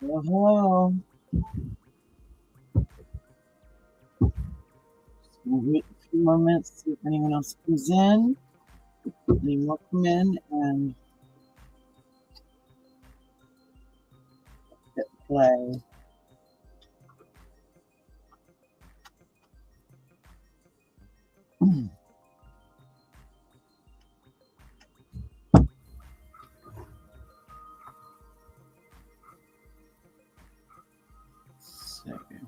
Well, hello. Just gonna wait a few more minutes to see if anyone else comes in. Any more come in and hit play. Second.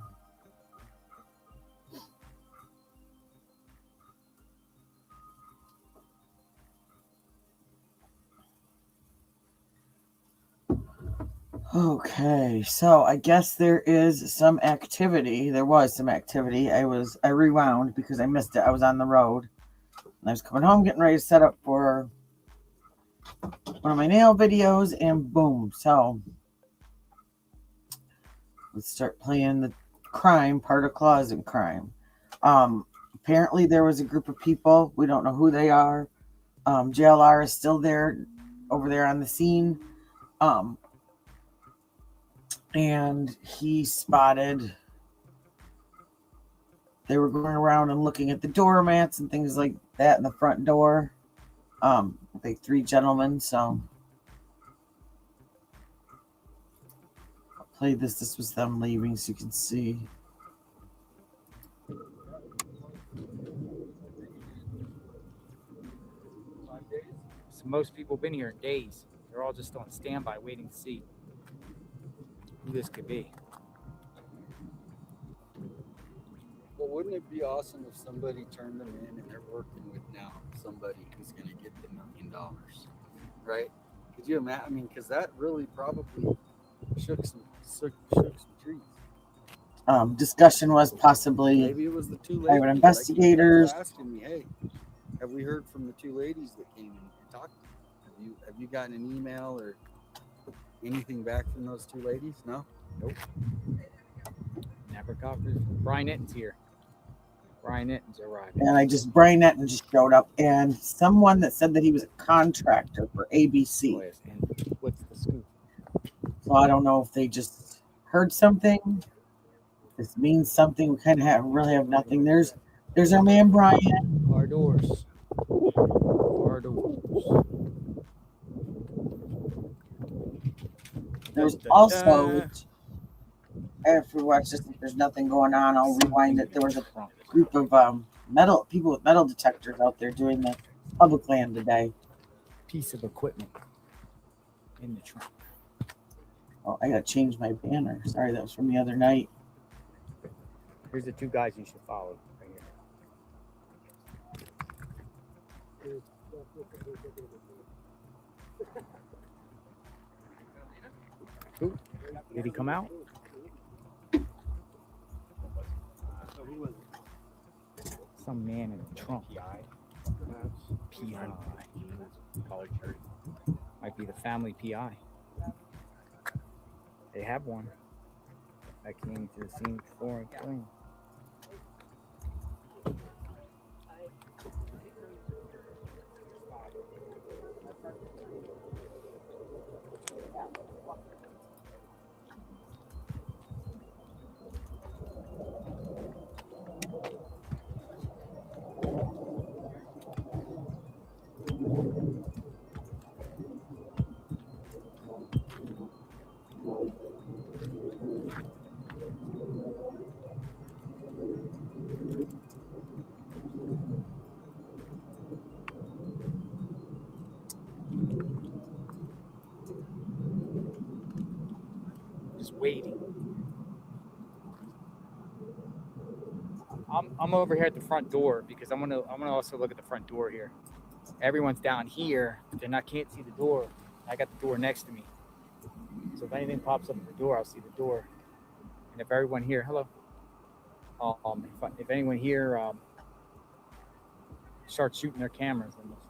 Okay, so I guess there is some activity. There was some activity. I rewound because I missed it. I was on the road. And I was coming home getting ready to set up for one of my nail videos and boom. So let's start playing the crime part of closet crime. Apparently there was a group of people. We don't know who they are. JLR is still there over there on the scene. And he spotted they were going around and looking at the doormats and things like that in the front door. Like three gentlemen. So I'll play this. This was them leaving, so you can see. So most people have been here in days. They're all just on standby waiting to see who this could be. Well, wouldn't it be awesome if somebody turned them in and they're working with now somebody who's going to get the $1 million, right? Could you imagine? I mean, because that really probably shook some trees. Discussion was possibly Maybe it was the two private ladies. investigators. Like asking me, hey, have we heard from the two ladies that came and talked to you? Have you gotten an email or anything back from those two ladies? No? Nope. Never got this. Brian Itten's here. Brian Itten's arrived. And Brian Netton just showed up, and someone that said that he was a contractor for ABC. Oh, yes. And what's the scoop? So I don't know if they just heard something. This means something. We kind of really have nothing. There's our man Brian. Car doors. Car doors. There's also, after we watch this, if there's nothing going on, I'll rewind it. There was a group of people with metal detectors out there doing the public land today. Piece of equipment in the trunk. Oh, I gotta change my banner. Sorry, that was from the other night. Here's the two guys you should follow right here. Who? Did he come out? Some man in a trunk. PI. Might be the family PI. They have one that came to the scene before. Just waiting. I'm over here at the front door because I'm gonna also look at the front door here. Everyone's down here, but they can't see the door. I got the door next to me. So if anything pops up at the door, I'll see the door. And if everyone here, hello. If anyone here starts shooting their cameras, then we'll see.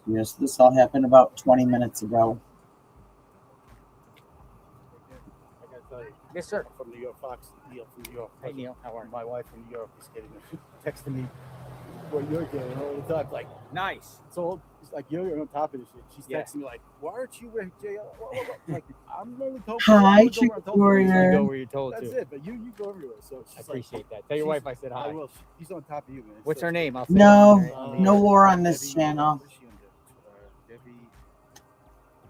Yes, this all happened about 20 minutes ago. Yeah, Yes, sir. I'm from New York, Fox. Neil from New York. Hey, Neil. How are you? My wife from New York is texting me what you're doing all the time. Like, Nice. it's like you're on top of this shit. She's Yeah. texting me like, "Why aren't you with JL?" Like, I'm only told. Hi, I'm gonna go Chick where I'm told to. Warrior. You go where you're told That's to. it. But you go everywhere. So she's I appreciate that. Tell your wife I said hi. I will. She's on top of you, man. What's So- her name? I'll say No, it on the no air. war on this Debbie, channel. what is she under? Debbie.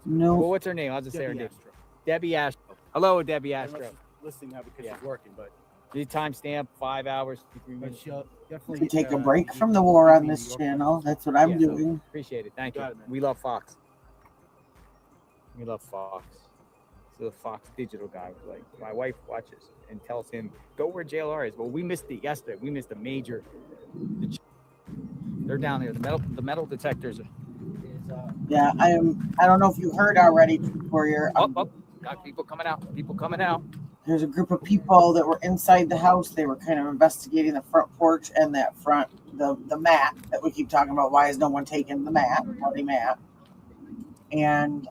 No. Well, what's her name? I'll just say her Debbie name. Astro. Debbie Astro. Hello, Debbie I don't know if Astro. she's listening now because Yeah. she's working, but The timestamp 5 hours, 53 but minutes. she'll definitely To take a break you from need the to war give on me this New York channel. times. That's what I'm Yeah. doing. Appreciate it. Thank You you. got it, man. We love Fox. We love Fox. So the Fox digital guy was like, my wife watches and tells him, go where JLR is. Well, we missed it yesterday. We missed a major. They're down there. The metal detectors is Yeah, I am. I don't know if you heard already, Warrior. got people coming out. People coming out. There's a group of people that were inside the house. They were kind of investigating the front porch and that the mat that we keep talking about. Why is no one taking the mat, bloody mat? And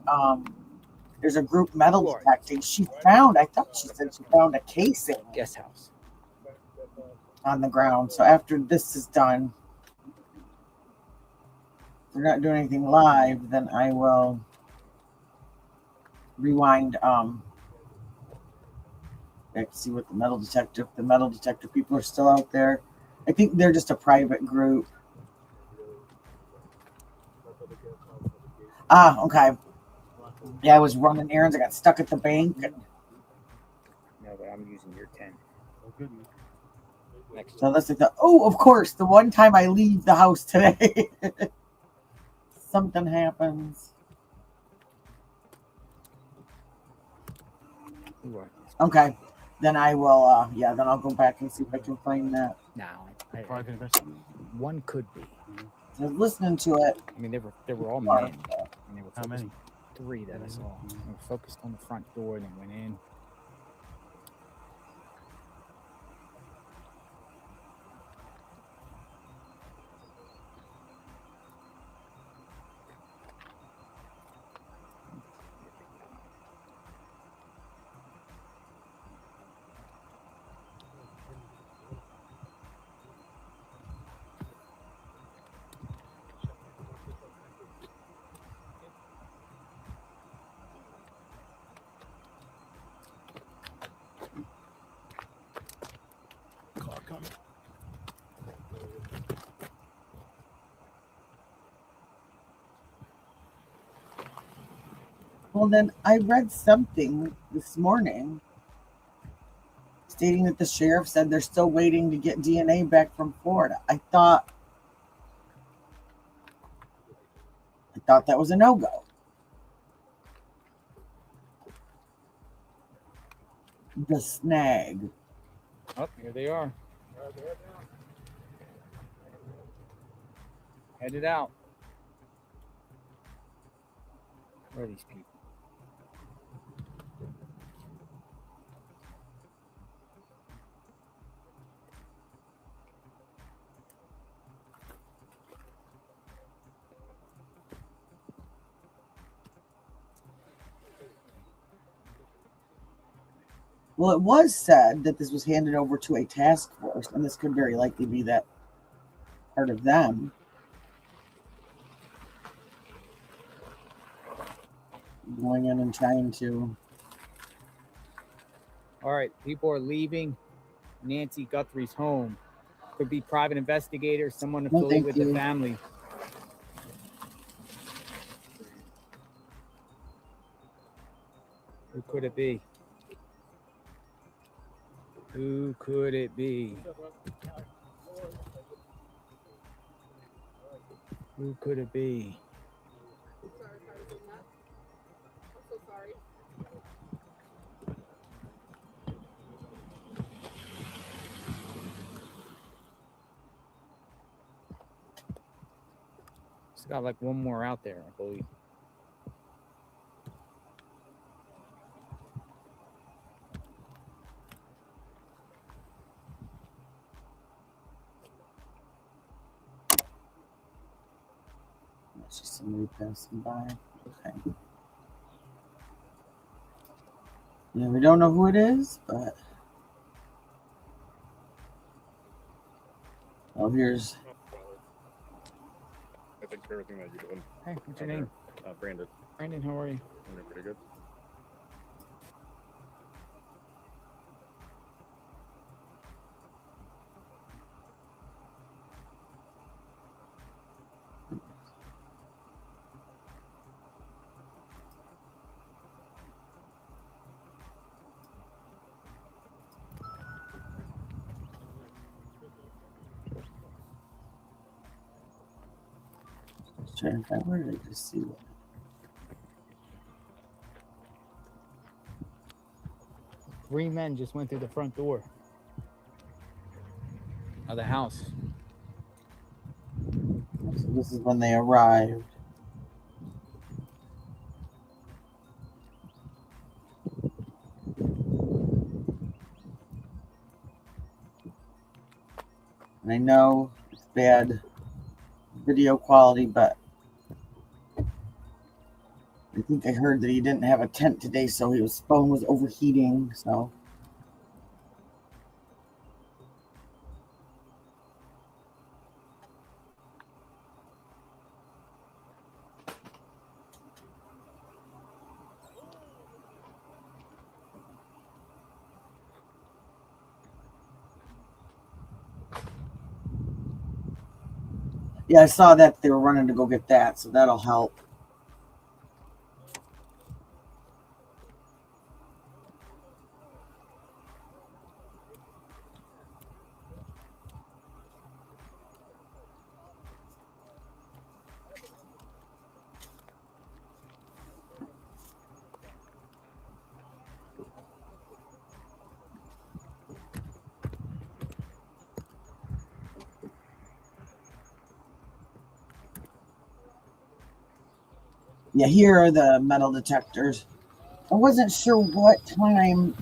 there's a group metal detecting. I thought she said she found a casing Guest house. on the ground. So after this is done, if they're not doing anything live, then I will rewind back to see what the metal detector people are still out there. I think they're just a private group. Okay. Yeah, I was running errands. I got stuck at the bank. No, but I'm using your 10. Oh, good, man. Next. So that's like of course, the one time I leave the house today, something happens. Okay, then I will. Then I'll go back and see if I can find that. Now, Private investment. one could be. I was listening to it. I mean, they were all men. And they were How many? 3 that I saw. They were focused on the front door and then went in. Car coming. Well, then I read something this morning stating that the sheriff said they're still waiting to get DNA back from Florida. I thought that was a no-go. The snag. Oh, here they are. Headed out. Where are these people? Well, it was said that this was handed over to a task force, and this could very likely be that part of them. Going in and trying to. All right, people are leaving Nancy Guthrie's home. Could be private investigators, someone affiliated with the family. Who could it be? Who could it be? Who could it be? It's got like one more out there, I believe. That's just somebody passing by. Okay. Yeah, we don't know who it is, but oh, here's I think everything that you're doing. Hey, what's your name? Brandon. Brandon, how are you? I'm doing pretty good. trying to find where did I just see it? Three men just went through the front door of the house. So this is when they arrived. And I know it's bad video quality, but I think I heard that he didn't have a tent today, so his phone was overheating. So yeah, I saw that they were running to go get that, so that'll help. Yeah, here are the metal detectors. I wasn't sure what time.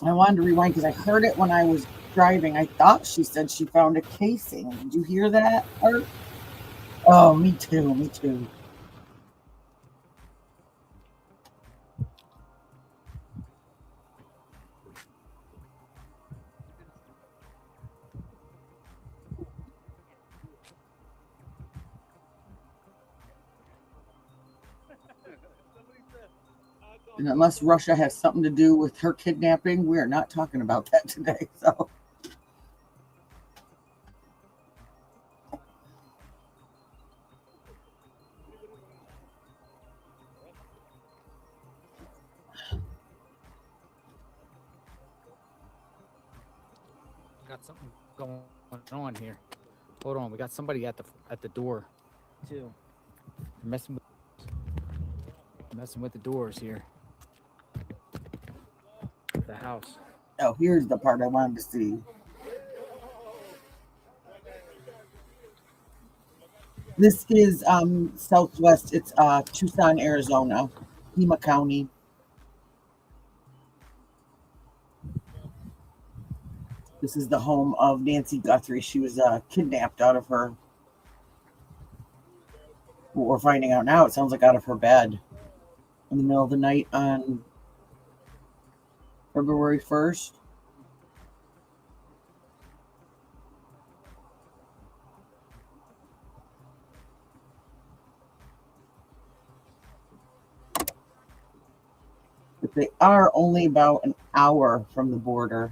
I wanted to rewind because I heard it when I was driving. I thought she said she found a casing. Did you hear that, Art? Oh, me too. Me too. And unless Russia has something to do with her kidnapping, we are not talking about that today. So. Got something going on here. Hold on, we got somebody at the door, too. Messing with the doors here. The house. Oh, here's the part I wanted to see. This is Southwest. It's Tucson, Arizona, Pima County. This is the home of Nancy Guthrie. She was kidnapped out of her. What we're finding out now, it sounds like out of her bed in the middle of the night on February 1st. But they are only about an hour from the border.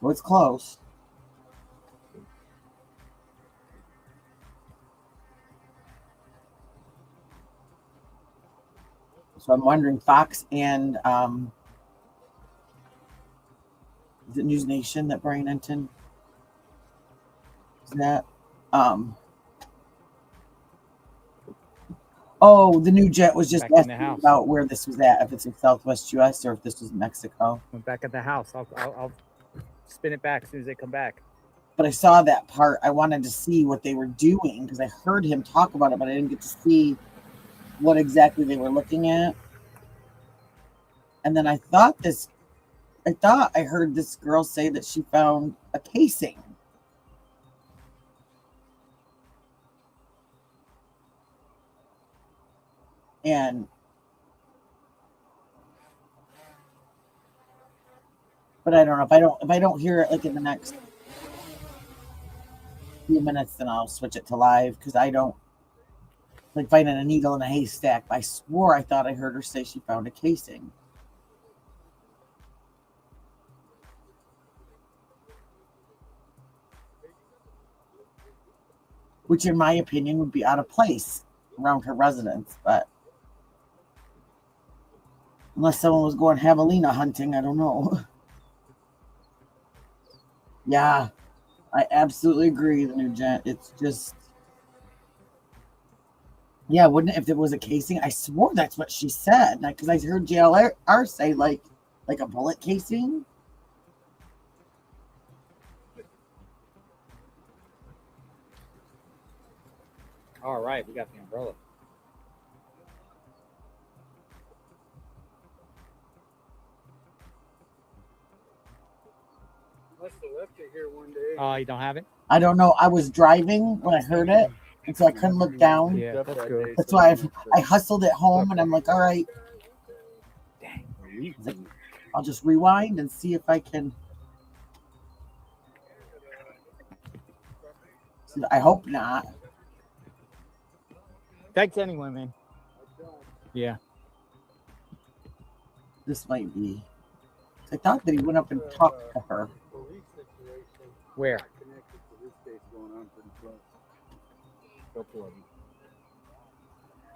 So it's close. So I'm wondering, Fox and is it News Nation that Brian Enton is that? Oh, the new jet was just Back in the asking house. about where this was at, if it's in Southwest US or if this was Mexico. Went back at the house. I'll spin it back as soon as they come back. But I saw that part. I wanted to see what they were doing because I heard him talk about it, but I didn't get to see what exactly they were looking at. And then I thought I heard this girl say that she found a casing. And But I don't know if I don't hear it like in the next few minutes, then I'll switch it to live because I don't like finding a needle in a haystack. I swore I thought I heard her say she found a casing. Which in my opinion would be out of place around her residence, but unless someone was going javelina hunting, I don't know. Yeah, I absolutely agree, the new gent. It's just, yeah, wouldn't it if it was a casing? I swore that's what she said, because I heard JLR say like a bullet casing. All right, we got the umbrella. Must have left it here one day. Oh, you don't have it? I don't know. I was driving when I heard it, and so I couldn't look down. Yeah, that's good. That's why I hustled it home, and I'm like, all right, Dang. I'll just rewind and see if I can. I hope not. Thanks anyway, man. Yeah. This might be. I thought that he went up and talked to her. Where? Connected to this case going on pretty close. Couple of them.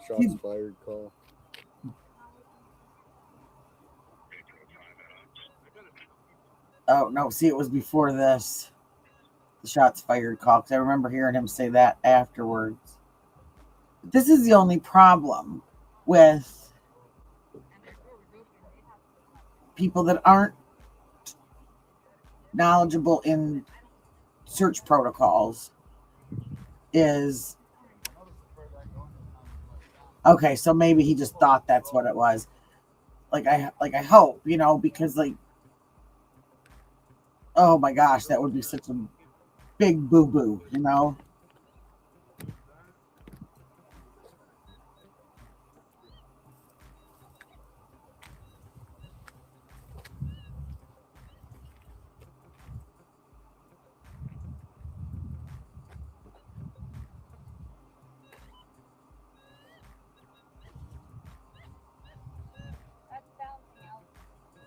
Shots fired call. Oh no! See, it was before this. The shots fired call, because I remember hearing him say that afterwards. But this is the only problem with people that aren't knowledgeable in search protocols. Is okay. So maybe he just thought that's what it was. Like I hope, because like. Oh my gosh, that would be such a big boo-boo, Is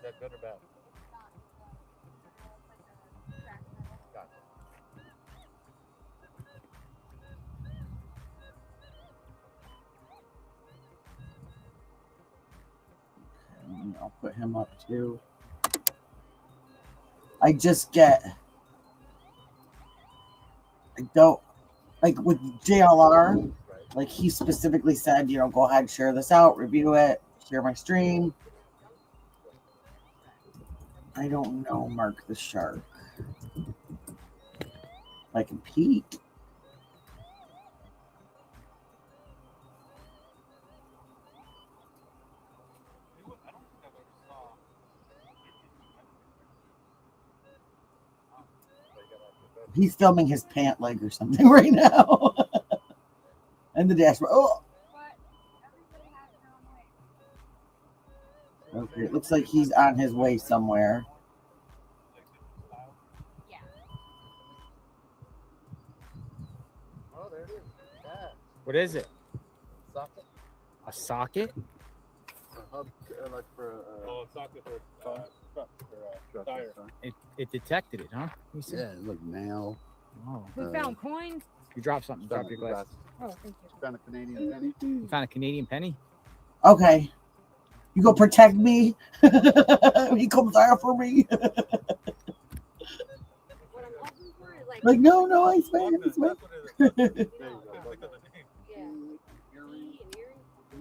that good or bad? I'll put him up too. I just get, I don't, like with JLR, like he specifically said, go ahead, share this out, review it, share my stream. I don't know, Mark the Shark. I can peek. He's filming his pant leg or something right now. And the dashboard. Oh! Okay, it looks like he's on his way somewhere. Oh, there it is. Yeah. What is it? Socket. A socket? A hub, like for Socket for tire. It detected it, huh? Let me see. Yeah, look now. Oh. We found coins. You dropped something. Drop your glass. Oh, thank you. Found a Canadian penny. You found a Canadian penny? Okay. You go protect me. He comes after me. What I'm looking for is Like, no, I swear. That's what it is. There you go. Look at the name. yeah. Earring.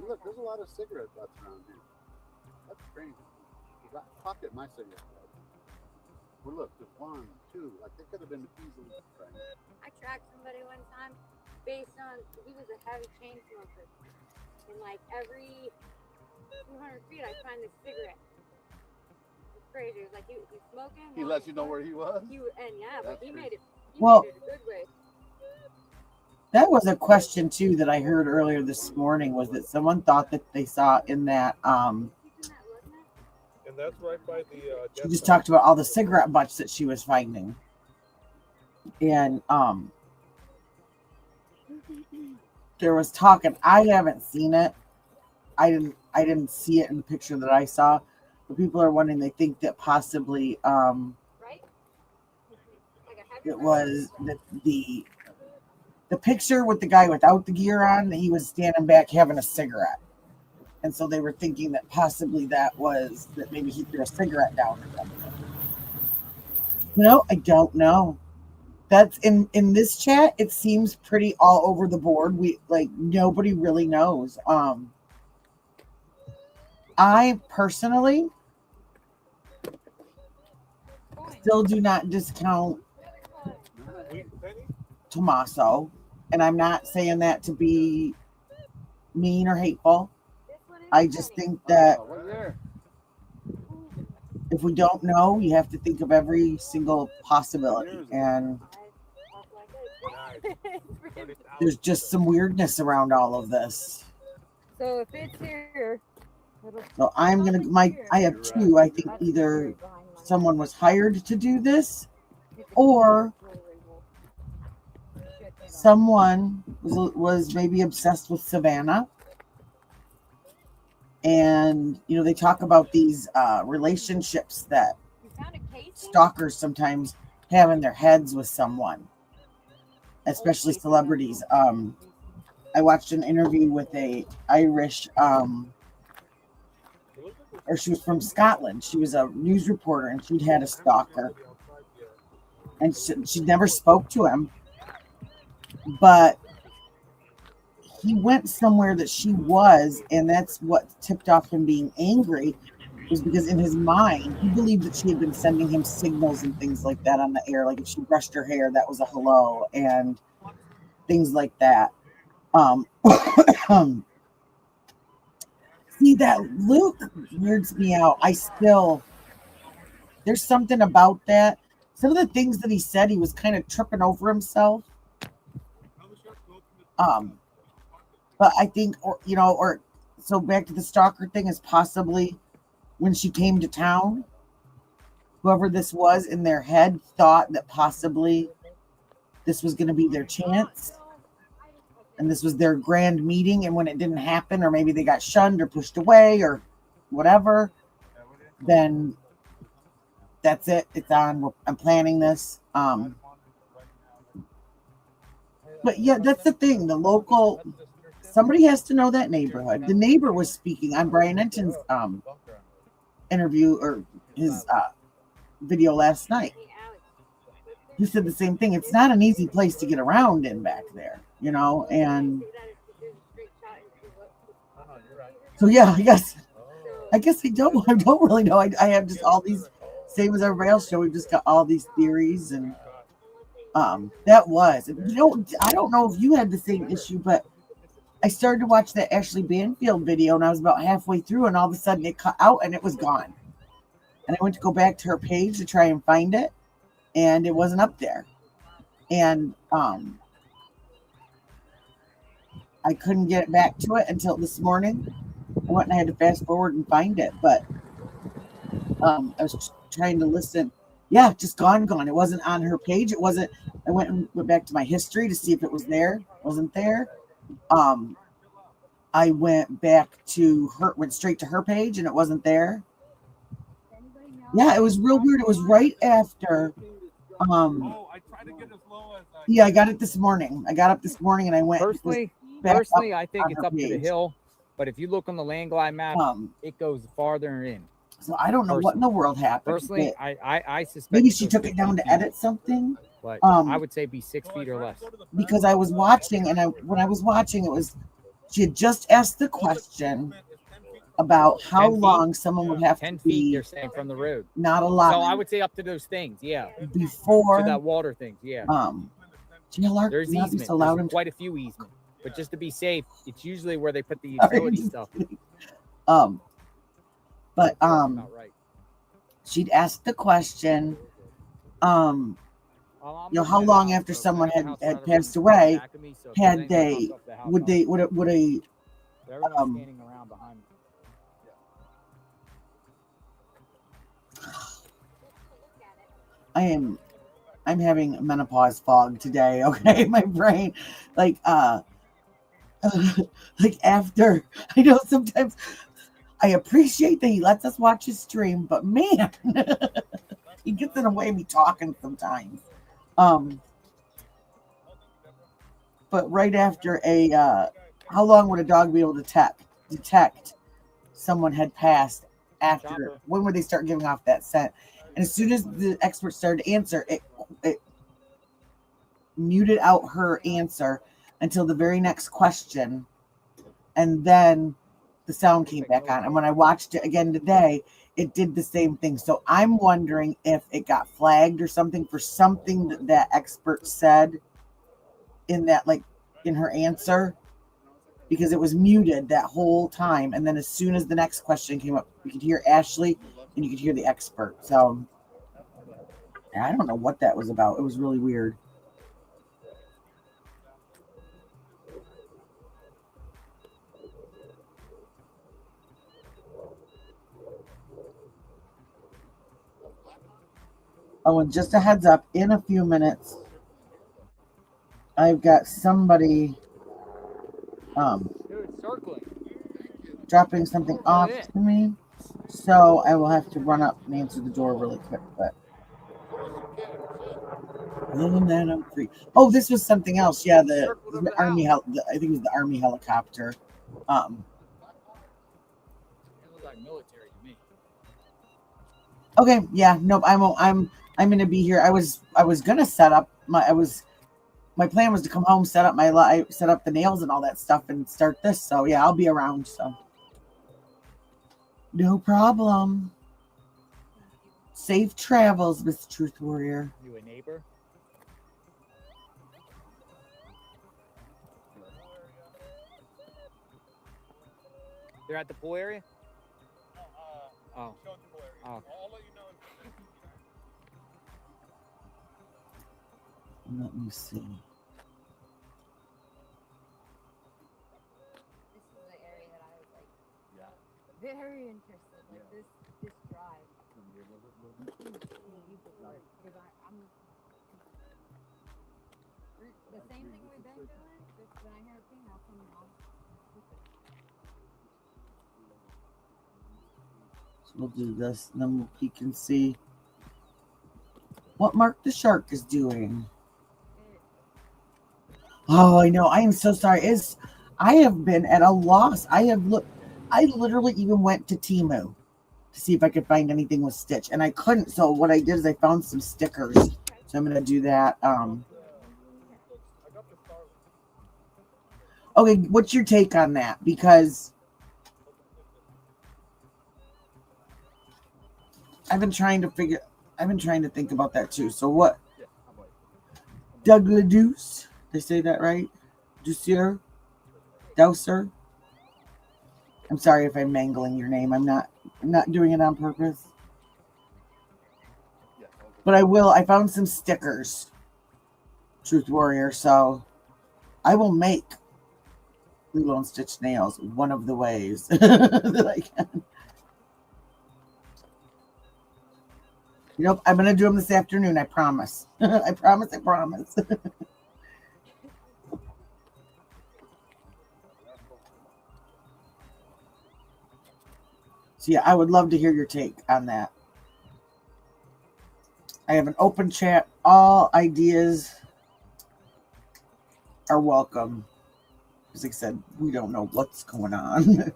Look, there's a lot of cigarette butts around here. That's strange. Pocket my cigarette butt. Well, look, there's 1, 2. Like, they could have been easily right. I tracked somebody one time based on he was a heavy chain smoker, and like every 200 feet, I find this cigarette. It's crazy. It was like he's smoking. He lets you know where he was? But That's he crazy. made it. Well- Made it a good way. That was a question too that I heard earlier this morning, was that someone thought that they saw in that And that's right by the She death just cell. talked about all the cigarette butts that she was finding. And there was talk, and I haven't seen it. I didn't see it in the picture that I saw. But people are wondering, they think that possibly Right? Like a heavy it was the picture with the guy without the gear on, he was standing back having a cigarette. And so they were thinking that possibly that maybe he threw a cigarette down or something. I don't know. That's in this chat, it seems pretty all over the board. Nobody really knows. I personally still do not discount Tommaso, and I'm not saying that to be mean or hateful. I just think that Oh, right there. if we don't know, you have to think of every single possibility. And there's just some weirdness around all of this. So if it's here, So I'm gonna I have two. I think either someone was hired to do this, or someone was maybe obsessed with Savannah. And they talk about these relationships that stalkers sometimes have in their heads with someone, especially celebrities. I watched an interview with a Irish, or she was from Scotland. She was a news reporter, and she'd had a stalker, and she never spoke to him, but he went somewhere that she was, and that's what tipped off him being angry, was because in his mind, he believed that she had been sending him signals and things like that on the air. Like if she brushed her hair, that was a hello, and things like that. See, that Luke weirds me out. There's something about that. Some of the things that he said, he was kind of tripping over himself. But I think, so back to the stalker thing, is possibly when she came to town, whoever this was in their head thought that possibly this was going to be their chance. And this was their grand meeting. And when it didn't happen, or maybe they got shunned or pushed away or whatever, then that's it. It's on. I'm planning this. But yeah, that's the thing. The local, somebody has to know that neighborhood. The neighbor was speaking on Brian Enton's interview, or his video last night. He said the same thing. It's not an easy place to get around in back there, and so yeah, I guess I don't really know. I have just all these, same as our rail show. We've just got all these theories, and that was, I don't know if you had the same issue, but I started to watch that Ashley Banfield video, and I was about halfway through, and all of a sudden it cut out and it was gone. And I went to go back to her page to try and find it, and it wasn't up there. And I couldn't get back to it until this morning. I went and I had to fast forward and find it, but I was trying to listen. Yeah, just gone. It wasn't on her page. It wasn't. I went back to my history to see if it was there. It wasn't there. I went back to went straight to her page, and it wasn't there. Yeah, it was real weird. It was right after. Yeah, I got it this morning. I got up this morning and I went. Personally, I think it's up to the hill. But if you look on the Landglide map, it goes farther in. So I don't know what in the world happened. Personally, I suspect maybe she took it down to edit something. But I would say be 6 feet or less. Because I was watching, and when I was watching, it was she had just asked the question about how long someone would have 10 to be. feet, they're saying, from the road. Not a lot. So I would say up to those things, yeah. Before to that water thing, yeah. There's easement. So There's quite a few easements. But just to be safe, it's usually where they put the utility stuff. But she'd asked the question, how long after someone had passed away would I'm having menopause fog today. Okay, my brain, like like after I know sometimes I appreciate that he lets us watch his stream, but man, he gets in the way of me talking sometimes. But right after how long would a dog be able to detect someone had passed after? When would they start giving off that scent? And as soon as the expert started to answer, it muted out her answer until the very next question, and then the sound came back on. And when I watched it again today, it did the same thing. So I'm wondering if it got flagged or something for something that expert said in that, like in her answer, because it was muted that whole time. And then as soon as the next question came up, you could hear Ashley and you could hear the expert. So I don't know what that was about. It was really weird. Oh, and just a heads up, in a few minutes, I've got somebody dropping something off to me. So I will have to run up and answer the door really quick. But other than that, I'm free. Oh, this was something else. Yeah, the Army, I think it was the Army helicopter. It looked like military to me. Okay, yeah, nope. I'm gonna be here. I was gonna set up my plan was to come home, set up the nails and all that stuff, and start this. So yeah, I'll be around. So no problem. Safe travels, Miss Truth Warrior. You a neighbor? They're at the pool area? Oh. Oh. Let me see. This is the area that I was like, very interested. Like this drive. The same thing we've been doing. Just when I hear a ping, I'll come along. So we'll do this, and then we'll peek and see what Mark the Shark is doing. Oh, I know. I am so sorry. I have been at a loss. I literally even went to Temu to see if I could find anything with Stitch, and I couldn't. So what I did is I found some stickers. So I'm gonna do that. Okay, what's your take on that? Because I've been trying to think about that too. So what? Doug LeDeuce, they say that right? Doucer. I'm sorry if I'm mangling your name. I'm not doing it on purpose. But I will. I found some stickers, Truth Warrior. So I will make Lilo and Stitch nails one of the ways that I can. You know, I'm going to do them this afternoon. I promise. I promise. So yeah, I would love to hear your take on that. I have an open chat. All ideas are welcome. As I said, we don't know what's going on.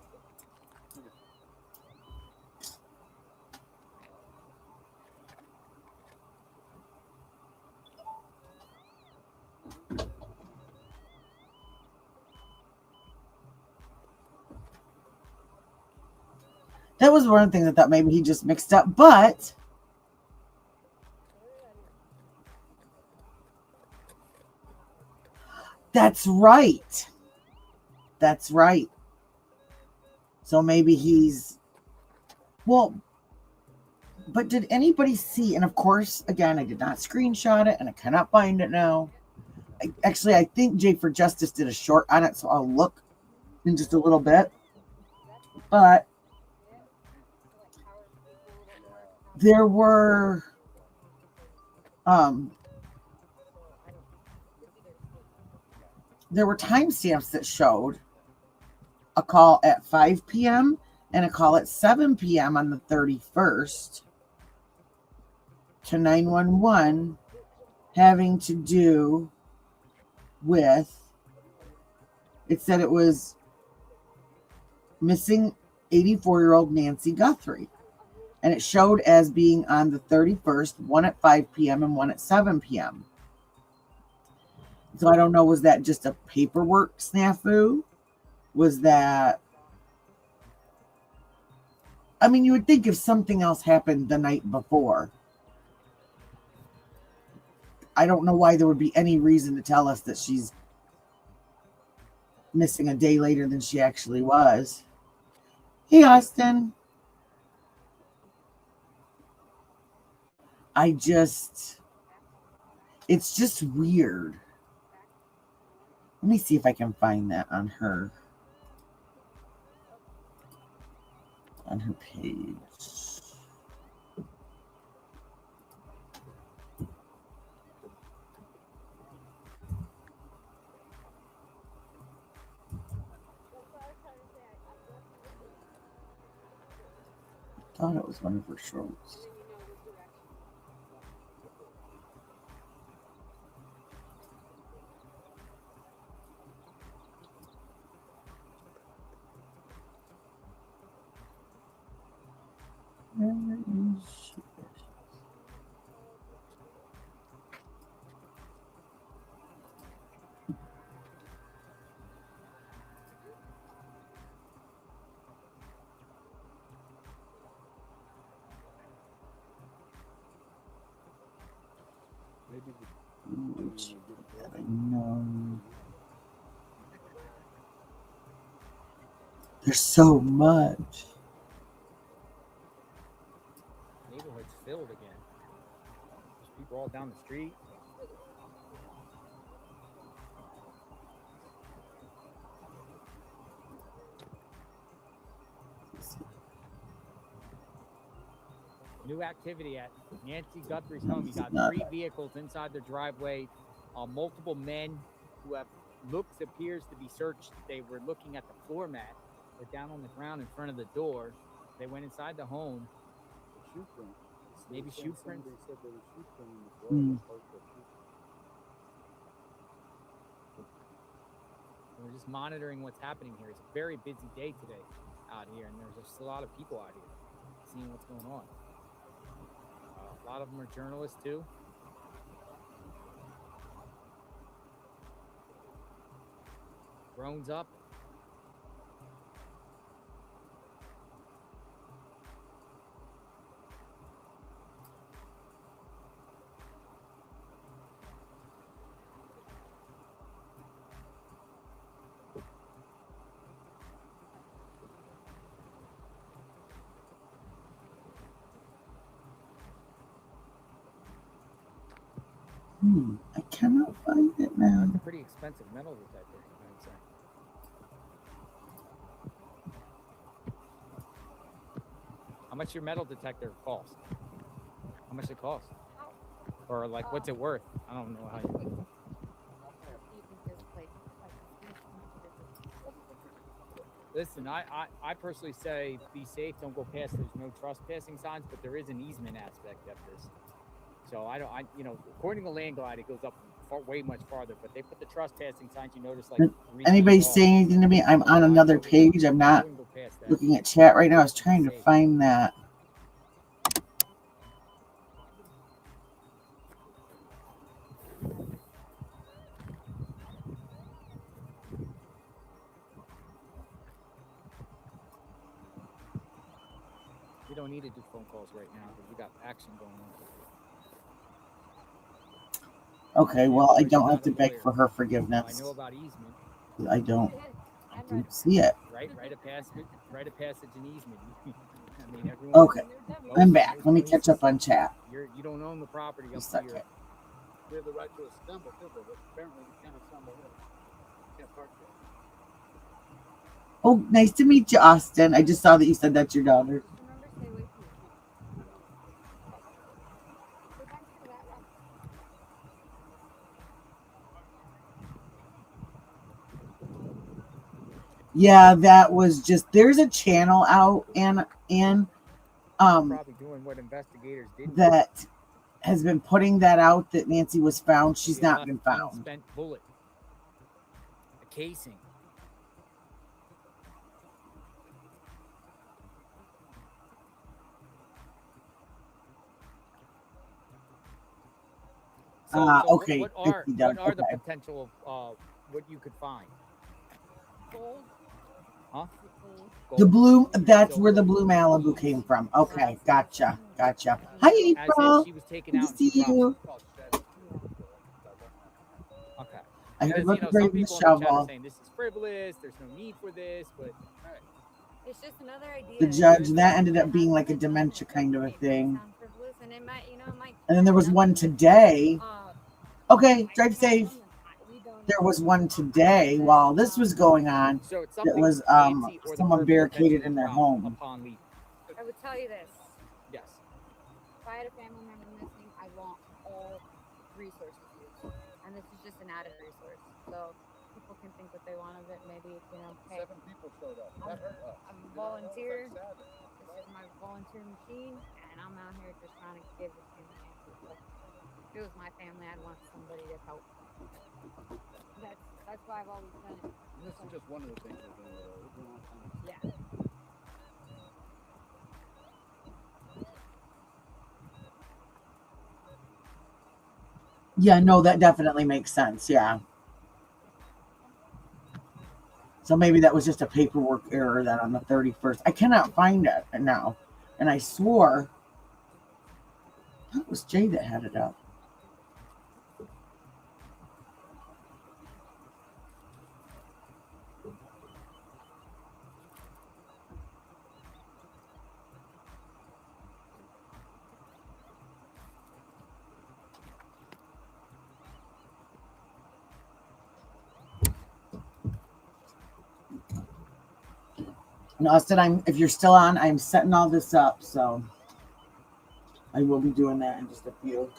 That was one of the things I thought maybe he just mixed up, but that's right. That's right. So maybe but did anybody see? And of course, again, I did not screenshot it and I cannot find it now. I think J for Justice did a short on it, so I'll look in just a little bit. But there were There were timestamps that showed a call at 5 p.m. and a call at 7 p.m. on the 31st to 911 having to do with, it said it was missing 84-year-old Nancy Guthrie. And it showed as being on the 31st, one at 5 p.m. and one at 7 p.m. So I don't know, was that just a paperwork snafu? Was that, I mean, you would think if something else happened the night before. I don't know why there would be any reason to tell us that she's missing a day later than she actually was. Hey, Austin. It's just weird. Let me see if I can find that on her page. I thought it was one of her shorts. Where is she? Which I know. There's so much. Neighborhood's filled again. There's people all down the street. New activity at Nancy Guthrie's home. You got 3 vehicles inside their driveway. Multiple men who have appears to be searched. They were looking at the floor mat. They're down on the ground in front of the door. They went inside the home. Maybe shoe prints. We're just monitoring what's happening here. It's a very busy day today out here, and there's just a lot of people out here seeing what's going on. A lot of them are journalists too. Drones up. I cannot find it now. It's a pretty expensive metal detector, I would say. How much your metal detector cost? How much it cost? Or like, what's it worth? I don't know how you. Listen, I personally say be safe. Don't go past. There's no trespassing signs, but there is an easement aspect of this. So according to Land Glide, it goes up way much farther. But they put the trespassing signs. You notice, like, anybody saying anything to me? I'm on another page. I'm not looking at chat right now. I was trying to find that. You don't need to do phone calls right now because we got action going on. Okay, well, I don't have to beg for her forgiveness. I know about easement. I don't see it. Right of passage and easement. I mean, everyone. Okay, I'm back. Let me catch up on chat. You don't own the property up here. We have the right to assemble too, but apparently we can't assemble here. Can't park there. Oh, nice to meet you, Austin. I just saw that you said that's your daughter. Yeah, that was just. There's a channel out and Probably doing what investigators did. that has been putting that out that Nancy was found. She's Maybe a not been found. unspent bullet, a casing. Okay. What are the Okay. potential what you could find? Gold. Huh? Gold. The Gold. blue, that's So- where the blue Malibu came from. Okay, gotcha. Hi, As if April. she was taken Good out to and she see dropped you. Okay. I heard Because, about you know, the some great people in the chat are shovel. saying this is frivolous, there's no need for this, but It's just another idea. The judge, that ended up being like a dementia kind of a thing. Sound frivolous, and it might, it might. And then there was one today. Okay, drive safe. There was one today while this was going on. so it's That something was Nancy or the someone person barricaded potentially in their dropped home. upon leaving. I would tell you this: Yes. if I had a family member missing, I want all resources used, and this is just an added resource. So people can think what they want of it. Maybe hey, 7 people showed up. That hurt us. I'm a You know, volunteer. it's like sad. This is my volunteer machine, and I'm out here just trying to give this human answer. So if it was my family, I'd want somebody to help. That's why I've always done it. This is just one of the things we're doing. We're doing all kinds of Yeah. Yeah, no, that definitely makes sense. Yeah. So maybe that was just a paperwork error that on the 31st. I cannot find it now. And I swore that was Jay that had it up. And Austin, if you're still on, I'm setting all this up, so I will be doing that in just a few.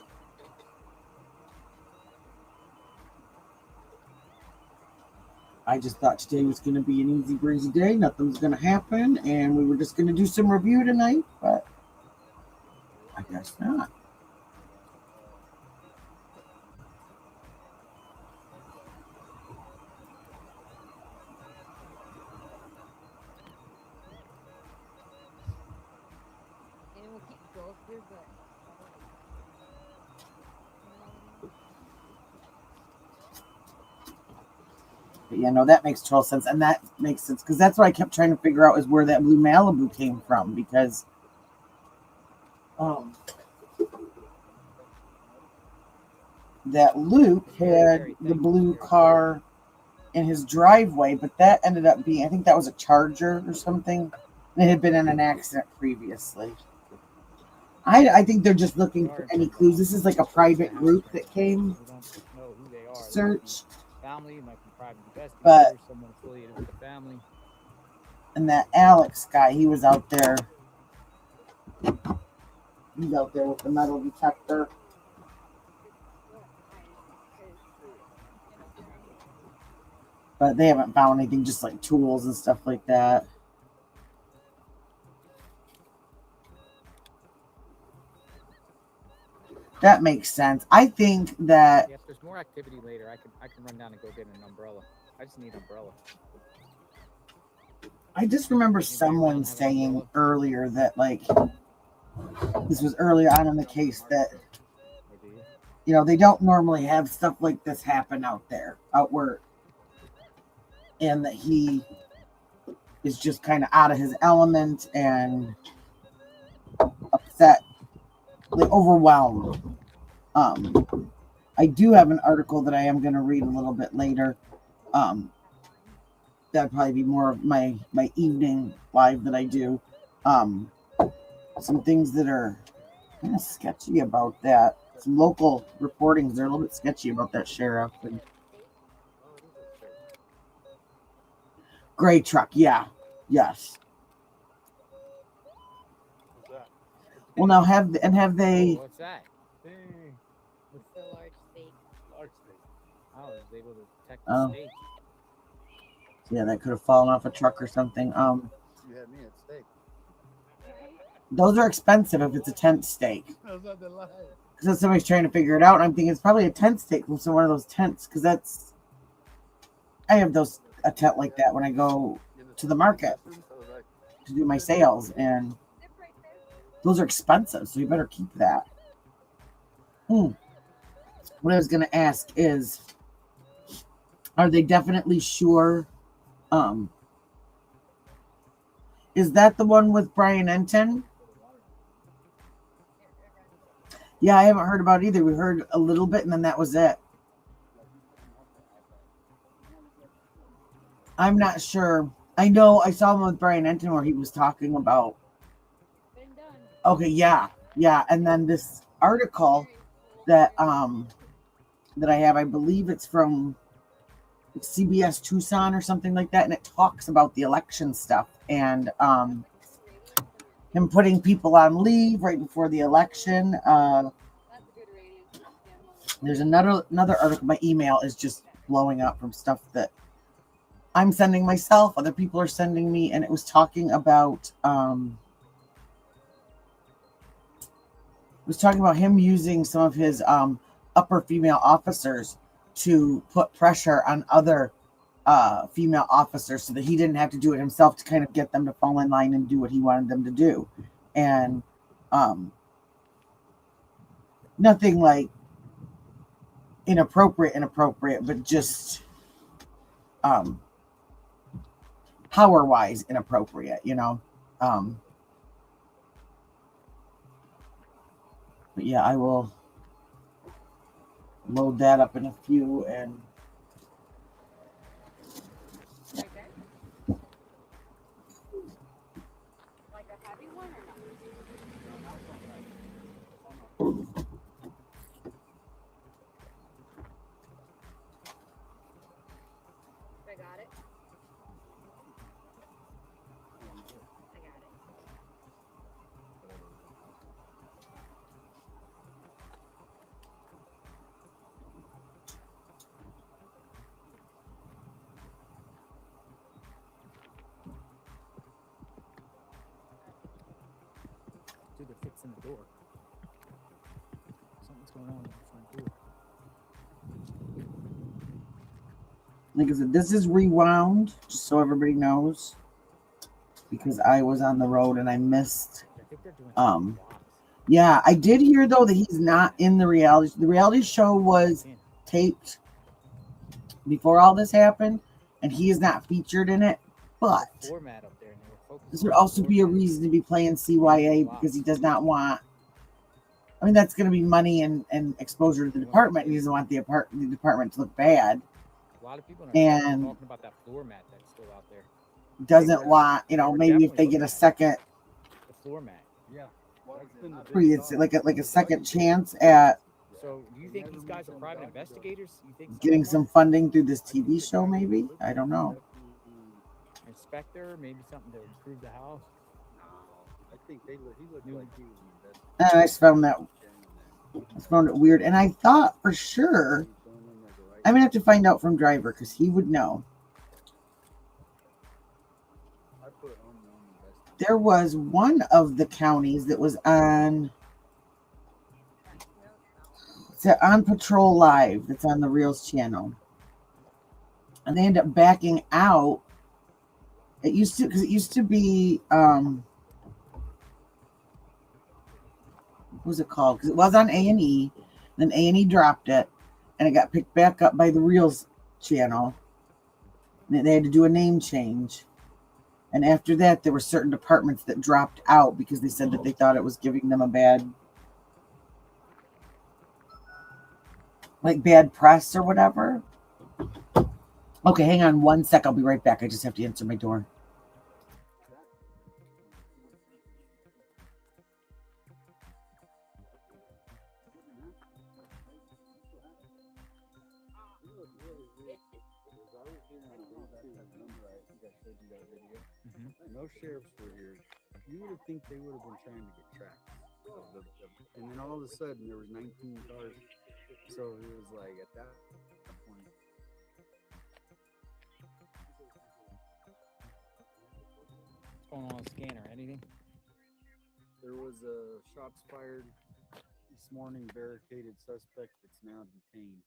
I just thought today was going to be an easy breezy day. Nothing was going to happen, and we were just going to do some review tonight, but I guess not. And we'll keep going here, but. But yeah, no, that makes total sense, and that makes sense because that's what I kept trying to figure out is where that blue Malibu came from because that Luke had the blue car in his driveway, but that ended up being, I think that was a Charger or something. And it had been in an accident previously. I think they're just looking for any clues. This is like a private group that came We don't know who they are. to search. Family, might be private investigators, But- someone affiliated with the family. And that Alex guy, he was out there. He's out there with the metal detector. But they haven't found anything, just like tools and stuff like that. That makes sense. I think that Yeah, if there's more activity later, I can run down and go get an umbrella. I just need an umbrella. I just remember someone saying earlier that like this was earlier on in the case that Or do you? you know they don't normally have stuff like this happen out there, out where, and that he is just kind of out of his element and upset, like overwhelmed. I do have an article that I am going to read a little bit later. That'd probably be more of my evening live that I do. Some things that are kind of sketchy about that. Some local reportings are a little bit sketchy about that sheriff and gray truck. Yeah, yes. What's that? Well, now have they? Oh, what's that? Dang. It's a large steak. Large steak. I was able to detect Oh. the state. So yeah, that could have fallen off a truck or something. You had me at stake. Those are expensive if it's a tent stake. That's not the lie. Because somebody's trying to figure it out, and I'm thinking it's probably a tent stake from one of those tents. Because I have a tent like that when I go to the market to do my sales, and those are expensive, so you better keep that. What I was going to ask is, are they definitely sure? Is that the one with Brian Enton? Yeah, I haven't heard about it either. We heard a little bit, and then that was it. I'm not sure. I know I saw him with Brian Enton where he was talking about. Okay, yeah. And then this article that that I have, I believe it's from CBS Tucson or something like that, and it talks about the election stuff and him putting people on leave right before the election. There's another article. My email is just blowing up from stuff that I'm sending myself, other people are sending me, and it was talking about him using some of his upper female officers to put pressure on other female officers so that he didn't have to do it himself, to kind of get them to fall in line and do what he wanted them to do. And nothing like inappropriate, but just power-wise inappropriate, but yeah, I will load that up in a few. And Right there? Like a heavy one or no? I got it. I got it. Dude, they're fixing the door. Something's going on with the front door. like I said, this is rewound, just so everybody knows, because I was on the road and I missed. I think they're doing Yeah, I did hear though that he's not in the reality. The reality show was taped before all this happened, and he is not featured in it. But format up there, and they were focused this on would the also be a format. reason to be playing CYA, because he does not want. I mean, that's going to be money and exposure to the department. He doesn't want the department to look bad. A lot of people are And talking about that floor mat that's still out there. Doesn't want, maybe if they get a second, The floor mat. Yeah. it's like a second chance at So, do you think these guys are private investigators? You think getting some funding through this TV show, maybe? I don't know. Inspector, maybe something to improve the house? I think he looked like he was an investigator. And I just found it weird. And I thought for sure, I'm going to have to find out from Driver, because he would know. There was one of the counties that was on Patrol Live, that's on the Reels channel, and they end up backing out. It used to be what was it called? Because it was on A&E, then A&E dropped it, and it got picked back up by the Reels channel. And they had to do a name change. And after that, there were certain departments that dropped out because they said that they thought it was giving them a bad press or whatever. Okay, hang on one sec. I'll be right back. I just have to answer my door. No sheriffs were here. You would think they would have been trying to get tracks. And then all of a sudden there was 19 cars. So it was like at that point. going on the scanner? Anything? There was a shots fired this morning, barricaded suspect that's now detained.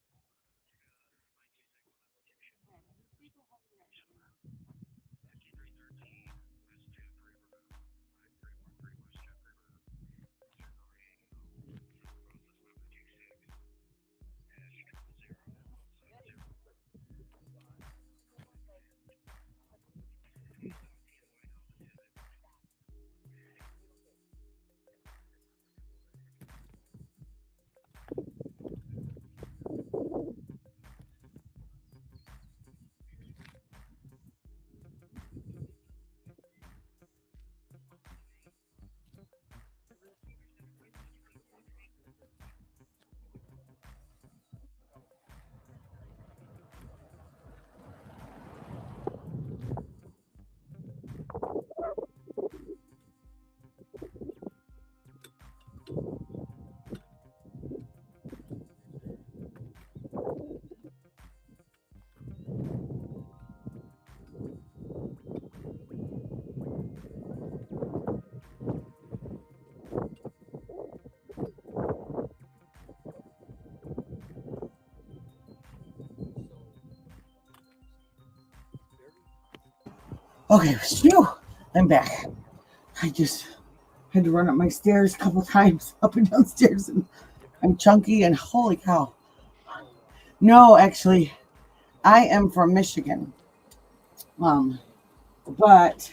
Okay, phew, I'm back. I just had to run up my stairs a couple times, up and down stairs, and I'm chunky and holy cow. No, actually, I am from Michigan. But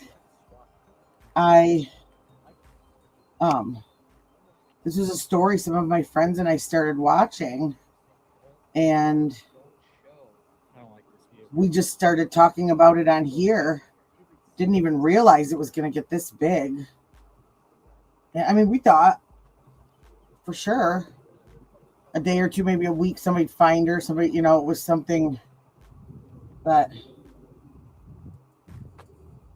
I this was a story some of my friends and I started watching, and I don't like this view. we just started talking about it on here. Didn't even realize it was going to get this big. I mean, we thought for sure a day or two, maybe a week, somebody'd find her, somebody, it was something, but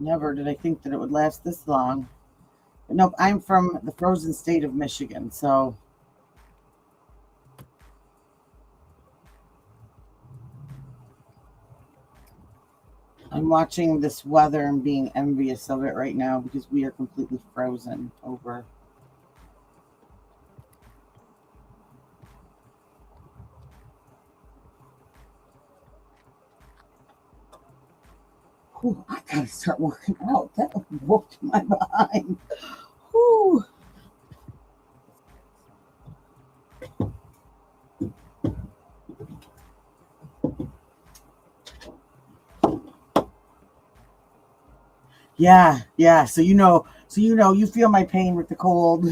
never did I think that it would last this long. But nope, I'm from the frozen state of Michigan, so I'm watching this weather and being envious of it right now because we are completely frozen over. Whew, I gotta start working out. That whooped my behind. Whew. Yeah. So you feel my pain with the cold.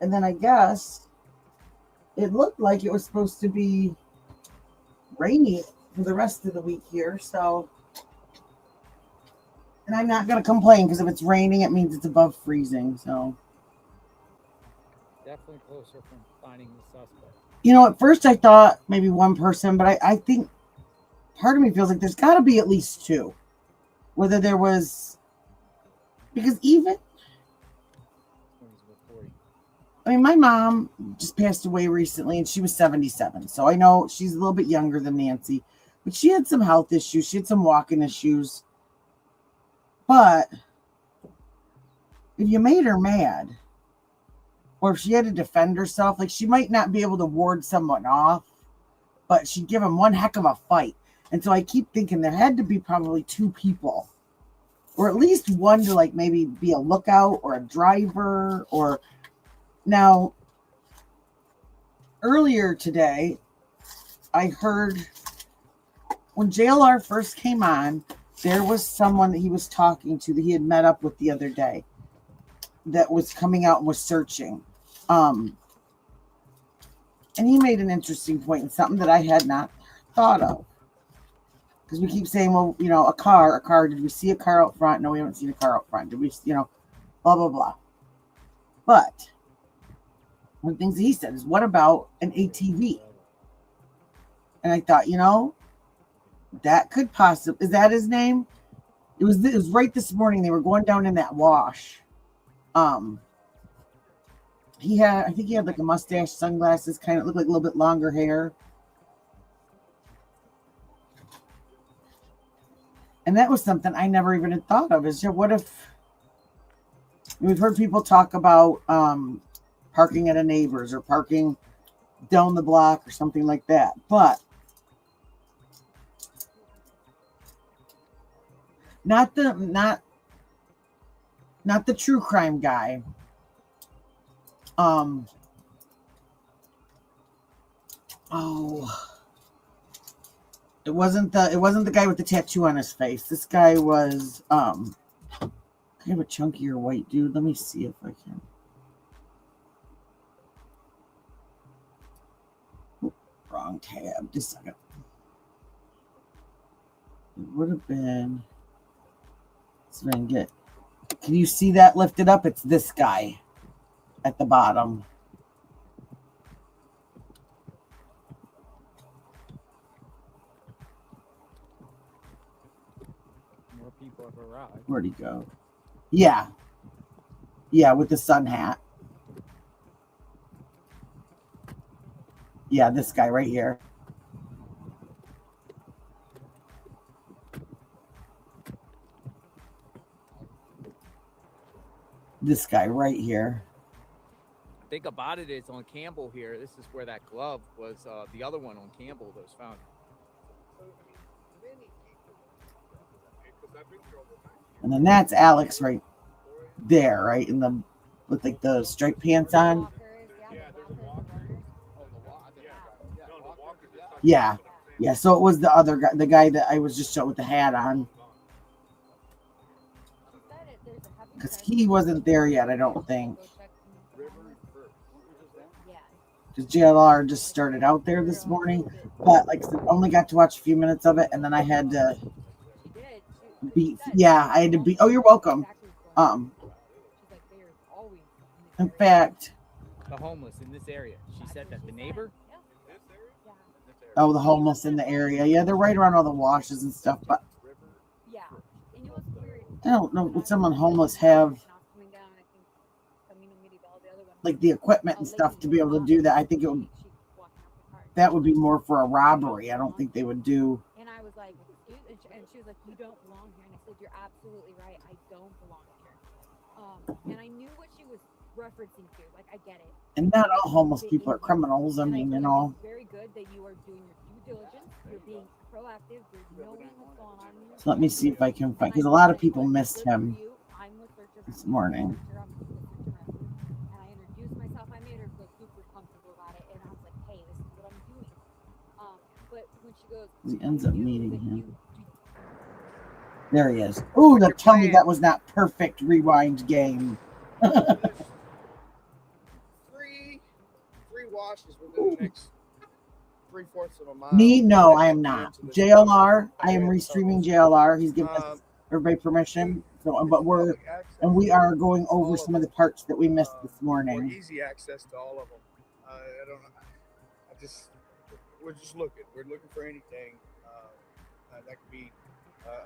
And then I guess it looked like it was supposed to be rainy for the rest of the week here. So, and I'm not gonna complain because if it's raining, it means it's above freezing. So, Definitely closer from finding the suspect. at first I thought maybe one person, but I think part of me feels like there's got to be at least two. Whether there was, because even, I mean, my mom just passed away recently and she was 77. So I know she's a little bit younger than Nancy, but she had some health issues. She had some walking issues. But if you made her mad, or if she had to defend herself, like she might not be able to ward someone off, but she'd give him one heck of a fight. And so I keep thinking there had to be probably two people, or at least one to like maybe be a lookout or a driver. Or now earlier today, I heard when JLR first came on, there was someone that he was talking to that he had met up with the other day that was coming out and was searching. And he made an interesting point and something that I had not thought of. Because we keep saying, well, a car. Did we see a car out front? No, we haven't seen a car out front. Did we, blah, blah, blah. But one of the things he said is, what about an ATV? And I thought, that could possibly, is that his name? It was right this morning. They were going down in that wash. I think he had like a mustache, sunglasses, kind of looked like a little bit longer hair. And that was something I never even had thought of. Is what if we've heard people talk about parking at a neighbor's or parking down the block or something like that, but not the true crime guy. It wasn't the guy with the tattoo on his face. This guy was kind of a chunkier white dude. Let me see if I can. Wrong tab. Just a second. It would have been. So I can get. Can you see that lifted up? It's this guy at the bottom. More people have arrived. Where'd he go? Yeah. Yeah, with the sun hat. Yeah, this guy right here. This guy right here. Think about it is on Campbell here. This is where that glove was. The other one on Campbell that was found. And then that's Alex right there, right? In the with like the striped pants on. Yeah. Yeah. So it was the other guy, the guy that I was just showing with the hat on. Because he wasn't there yet, I don't think. Because JLR just started out there this morning. But like I said, only got to watch a few minutes of it, and then I had to beat. Yeah, I had to beat. Oh, you're welcome. In fact, The homeless in this area. She said that the neighbor. oh, the homeless in the area. Yeah, they're right around all the washes and stuff. But I don't know, would someone homeless have like the equipment and stuff to be able to do that? I think that would be more for a robbery. I don't think they would do. And I was like, and she was like, you don't belong here. And I said, you're absolutely right. I don't belong here. And I knew what she was referencing to. Like, I get it. And not all homeless people are criminals. I mean, you know. It's very good that you are doing your due diligence. You're being proactive. You're knowing what's going on. So let me see if I can find, because a lot of people missed him this morning. And I introduced myself. I made her feel super comfortable about it. And I was like, hey, this is what I'm doing. But when she goes, He ends up meeting him. There he is. Ooh, tell me that was not perfect rewind game. Three washes within the next 3/4 of a mile. Me? No, I am not. JLR, I am restreaming JLR. He's giving us everybody permission. So, but we are going over some of the parts that we missed this morning. Easy access to all of them. We're just looking. We're looking for anything that could be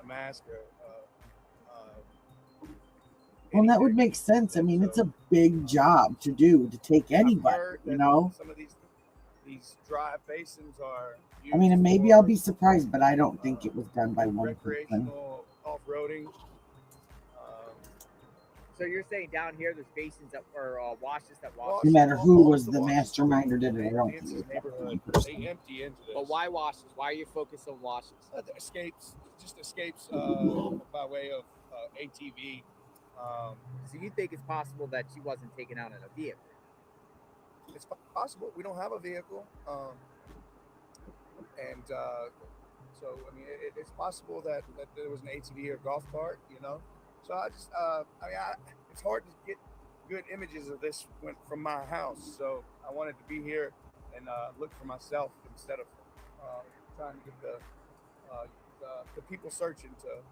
a mask or. Well, that would make sense. I mean, it's a big job to do, to take anybody, you know? Some of these dry basins are. I mean, and maybe I'll be surprised, but I don't think it was done by one person. Recreational off-roading. So you're saying down here there's basins that or washes that wash. No matter who was the mastermind or did it, I don't think it was that one person. They empty into this. But why washes? Why are you focused on washes? Escapes by way of ATV. So you think it's possible that she wasn't taken out in a vehicle? It's possible. We don't have a vehicle, and so I mean, it's possible that there was an ATV or golf cart. You know, so I just it's hard to get good images of this from my house. So I wanted to be here and look for myself instead of trying to get the people searching to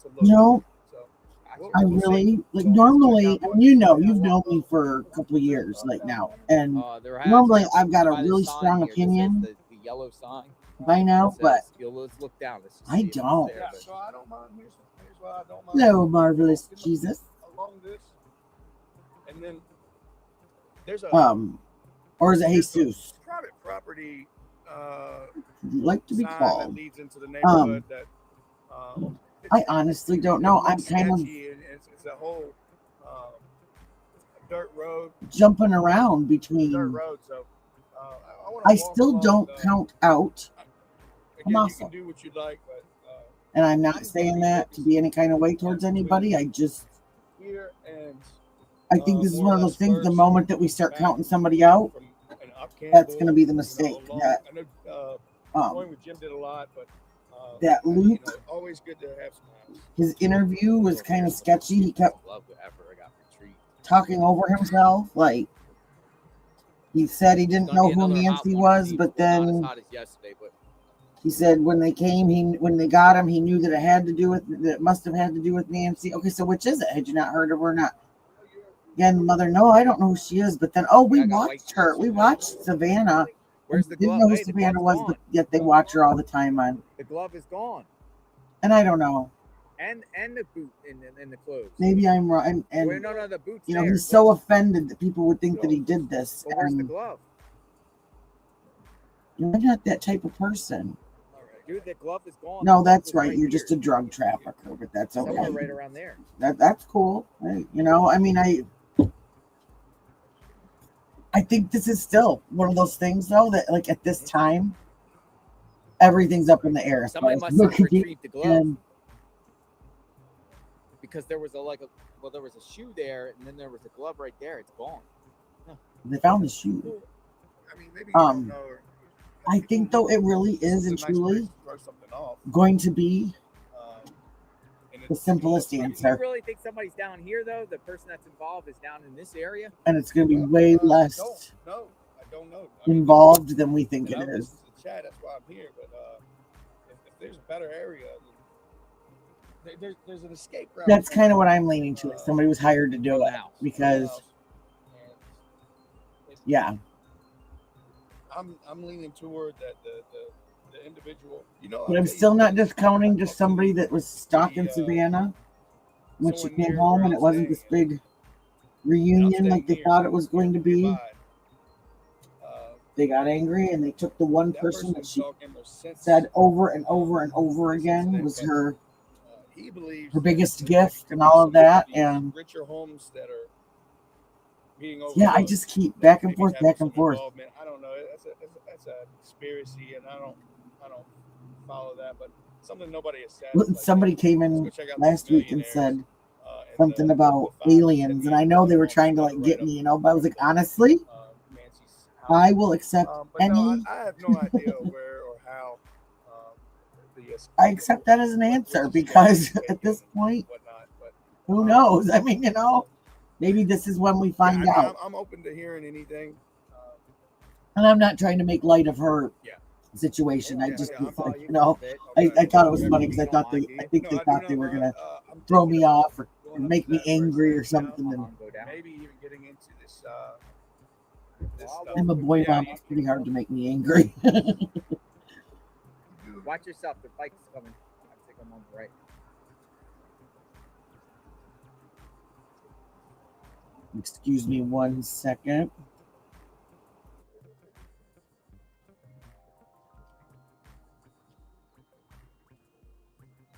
look. No. So I really like normally, and you've known me for a couple of years like now, and normally I've got a really strong opinion The yellow sign by now, but let's look down. I don't. Yeah, so I don't mind. Here's why I don't mind. Hello, marvelous Jesus. Along this, and then there's a or is it Jesus? private property Like to be sign called. that leads into the neighborhood that I honestly don't know. I'm kind of sketchy, and it's a whole dirt road. jumping around Dirt between. road. So I still don't count out a Again, you muscle. can do what you like, but And I'm not saying that to be any kind of way towards anybody. I just, here and I think this is more or one of those less things. The first, moment that we start back, counting somebody out, from an up that's going to Campbell, be the mistake. along, That I know um, going with Jim did a lot, but that loop. always good to have some hands. His interview was kind of sketchy. He kept talking over himself. Like he said, he didn't know who Nancy was, but then he said when they came, when they got him, he knew that it must have had to do with Nancy. Okay, so which is it? Had you not heard of her or not? Again, the mother, no, I don't know who she is. But then, we watched her. We watched Savannah. Where's the Didn't glove? know who Hey, the Savannah glove's was, gone. but yet they watch her all the time on. The glove is gone, And I don't know. and the boot in the clothes. Maybe I'm wrong. And Wait, no, the boot's you know, there. he's so offended that people would think that he did this. But where's the And glove? you're not that type of person. Dude, the glove is gone. No, The glove that's was right. You're here. just a drug trafficker, but that's okay. Somewhere right around there. That's cool. Right? You know, I mean, I think this is still one of those things, though, that like at this time, everything's up in the air. Somebody must have retrieved the glove because there was there was a shoe there, and then there was a glove right there. It's gone. They found the shoe. I mean, maybe you don't know. I think though it really is and truly going to be the simplest Do you answer, really think somebody's down here though? The person that's involved is down in this area. and it's going to be way less No, I don't know. involved than we think it I'm is. listening to the chat, that's why I'm here. But if there's a better area, there's an escape route. That's kind of what I'm leaning to. Like somebody was hired to do it because, yeah. I'm leaning toward that the individual. You know, But I'm still not discounting just somebody that was stalking Savannah when she came home and it wasn't this big reunion like they thought it was going to be. They got angry and they took the one person that she said over and over and over again was her biggest gift and all of that. And richer homes that are being yeah, I just keep back and forth. I don't know. That's a conspiracy, and I don't follow that. But something nobody has said. Somebody came in last week and said something about aliens, and I know they were trying to like get me, but I was like, honestly, I will accept any. No, I have no idea where or how. I accept that as an answer because at this point, who knows? I mean, maybe this is when we find out. I'm open to hearing anything. And I'm not trying to make light of her situation. I just, I thought it was funny because I think they thought they were gonna throw me off or make me angry or something. And maybe even getting into this. I'm a boy mom. It's pretty hard to make me angry. Watch yourself. The bike's coming. I think I'm on the right. Excuse me 1 second.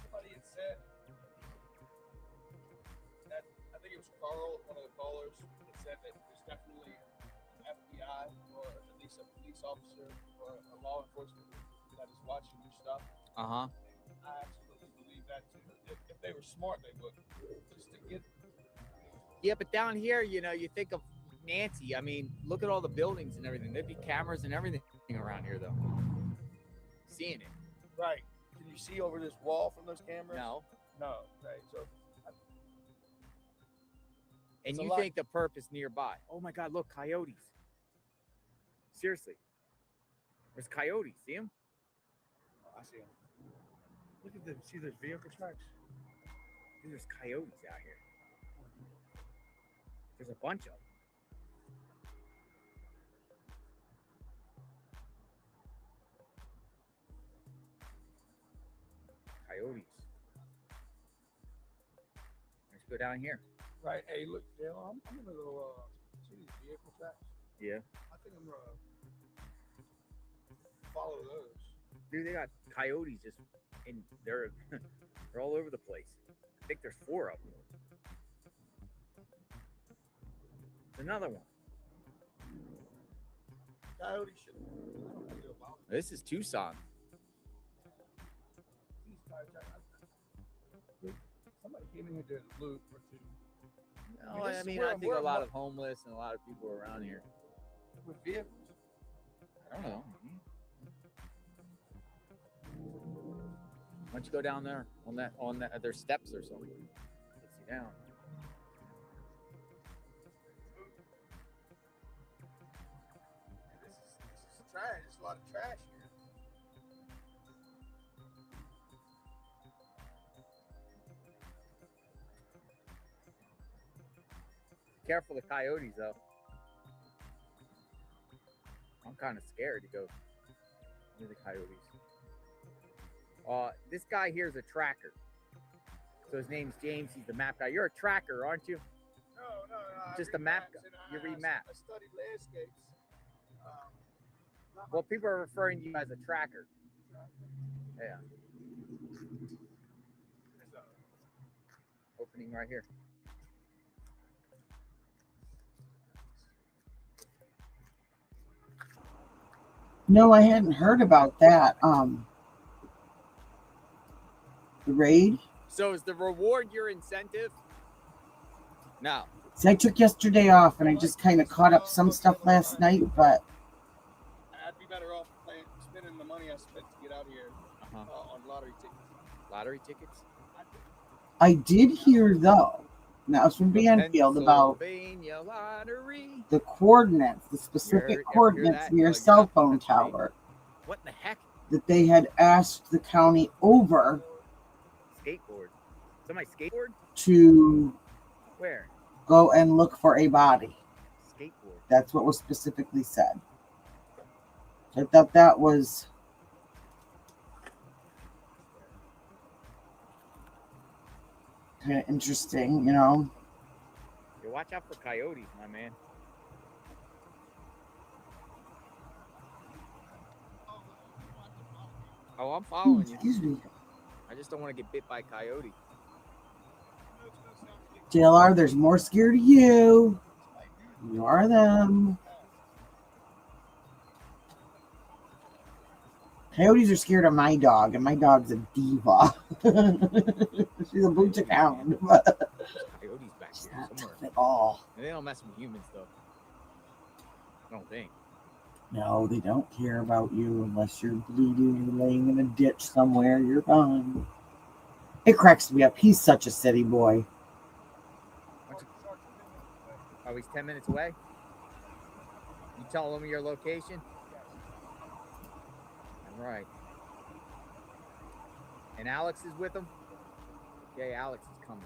Somebody had said that, I think it was Carl, one of the callers, that said that there's definitely an FBI or at least a police officer or a law enforcement that is watching your stuff. I absolutely believe that too. If they were smart, they would. Just to get. Yeah, but down here, you think of Nancy. I mean, look at all the buildings and everything. There'd be cameras and everything around here, though. Seeing it. Right. Can you see over this wall from those cameras? No. Right. So. And you think the perp is nearby. Oh my God, look, coyotes. Seriously. There's coyotes. See them? I see them. Look at them. See those vehicle tracks? Dude, there's coyotes out here. There's a bunch of them. Coyotes. Let's go down here. Right. Hey, look, Dale, I'm gonna go see these vehicle tracks. Yeah. I think I'm gonna follow those. Dude, they got coyotes just in there. They're all over the place. I think there's 4 of them. There's another one. Coyote shit. This is Tucson. Somebody came in here to loot or two. No, this I is mean, where I I'm think a from. lot of homeless and a lot of people around here. With vehicles. I don't know. Why don't you go down there on that there's steps or something? Let's see down. This is trash. There's a lot of trash here. Careful of coyotes, though. I'm kind of scared to go near the coyotes. This guy here is a tracker. So his name's James. He's the map guy. You're a tracker, aren't you? No. Just a map guy. You read maps. I studied landscapes. Well, people are referring to you as a tracker. Yeah. Opening right here. No, I hadn't heard about that. The raid. So is the reward your incentive? No. So I took yesterday off and I just kind of caught up some stuff last night, but I'd be better off spending the money I spent to get out of here on lottery tickets. Lottery tickets? I did hear though, now it's from Banfield, about Pennsylvania lottery. the coordinates, the specific coordinates near a cell phone tower What in the heck? that they had asked the county over Skateboard. Somebody skateboard? to Where? go and look for a body. Skateboard. That's what was specifically said. I thought that was kind of interesting, you know. You watch out for coyotes, my man. Oh, I'm following you. Excuse me. I just don't want to get bit by a coyote. JLR, there's more scared of you. You are them. Coyotes are scared of my dog, and my dog's a diva. She's a booted hound, but Coyotes back she's here not somewhere. tough at all. And they don't mess with humans, though. I don't think. No, they don't care about you unless you're bleeding or laying in a ditch somewhere. You're fine. It cracks me up. He's such a city boy. Oh, he's 10 minutes away? You tell him your location? All right. And Alex is with him? Okay, Alex is coming.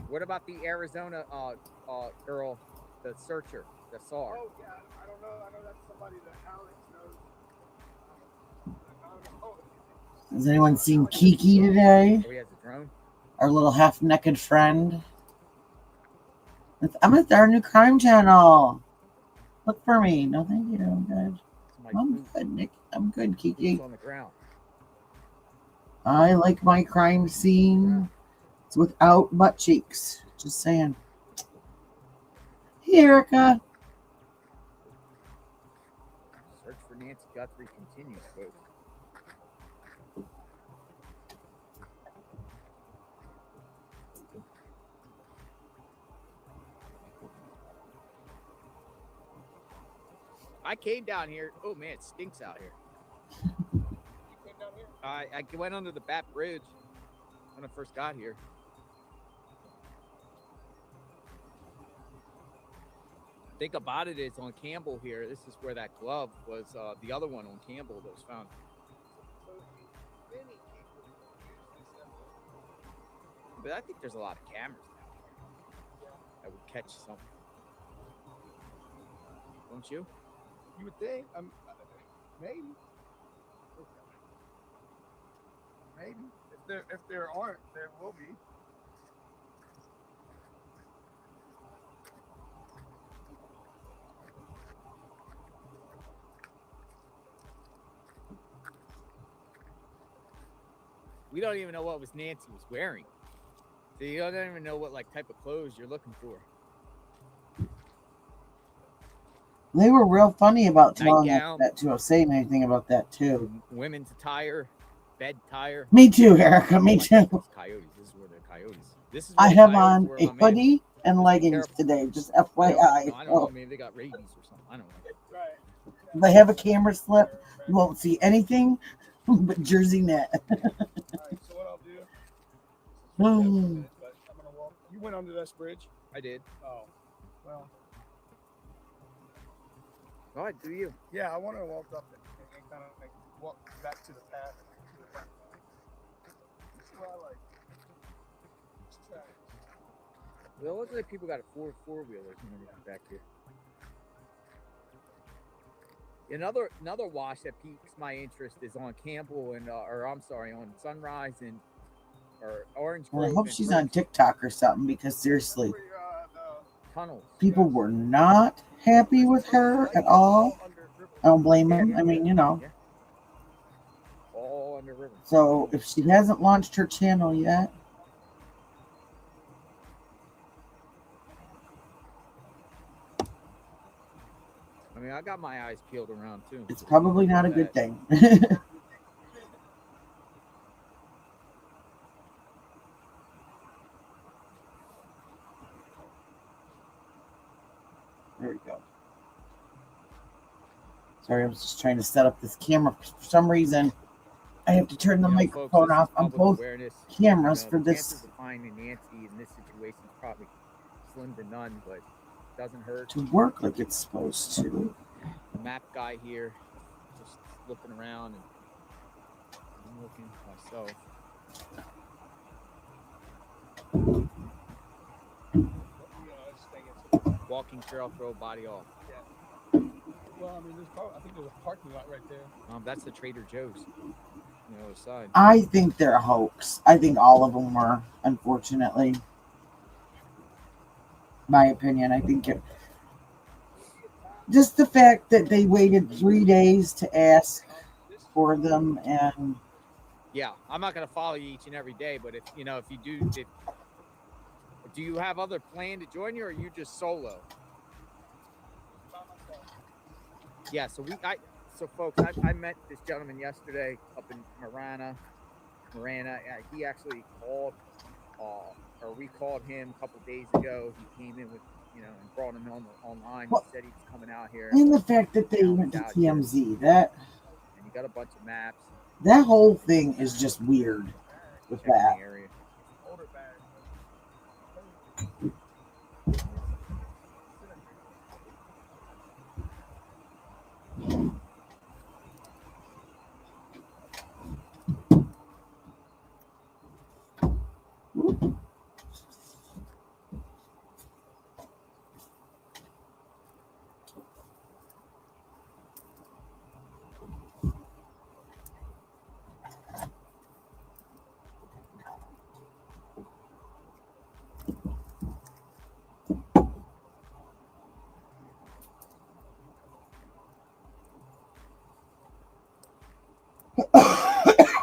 What about the Arizona girl, the searcher, the SAR? Oh, yeah. I don't know. I know that's somebody that Alex knows. I don't know. Has anyone seen Kiki today? Oh, he has a drone? Our little half-naked friend. I'm at our new crime channel. Look for me. No, thank you. I'm good. I'm good, Nick. I'm good, Kiki. On the ground. I like my crime scene. It's without butt cheeks. Just saying. Hey, Erica. Search for Nancy Guthrie continues, folks. I came down here. Oh man, it stinks out here. You came down here? I went under the Bat Bridge when I first got here. Think about it, it's on Campbell here. This is where that glove was, the other one on Campbell that was found. So many people use this stuff. But I think there's a lot of cameras down here that would catch something. Don't you? You would think. Maybe. Maybe. If there aren't, there will be. we don't even know what was Nancy was wearing. So you don't even know what like type of clothes you're looking for. They were real funny about telling us Nightgown. that too. I was saying anything about that too. Women's attire, bed tire. Me too, Erica. Me These too. coyotes. This is where the coyotes. This is I where the have coyotes on were, a my man. hoodie and Just be leggings careful. today. Just I don't FYI. know. Maybe they got rabies or something. I don't know. Right. If I have a camera slip, you won't see anything but Jersey net. All right. So what I'll do? Hmm. I'm gonna walk. You went under this bridge. I did. Oh. Well. Go ahead, do you? Yeah, I want to walk up and kind of like walk back to the path. This is what I like. It's trash. Well, it looks like people got a four wheelers and everything back here. Another wash that piques my interest is on Campbell and on Sunrise and or Orange Grove. Well, I hope and she's First on TikTok or something because seriously, Tunnels. people were not happy with her at all. I don't blame them. I mean, you know. Yeah. All under river. So if she hasn't launched her channel yet, I mean, I got my eyes peeled around too. it's probably not a good thing. There we go. Sorry, I was just trying to set up this camera. For some reason, I have to turn the microphone off on both cameras for this. Chances of finding Nancy in this situation is probably slim to none, but it doesn't hurt. To work like it's supposed to. The map guy here, just looking around and I'm looking myself. Walking trail, throw body off. Well, I mean, I think there's a parking lot right there. That's the Trader Joe's on the other side. I think they're a hoax. I think all of them were, unfortunately. My opinion. I think it. Just the fact that they waited 3 days to ask for them, and yeah, I'm not gonna follow you each and every day, but if you do you have other plan to join you, or are you just solo? Yeah, so folks, I met this gentleman yesterday up in Marana. He actually called, or we called him a couple days ago. He came in with, and brought him online. Well, he said he's coming out here. and the fact that they went to TMZ, that and you got a bunch of maps. That whole thing is just weird with that.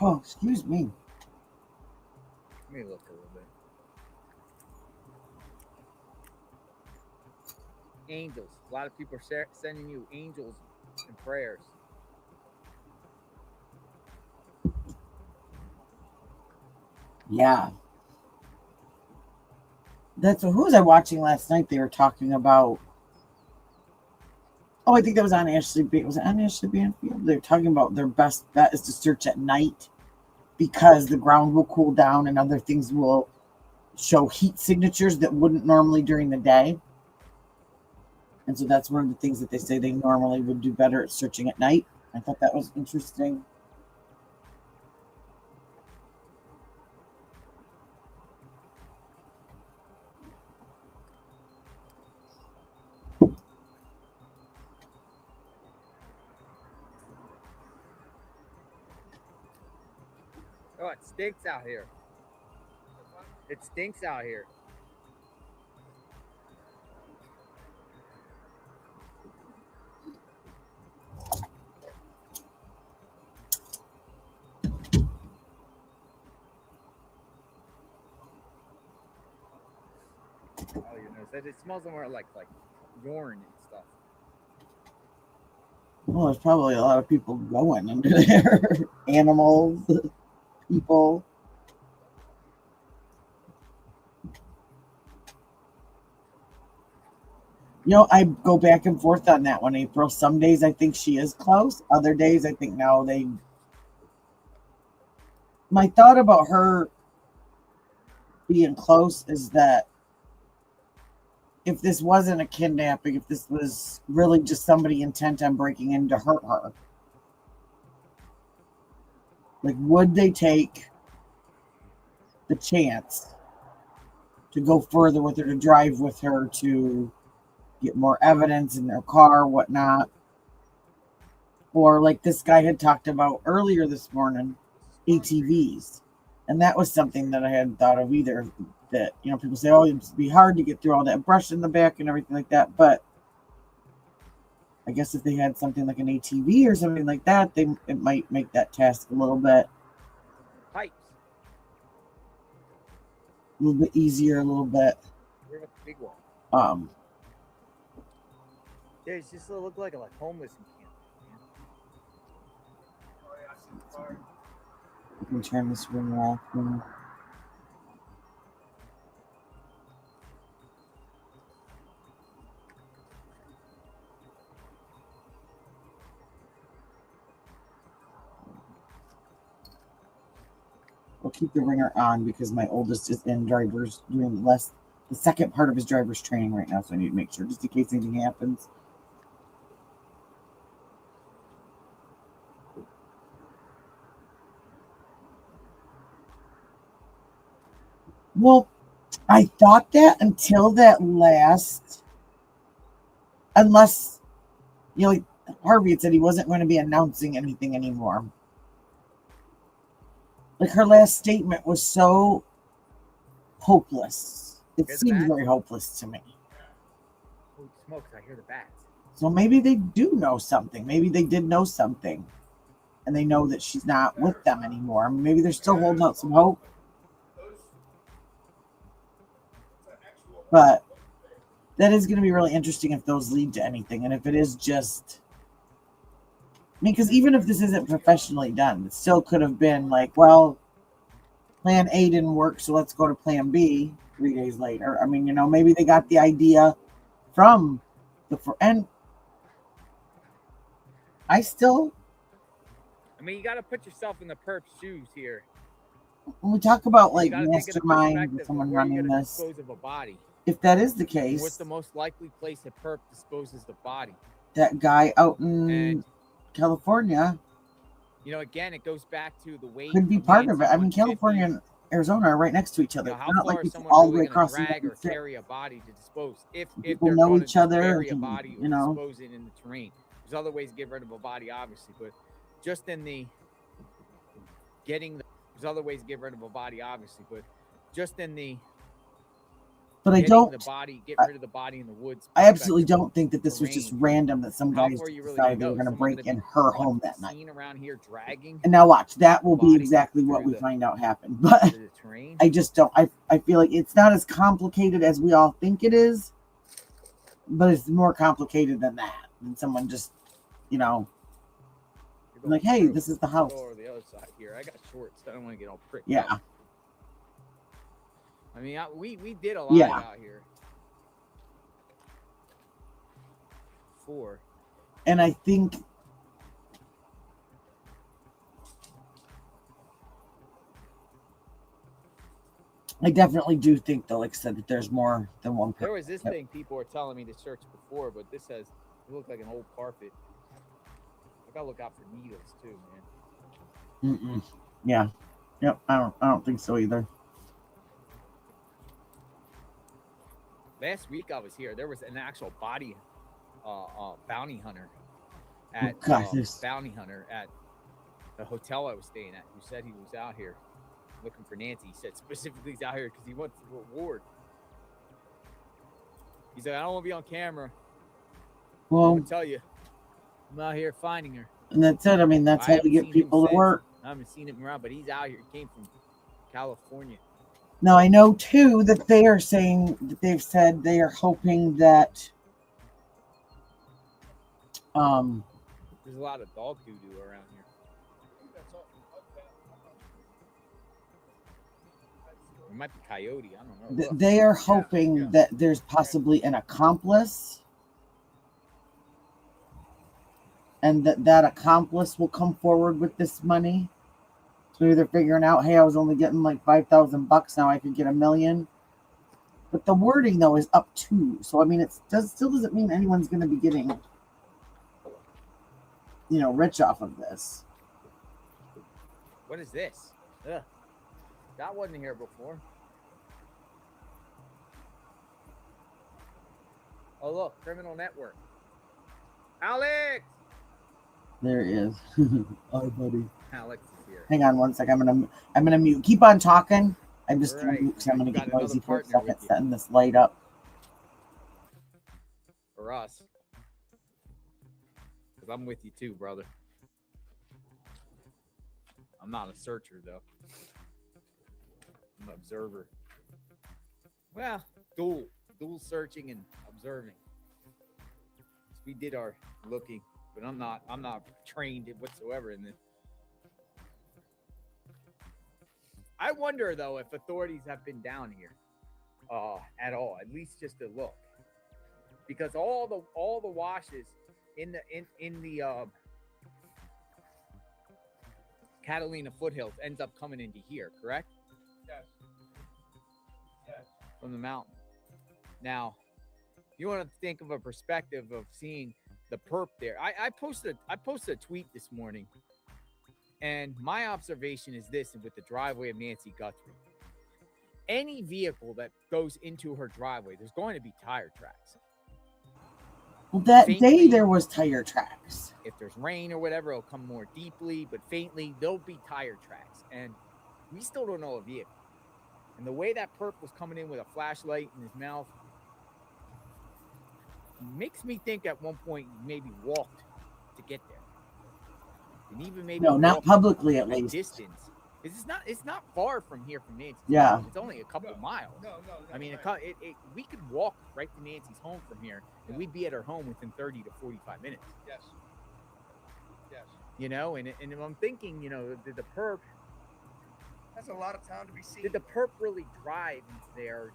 Oh, excuse me. Let me look a little bit. Angels. A lot of people are sending you angels and prayers. Yeah. Who was I watching last night? They were talking about. Oh, I think that was on Ashley. Was it on Ashley Banfield? They were talking about their best bet is to search at night because the ground will cool down and other things will show heat signatures that wouldn't normally during the day. And so that's one of the things that they say they normally would do better at searching at night. I thought that was interesting. Oh, it stinks out here. It stinks out here. Oh, you know, it smells more like urine and stuff. Well, there's probably a lot of people going under there. Animals, people. You know, I go back and forth on that one, April. Some days I think she is close. Other days I think no, they. My thought about her being close is that if this wasn't a kidnapping, if this was really just somebody intent on breaking in to hurt her, like, would they take the chance to go further with her, to drive with her, to get more evidence in their car, whatnot? Or like this guy had talked about earlier this morning, ATVs. And that was something that I hadn't thought of either. That, you know, people say, oh, it'd be hard to get through all that brush in the back and everything like that. But I guess if they had something like an ATV or something like that, it might make that task a little bit easier, a little bit. Where about the big one? Yeah, it's just look like homeless in camp. Oh, yeah, I see the car. You can turn this room off. We'll keep the ringer on because my oldest is in driver's doing the second part of his driver's training right now, so I need to make sure just in case anything happens. Well, I thought that until that last, unless, you know, like Harvey had said he wasn't going to be announcing anything anymore. Like, her last statement was so hopeless. It seemed very hopeless to me. Holy smokes, I hear the bats. So maybe they do know something. Maybe they did know something. And they know that she's not with them anymore. Maybe they're still holding out some hope. But that is going to be really interesting if those lead to anything. And if it is just... I mean, because even if this isn't professionally done, it still could have been like, well, plan A didn't work, so let's go to plan B 3 days later. I mean, you know, maybe they got the idea from and I mean, you got to put yourself in the perp's shoes here. When we talk about like You gotta think of the mastermind perspective with of someone where you're running gonna this, dispose of a body. if that is the case, What's the most likely place a perp disposes the body? that guy out in And California, you know, again, it goes back to the weight. could be of part of Nancy it. I mean, 150. California and Arizona are right next to each other. You know, It's how not far like is it's someone all the really way going across to the drag or United States. carry a body to dispose? If People they're know going to each other, bury a and, body or you know. dispose it in the terrain. There's other ways to get rid of a body, obviously, but just in the there's other ways to get rid of a body, obviously, but just in the But I getting don't. the body, get rid of the body in the woods. I absolutely perspective, don't think that this was just terrain, random. That some how guys far are you really decided they gonna were go? going to Someone break gonna in be her caught home to be that night. seen around here dragging. And now watch, that will be body exactly what through we the- find out happened. But to the terrain. I just don't. I feel like it's not as complicated as we all think it is, but it's more complicated than that. Than someone just, you know, You're going like, hey, through. this is the I'll house. go over the other side here. I got shorts. I don't want to get all pricked Yeah. up. I mean, we did a lot Yeah. out here. Before. And I think I definitely do think, though, like I said, that there's more than one There person. was this thing people were telling me to search before, but this says it looked like an old carpet. I gotta look out for needles too, man. Mm-mm. Yeah. Yep. I don't think so either. Last week I was here. There was an actual body, bounty hunter at bounty hunter at the hotel I was staying at, who said he was out here looking for Nancy. He said specifically he's out here because he wants the reward. He's like, I don't want to be on camera. Well, I'm gonna tell you, I'm out here finding her. and that's it. I mean, that's I how you haven't get seen him people to since. work. I haven't seen him around, but he's out here. He came from California. Now I know too that they are saying that they've said they are hoping that There's a lot of dog doo-doo around here. It might be coyote. I don't know. they are hoping that there's possibly an accomplice, and that accomplice will come forward with this money. So maybe they're figuring out, hey, I was only getting like $5,000. Now I could get $1 million. But the wording though is up to. So I mean, it still doesn't mean anyone's going to be getting, rich off of this. What is this? Ugh. That wasn't here before. Oh look, criminal network. Alex. There he is. Hi, buddy. Alex is here. Hang on one sec. I'm gonna mute. Keep on talking. I'm just gonna Right. mute because I'm gonna You get got noisy another for a partner second, with you. setting this light up. For us. Because I'm with you too, brother. I'm not a searcher though. I'm an observer. Well, dual searching and observing. We did our looking, but I'm not trained whatsoever in this. I wonder though if authorities have been down here at all, at least just to look, because all the washes in the Catalina foothills ends up coming into here, correct? Yes. Yes. From the mountain. Now, if you want to think of a perspective of seeing the perp there, I posted a tweet this morning, and my observation is this with the driveway of Nancy Guthrie. Any vehicle that goes into her driveway, there's going to be tire tracks. Well, that Faintly, day there was tire tracks. If there's rain or whatever, it'll come more deeply, but faintly, there'll be tire tracks. And we still don't know a vehicle. And the way that perp was coming in with a flashlight in his mouth makes me think at one point he maybe walked to get there. And even maybe not publicly at least. Distance. It's not far from here from Nancy's Yeah. home. It's only a couple miles. No. I mean, we could walk right to Nancy's home from here, and we'd be at her home within 30 to 45 minutes. Yes. Yes. And I'm thinking, did the perp That's a lot of time to be seen. did the perp really drive into there,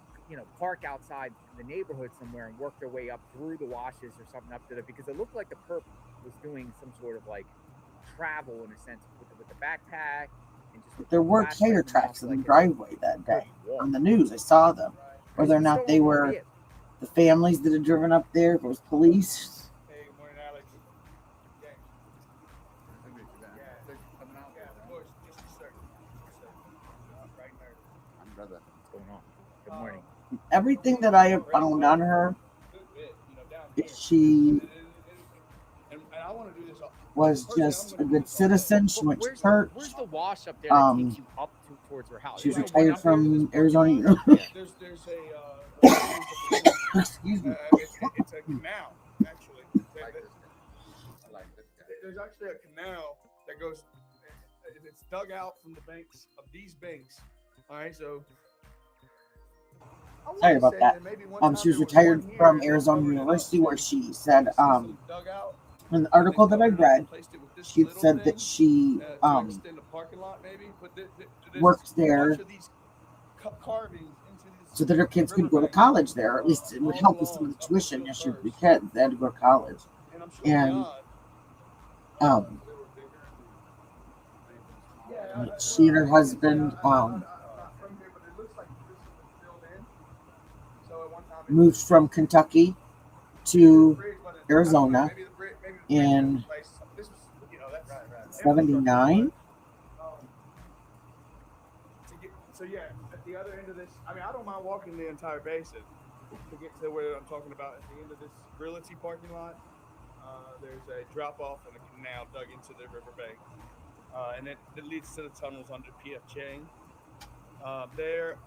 park outside the neighborhood somewhere and work their way up through the washes or something up to there? Because it looked like the perp was doing some sort of like travel in a sense with the backpack. And just There were tire tracks in the driveway that day. On the news, I saw them. Whether or not they were the families that had driven up there, if it was police. Hey, good morning, Alex. Yeah. Yeah, of course. Just a second. Right there. Brother, what's going on? Good morning. Everything that I have found on her, Good bit, down here. she And I want to do this. was just a good citizen. She went to church. Where's the wash up there that takes you up towards her house? She was Is there one retired up there? from Arizona. There's Excuse me. it's a canal, actually. There's actually a canal that goes, it's dug out from the banks of these banks. All right, so. I wanna Sorry about say that. maybe one time She was there retired one here from that Arizona covered it up. University, where she said, Dug out, in the article that I read, placed it with this she little said thing, that she to extend the parking lot, maybe. But there's worked a there bunch of these carvings into this so that her kids could go to riverbank, college there, or at least it would help with some of the tuition issues with the kids. They had to go to college. and I'm sure And God, she and her husband moved from Kentucky to Arizona in 79. So yeah, at the other end of this, I mean, I don't mind walking the entire basin to get to where I'm talking about. At the end of this Realty parking lot, there's a drop off and a canal dug into the riverbank, and it leads to the tunnels under PF Chang. They're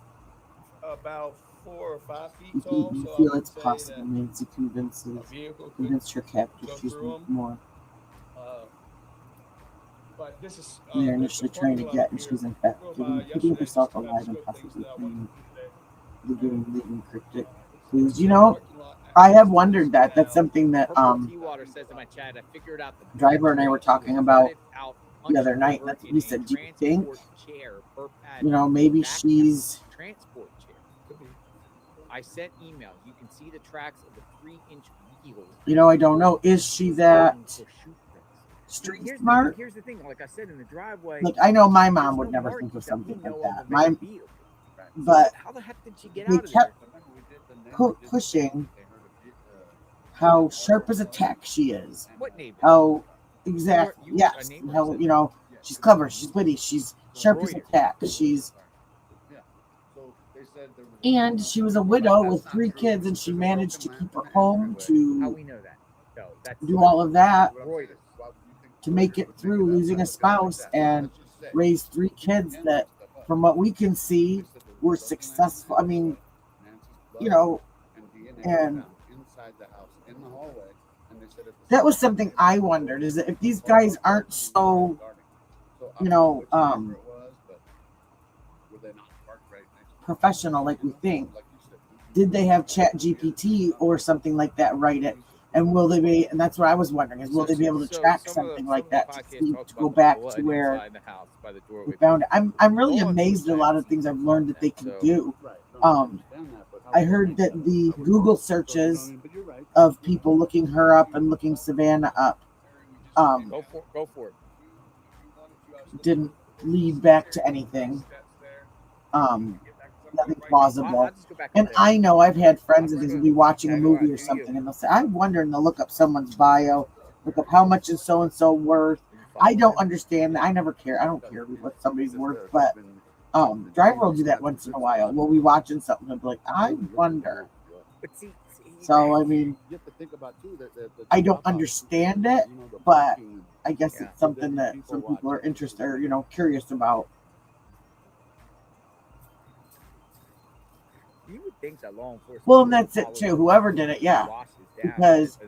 about 4 or 5 feet tall. You So I feel would it's say possible that Nancy a vehicle could convinced her captors go she's through 'em. more. But this is they're the initially trying to parking lot get, up and here. she's in fact Drove keeping yesterday herself just to alive and scope possibly things that I playing wanted to do today. leaving cryptic It's clues. the You know, parking lot I have access to wondered this that. That's canal. something that Purple Tea Water says in my chat, I figured out the Driver and I were talking about out the other night. river That's what in we a said. Do you think, transport chair per pad. you know, maybe Back she's, transport chair. Could be. I sent emails. You can see the tracks of the 3-inch wheels. you know, I don't know. Is she that for shoe prints. street Here's smart? here's the thing. Like I said, in the driveway, Like, I know my mom there's would no never markings think of that we something know like of that. of any My, vehicle. but How the heck did she get they out of kept there? pushing how sharp as a tack she is. What neighbor? How exactly? You were a Yes. neighbor, How, said you know, she's clever. She's witty. She's sharp as a tack. She's, and she was a widow with 3 kids, and she managed to keep her home How to we know that? No, that's do all of that Reuters. to make it through losing a spouse and raise 3 kids that, from what we can see, were successful. I mean, you know, and that was something I wondered, is that if these guys aren't so, you know, professional like we think, did they have Chat GPT or something like that write it? And will they be, and that's what I was wondering, is will they be able to track something like that to go back to where we found it? I'm really amazed at a lot of things I've learned that they can do. I heard that the Google searches of people looking her up and looking Savannah up Go for it. didn't lead back to anything. Nothing plausible. And I know I've had friends that will be watching a movie or something, and they'll say, I'm wondering, they'll look up someone's bio, look up how much is so and so worth. I don't understand that. I never care. I don't care what somebody's worth, but Driver will do that once in a while. We'll be watching something and be like, I wonder. So I mean, I don't understand it, but I guess it's something that some people are interested or, you know, curious about. You would think that law enforcement. Well, and that's it too. Whoever did it, yeah. Because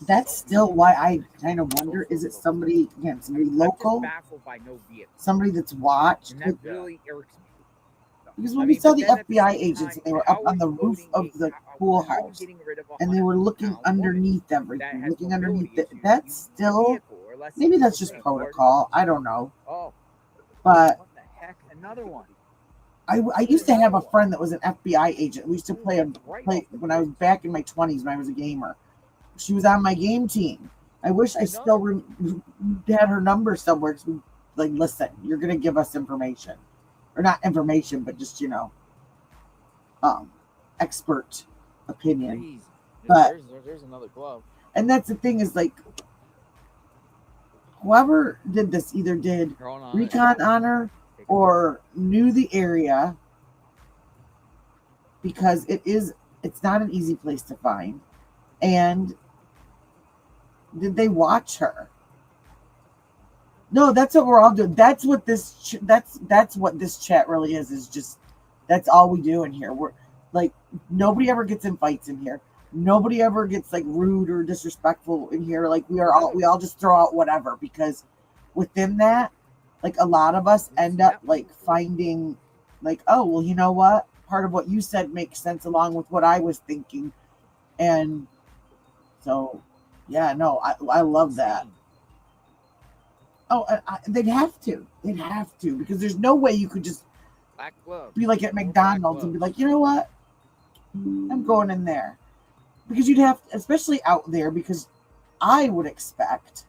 that's still why I kind of wonder, is it somebody, again, somebody local? Somebody that's watched? And that really irks me. Because when we saw the FBI agents, they were up on the roof of the pool house, and they were looking underneath everything, looking underneath it. That's still, maybe that's just protocol. I don't know. But what the heck? Another one. I used to have a friend that was an FBI agent. We used to play when I was back in my 20s when I was a gamer. She was on my game team. I wish I still had her number somewhere. Like, listen, you're going to give us information. Or not information, but just, you know, expert opinion. But there's another glove. And that's the thing, is like, whoever did this either did recon on her or knew the area, because it's not an easy place to find. And did they watch her? No, that's what we're all doing. That's what this that's what this chat really is just, that's all we do in here. We're like, nobody ever gets in fights in here. Nobody ever gets like rude or disrespectful in here. Like, we all just throw out whatever, because within that, like, a lot of us end up like finding like, oh, well, you know what? Part of what you said makes sense along with what I was thinking. And so, yeah, no, I love that. Oh, they'd have to, because there's no way you could just be like at McDonald's and be like, you know what? I'm going in there. Because you'd have, especially out there, because I would expect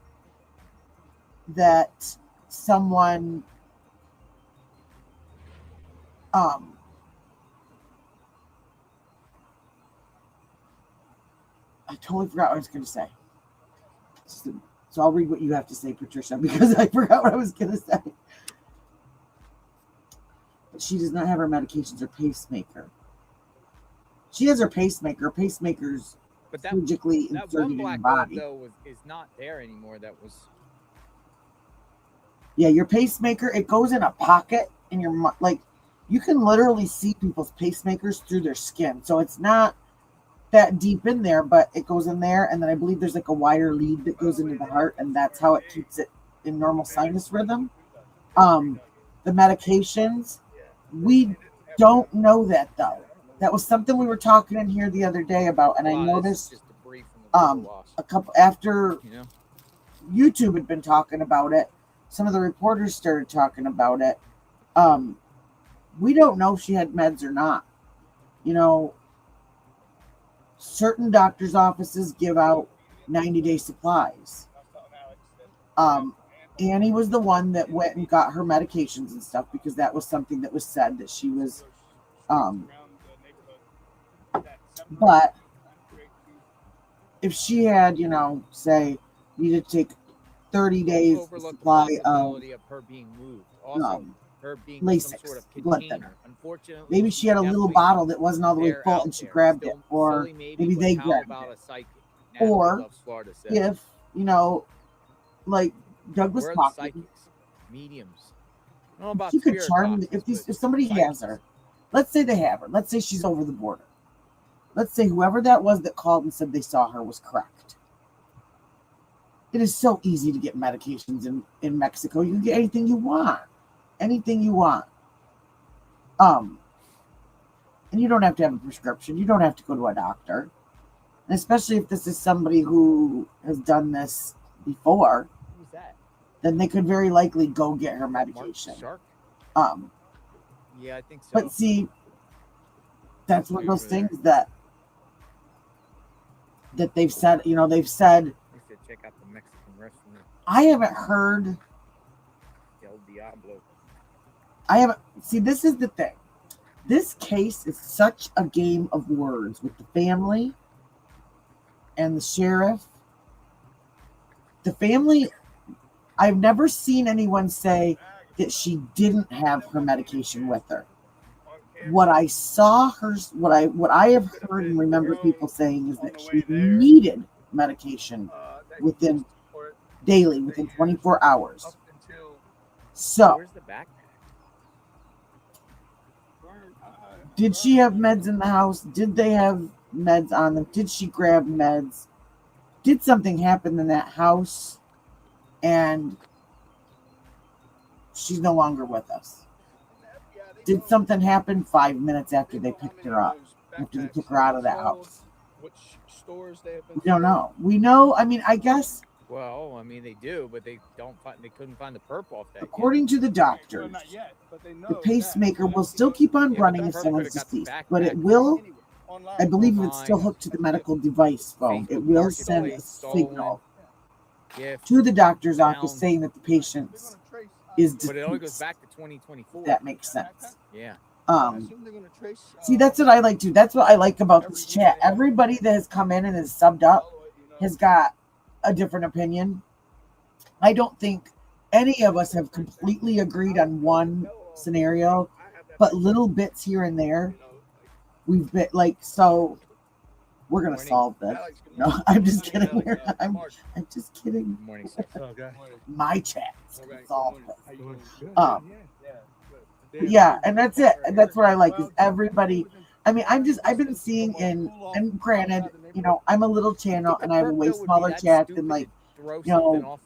that someone I totally forgot what I was going to say. So I'll read what you have to say, Patricia, because I forgot what I was going to say. But she does not have her medications or pacemaker. She has her pacemaker. Pacemaker's surgically inserted in her body. Though, is not there anymore. That was. Yeah, your pacemaker, it goes in a pocket in your, like, you can literally see people's pacemakers through their skin. So it's not that deep in there, but it goes in there. And then I believe there's like a wire lead that goes into the heart, and that's how it keeps it in normal sinus rhythm. The medications, we don't know that though. That was something we were talking in here the other day about, and I noticed just debris from the water loss. a couple after You know, YouTube had been talking about it. Some of the reporters started talking about it. We don't know if she had meds or not. You know, certain doctors' offices give out 90-day supplies. Annie was the one that went and got her medications and stuff because that was something that was said that she was. But if she had, you know, say, needed to take 30 days supply of her being moved. Also, her being some Lasix, sort of blood container. thinner. Unfortunately, Maybe she had a little bottle that wasn't all the way full and she grabbed it, or maybe they grabbed it. Or if, you know, like Doug was talking, mediums. I don't know about she could spirit charm boxes, if somebody has her. Let's say they have her. Let's say she's over the border. Let's say whoever that was that called and said they saw her was correct. It is so easy to get medications in Mexico. You can get anything you want. Anything you want. And you don't have to have a prescription. You don't have to go to a doctor. And especially if this is somebody who has done this before, Who's that? then they could very likely go get her medication. Shark? Yeah, I think so. But see, that's one of those things that they've said, you know, they've said, I used to check out the Mexican restaurant. I haven't heard. El Diablo. I haven't. See, this is the thing. This case is such a game of words with the family and the sheriff. The family, I've never seen anyone say that she didn't have her medication with her. What I saw her, what I have heard and remember people saying is that she needed medication within 24 hours. So, Where's the backpack? did she have meds in the house? Did they have meds on them? Did she grab meds? Did something happen in that house? And she's no longer with us. Did something happen 5 minutes after they picked her up? After they took her out of that house? Which stores they have been? We don't know. We know, I mean, I guess Well, I mean, they do, but they couldn't find the perp off that. according to the doctors, the pacemaker will still keep on running if someone's deceased, but it will, I believe if it's still hooked to the medical device phone, it will send a signal to the doctor's office saying that the patient is But it only goes deceased. back to 2024. That makes sense. Yeah. See, that's what I like to. That's what I like about this chat. Everybody that has come in and has subbed up has got a different opinion. I don't think any of us have completely agreed on one scenario, but little bits here and there, we've been like, so we're gonna solve this. No, I'm just kidding. I'm just kidding. Good morning, sir. My chat's gonna solve this. Yeah, and that's it. And that's what I like is everybody. I mean, I've been seeing and granted, you know, I'm a little channel and I have a way smaller chat than like, you know,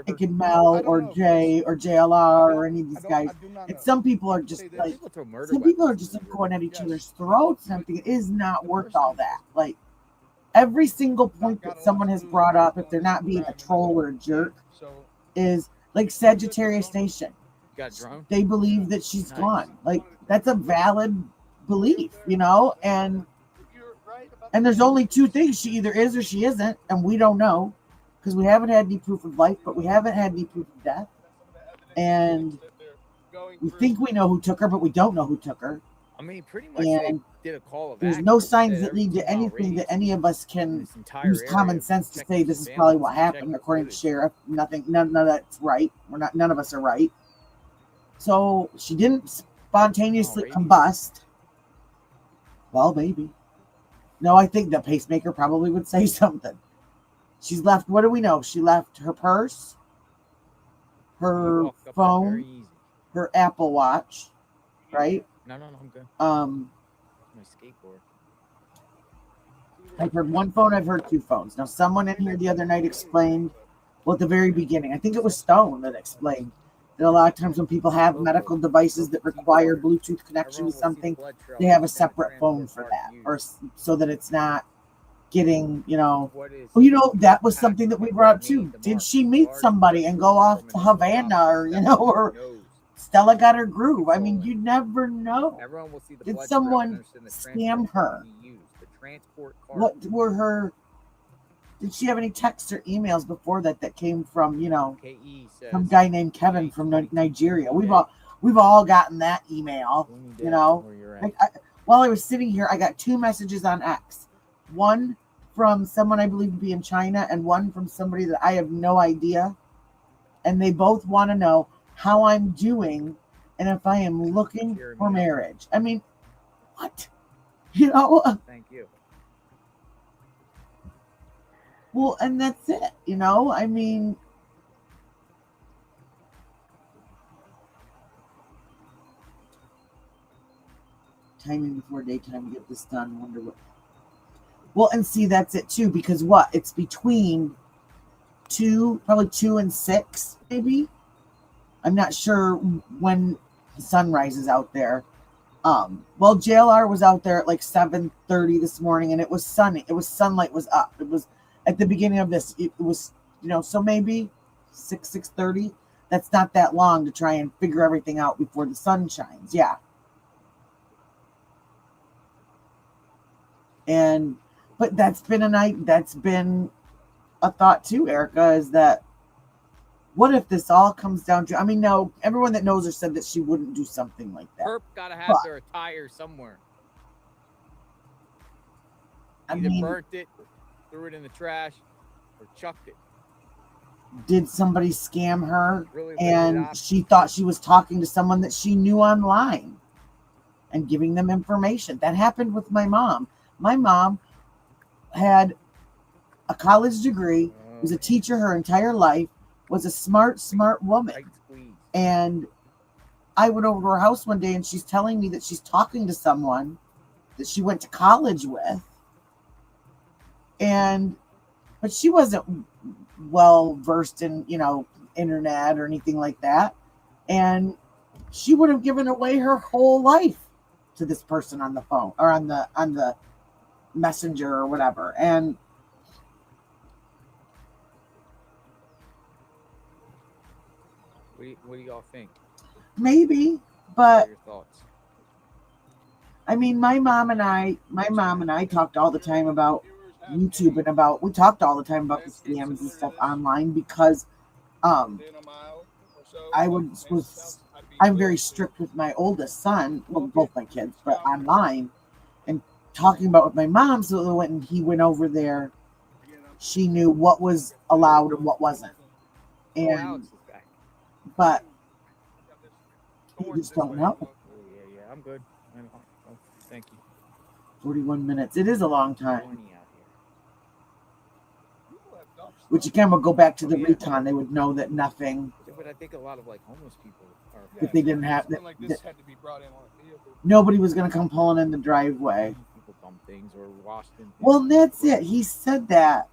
like in Mel or Jay or JLR or any of these guys. And some people are just like, some people are just going at each other's throats and everything. It is not worth all that. Like every single point that someone has brought up, if they're not being a troll or a jerk, is like Sagittarius Nation. They believe that she's gone. Like that's a valid belief, you know, and there's only two things: she either is or she isn't, and we don't know because we haven't had any proof of life, but we haven't had any proof of death, and we think we know who took her, but we don't know who took her. I mean, pretty much they did a call of There's action. no signs that lead to anything that any of us can use common sense to say this is probably what happened. According to sheriff, none of that's right. None of us are right. So she didn't spontaneously combust. Well, maybe. No, I think the pacemaker probably would say something. She's left, what do we know? She left her purse, her phone, her Apple Watch, right? No, I'm good. My skateboard. I've heard one phone, I've heard two phones. Now, someone in here the other night explained Well, at the very beginning, I think it was Stone that explained that a lot of times when people have medical devices that require Bluetooth connection to something, they have a separate phone for that, or so that it's not getting, well, that was something that we brought up too. Did she meet somebody and go off to Havana, or or Stella got her groove? I mean, you never know. Everyone will see the Did blood someone trail and understand the scam transport her? we use, the transport card. What were her? Did she have any texts or emails before that came from KE says, some guy named Kevin from Nigeria? We've all gotten that email. where you're at. While I was sitting here, I got 2 messages on X. One from someone I believe to be in China, and one from somebody that I have no idea. And they both want to know how I'm doing and if I am looking for marriage. I mean, what? Thank you. Well, and that's it. I mean, timing before daytime to get this done. Wonder what. Well, and see, that's it too, because it's between probably 2 and 6, maybe. I'm not sure when the sun rises out there. Well, JLR was out there at like 7:30 this morning, and it was sunny. It was sunlight was up. It was at the beginning of this. It was, so maybe 6:30. That's not that long to try and figure everything out before the sun shines. Yeah. But that's been a thought too, Erica, is that what if this all comes down to, no, everyone that knows her said that she wouldn't do something like that. Perp gotta have their attire somewhere. Either burnt it, threw it in the trash, or chucked it. Did somebody scam her Really and she thought she was talking to someone that she knew online and giving them information? That happened with my mom. My mom had a college degree, was a teacher her entire life, was a smart woman. And I went over to her house one day and she's telling me that she's talking to someone that she went to college with. But she wasn't well versed in, internet or anything like that. And she would have given away her whole life to this person on the phone or on the messenger or whatever. And what do y'all think? Maybe, but Your thoughts? my mom and I talked all the time about YouTube and we talked all the time about the scams and stuff online, because I'm very strict with my oldest son, well, both my kids, but online, and talking about with my mom, so that when he went over there, she knew what was allowed and what wasn't. But you just don't know. Yeah, I'm good. Thank you. 41 minutes. It is a long time. Which again would go back to the recon. They would know that nothing. But I think a lot of homeless people are. If they didn't have that, like this had to be brought in on a vehicle. Nobody was going to come pulling in the driveway. People dump things or wash them. Well, that's it. He said that.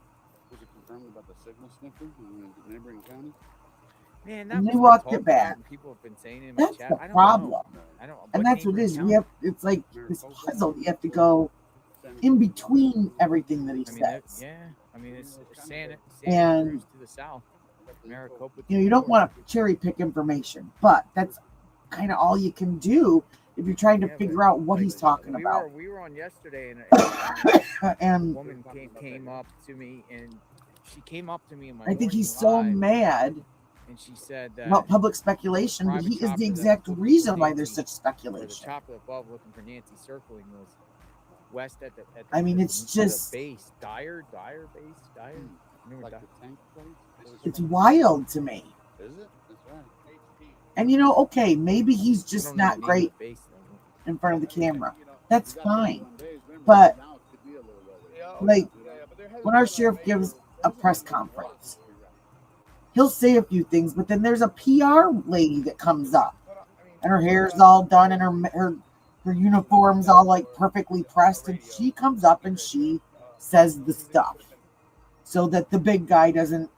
Was it confirmed about the signal sniffer in the neighboring county? Man, And they walked it back. People have been saying in That's chat. the problem. I don't. And that's what it is. It's like this puzzle. You have to go in between everything that he says. It's Santa And to the south. Maricopa. You don't want to cherry pick information, but that's kind of all you can do if you're trying to figure out what he's talking about. We were on yesterday, And a woman came up to me, and she came up to me in my. I think he's so mad. And she said that about public speculation, but he is the exact reason why there's such the speculation. chopper above looking for Nancy circling was west at the it's just base. Dyer base. Remember Like that? the tank place? it's wild to me. Is it? That's right. And okay, maybe he's I just don't know not the name great of the base, though. in front of the camera. That's fine. But like when our sheriff gives a press conference, he'll say a few things, but then there's a PR lady that comes up, and her hair's all done, and her uniform's all like perfectly pressed, and she comes up and she says the stuff, so that the big guy doesn't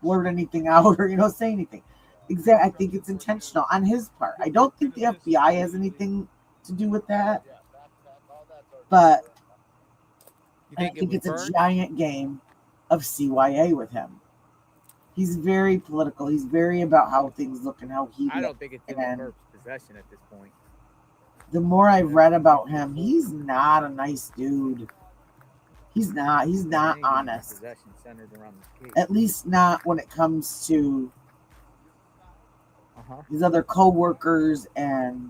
blurt anything out or say anything. Exactly. I think it's intentional on his part. I don't think the FBI has anything to do with that, but You I think it think was it's a burned? giant game of CYA with him. He's very political. He's very about how things look and how he I don't looks. think it's in the And perp's possession at this point. the more I've read about him, he's not a nice dude. He's not. He's not Anything in honest. possession centered around this case. At least not when it comes to Uh-huh. his other co-workers and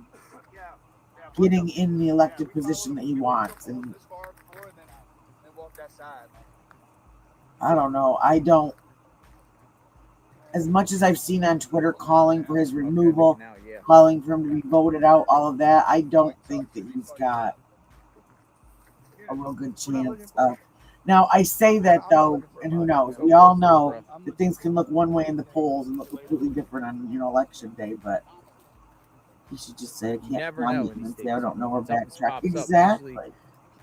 getting in the elected position that he wants. And I don't know. I don't. As much as I've seen on Twitter calling for his removal, Now, yeah. calling for him to be voted out, all of that, I don't think that he's got a real good chance of. Now, I say that though, and who knows? We all know that things can look one way in the polls and look completely different on election day, but you should just say I can't Never find know it in these and say I don't know or Something backtrack. pops up. Exactly. Usually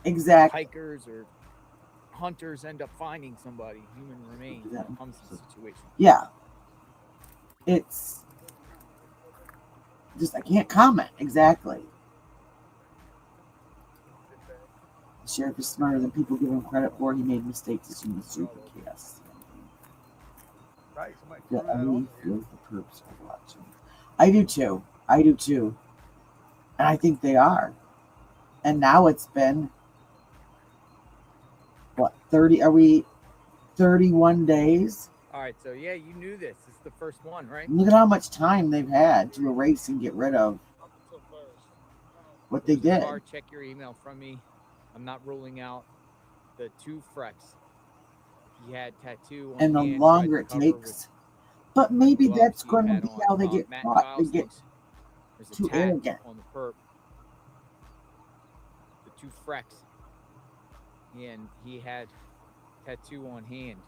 Exactly. hikers or hunters end up finding somebody, human remains, when it comes to the situation. Yeah. It's just I can't comment exactly. The sheriff is smarter than people give him credit for. He made mistakes as human stupid chaos. Yeah, I really feel the perps are watching. I do too. I do too. And I think they are. And now it's been what, 30? Are we 31 days? All right, so yeah, you knew this. This is the first one, right? Look at how much time they've had to erase and get rid of what they did. Check your email from me. I'm not ruling out the 2 frecks. He had tattoo on And the hand, longer it tried to cover takes, but maybe with that's gloves he going to had be on. how they get Matt caught. They Giles get thinks there's a too tat arrogant. on the perp. The 2 frecks. And he had tattoo on hand.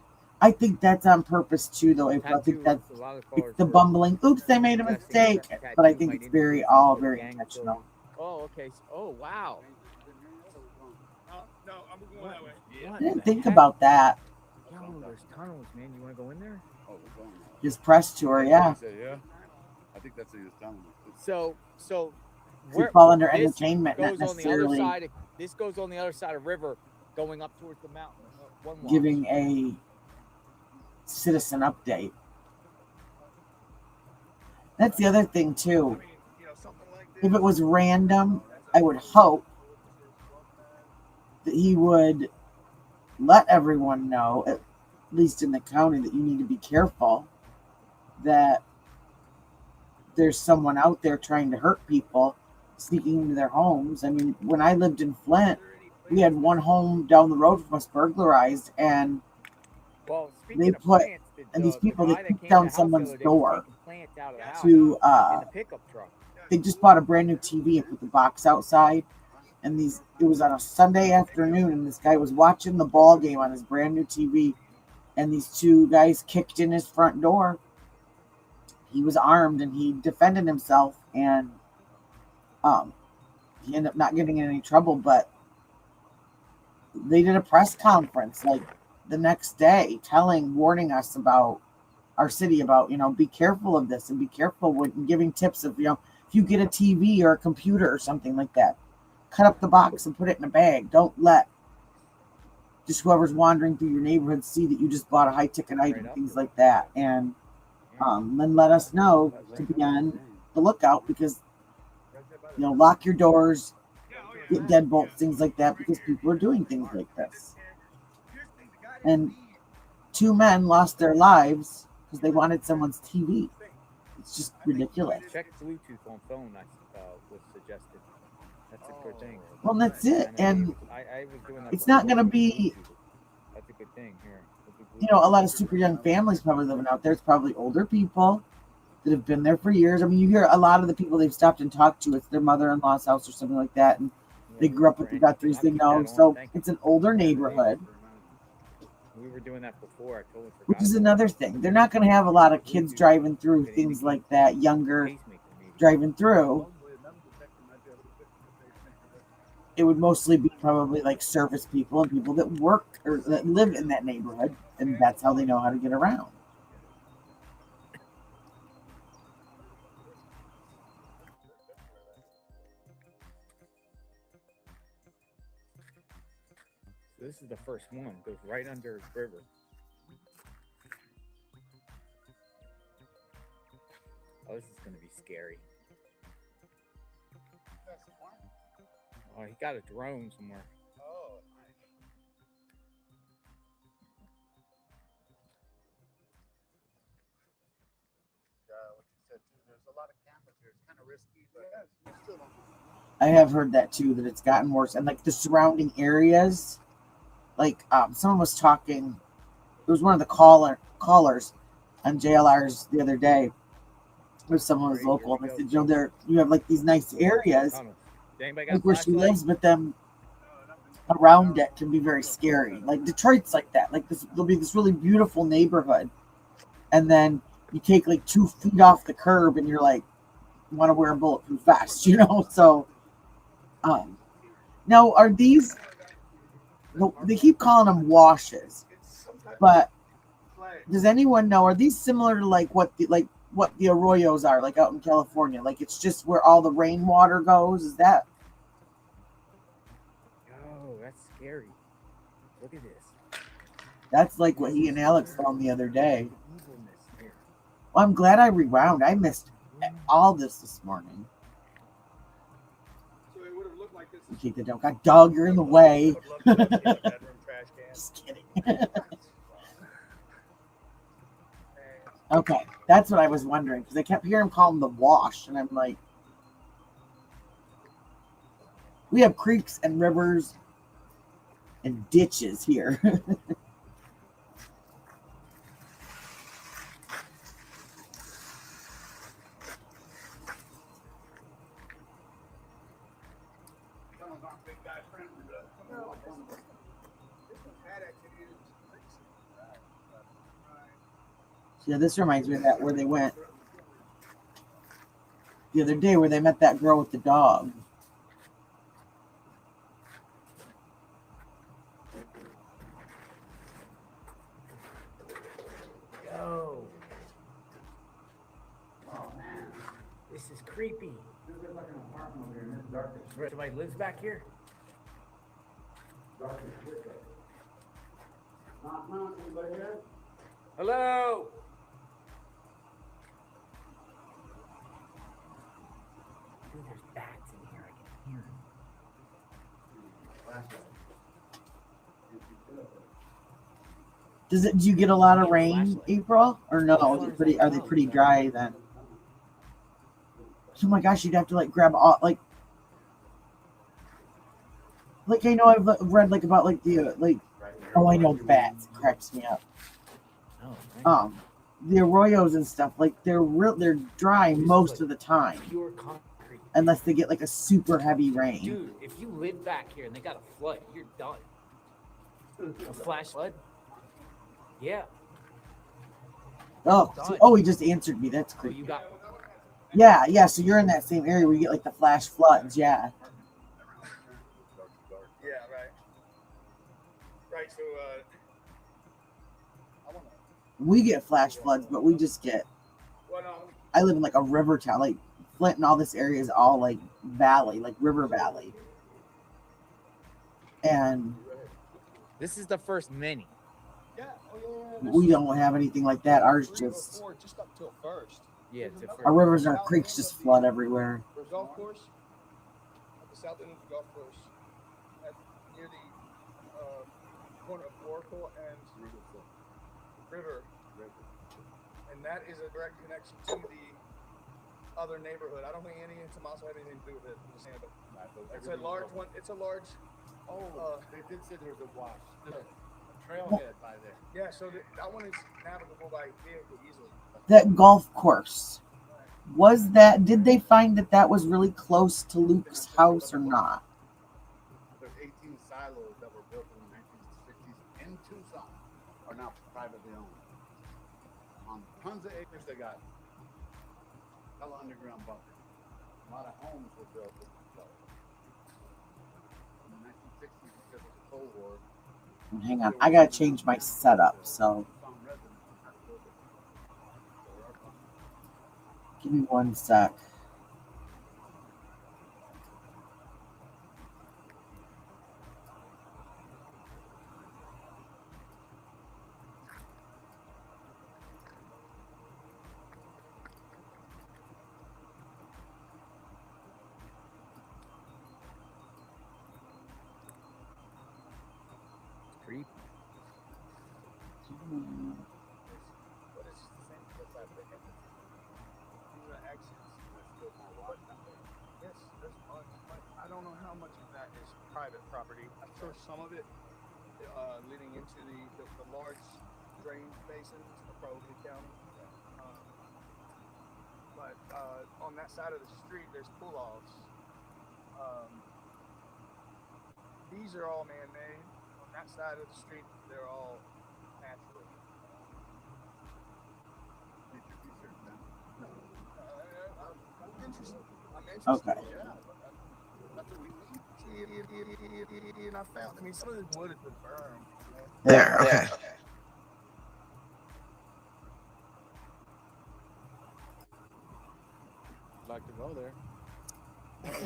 I think that's on purpose too, though. I think that's it's the bumbling. Oops, I made a mistake. But I think it's very intentional. Oh, okay. Oh, wow. No, I'm going that way. I didn't think about that. Yo, there's tunnels, man. You want to go in there? Oh, we're going there. His press tour, yeah. Yeah. I think that's what he was telling me. So Could fall under this entertainment, not goes on the other necessarily side. This goes on the other side of river, going up towards the mountain. One watch. giving a citizen update. That's the other thing too. If it was random, I would hope that he would let everyone know, at least in the county, that you need to be careful, that there's someone out there trying to hurt people, sneaking into their homes. I mean, when I lived in Flint, we had one home down the road from us burglarized, and well, they of put plants, and these people, the they guy that kicked came down to the house someone's the other day door was taking plants out of the house to in the pickup truck. they just bought a brand new TV and put the box outside, and it was on a Sunday afternoon, and this guy was watching the ball game on his brand new TV, and these 2 guys kicked in his front door. He was armed and he defended himself, and he ended up not getting in any trouble, but they did a press conference like the next day warning us about our city, about, be careful of this and be careful when giving tips of, if you get a TV or a computer or something like that, cut up the box and put it in a bag. Don't let just whoever's wandering through your neighborhood see that you just bought a high ticket item, things like that. And then let us know to be on the lookout, because, lock your doors, get deadbolts, things like that, because people are doing things like this. And 2 men lost their lives because they wanted someone's TV. It's just ridiculous. Check Bluetooth on phone. Was suggested. That's a good thing. Well, that's it. And I was doing that it's not going to before. be, That's a good thing here. a lot of super young families probably living out there. It's probably older people that have been there for years. I mean, you hear a lot of the people they've stopped and talked to, it's their mother-in-law's house or something like that, and they grew up with the Guthries, they know. So it's an older neighborhood. We were doing that before. I totally forgot. Which is another thing. They're not going to have a lot of kids driving through, things like that, younger driving through. It would mostly be probably like service people and people that work or that live in that neighborhood, and that's how they know how to get around. This is the first one. It goes right under the river. Oh, this is gonna be scary. Oh, he got a drone somewhere. Oh, nice. What you said too. There's a lot of campers here. It's kind of risky, but you still don't know. I have heard that too, that it's gotten worse. And like the surrounding areas, like someone was talking, it was one of the callers on JLR's the other day. Or someone was local, and they said, there you have like these nice areas, Anybody got like where she flashlight? lives, but then around it can be very scary. Like Detroit's like that. Like there'll be this really beautiful neighborhood, and then you take like 2 feet off the curb, and you're like, want to wear a bulletproof vest, you know? So, now are these? No, they keep calling them washes, but does anyone know? Are these similar to like what the arroyos are like out in California? Like it's just where all the rainwater goes. Is that? Oh, that's scary. Look at this. That's like what he and Alex found the other day. Evilness here. Well, I'm glad I rewound. I missed all this morning. So it would have looked like this. You take the dog. God, dog, you're in the way. I would love to have a bedroom trash can. Just kidding. Okay, that's what I was wondering because I kept hearing him call them the wash, and I'm like, we have creeks and rivers and ditches here. Yeah, this reminds me of that where they went the other day where they met that girl with the dog. Yo. Oh man, this is creepy. Somebody lives back here? Hello? Dude, there's bats in here. I can hear them. Do you get a lot of rain, April? Or no? Is it pretty, are they pretty dry then? Oh my gosh, you'd have to like grab all like I know I've read like about like the like oh I know bats. It cracks me up. Oh, The arroyos and stuff like they're dry most of the time pure concrete. unless they get like a super heavy rain. Dude, if you live back here and they got a flood, you're done. A flash flood? Yeah. Oh, he just answered me. That's So creepy. you got Yeah. So you're in that same area where you get like the flash floods. Yeah. Yeah, right. Right. So, We get flash floods, but we just get. well, no, I live in like a river town, like Flint, and all this area is all like valley, like river valley. And this is the first mini. yeah. we don't have anything like that. Ours just Just up till first. Yeah, it's a first. our rivers and our creeks just flood everywhere. There's golf course at the south end of the golf course, near the corner of Oracle and River, and that is a direct connection to the other neighborhood. I don't think any in Tomaso had anything to do with it. I'm just saying, but it's a large one. It's a large. They did say there was a wash, a trailhead by there. Yeah, so that one is navigable by vehicle easily. That golf course, did they find that was really close to Luke's house or not? There's 18 silos that were built in the 1960s in Tucson are now privately owned. On tons of acres they got hella underground bunkers. A lot of homes were built in these silos. In the 1960s, because of the Cold War, Hang on, I gotta change my setup. So some residents had to build it. So there are bunkers. give me 1 sec. What is the same side of the entrance? These are exits. Yes, there's one. But I don't know how much of that is private property. I'm sure some of it leading into the large drain basins are probably county. But on that side of the street, there's pull-offs. These are all man-made. On that side of the street, they're all natural. Did you research that? I'm interested. Okay. Yeah, that's what we need. And I found, some of this wood has been burned. There. Okay. I'd like to go there.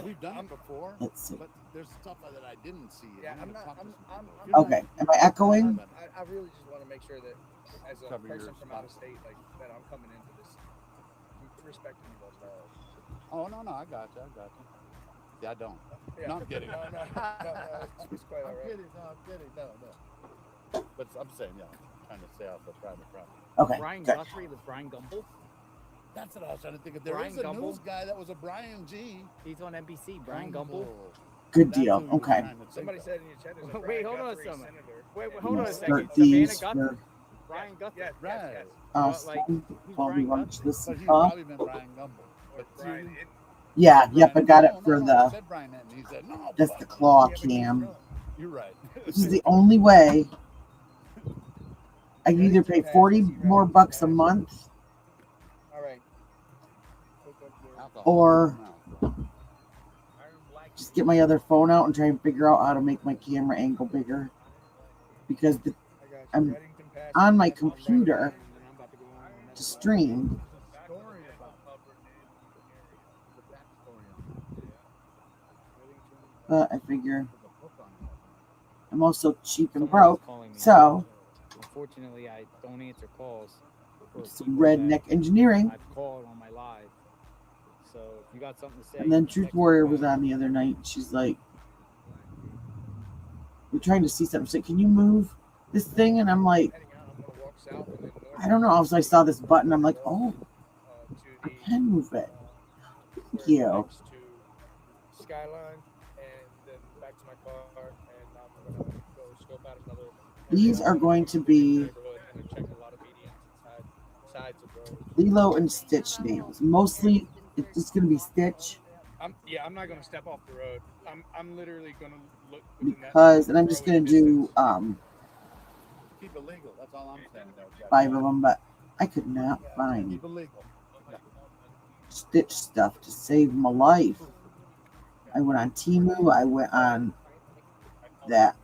We've done it before, Let's see. but there's stuff that I didn't see. Yeah, I'm I'm gonna not. talk to some I'm people. Okay. Am I echoing? I really just want to make sure that as a Cover your person from out of spot. state, like that, I'm coming into this respecting those laws. Oh no, I got you. Yeah, I don't. Yeah. No, I'm kidding. No, it's quite all I'm right. kidding. No, I'm kidding. No. But I'm saying, yeah, I'm trying to stay off the private property. Okay. Brian Good. Guthrie was Brian Gumble. That's what I was trying to think of. There Brian is a Gumble? news guy that was a Brian G. He's on NBC. Brian Gumble. Good That's deal. who we were Okay. trying to think Somebody of. said in your chat there's a Wait, Brian hold on a Guthrie second. senator. Wait, I'm hold on gonna a start second. these Savannah Guthrie. for Brian Guthrie. Yes, Right. yes. Austin Who's while we Brian launch Guthrie? this But he's up. probably been Brian Gumble. But Brian, you- Yeah. Yep. I got it No, for I the. said Brian Hinton. He said no. That's fuck the no. claw Yeah, but he's cam. drunk. You're right. This is the only way. I can either pay 40 more bucks a month All right. Alcohol. or No. just get my other phone out and try and figure out how to make my camera angle bigger. Because I got you. I'm Reddington Pass, on my I'm right computer away, and then I'm about to go on another to stream, Story about the backstory on it. but I figure There's a book on it. I'm also cheap and Someone broke. was calling me. So, Unfortunately, I don't answer calls. for some people redneck that engineering. I've called on my live. So if you got something to say. And then you can Truth text me Warrior back. was on the other night. She's like, we're trying to see something. She's like, can you move this thing? And I'm like, heading out. I'm gonna walk south and then north. I don't know. So I saw this button. I'm like, oh, To I the can move it. where Thank it you. connects to Skyline, and then back to my car, and I'm gonna go scope out another. These are going to be neighborhood and check a lot of medians and sides of roads. Lilo and Stitch nails. Mostly, it's just going to be Stitch I'm not gonna step off the road. I'm literally gonna look within that because, and I'm just going to do Keep it legal. That's all I'm saying. Though, Jeff. 5 of them, but I could not find Keep it legal. Stitch stuff to save my life. I went on Temu. I went on that,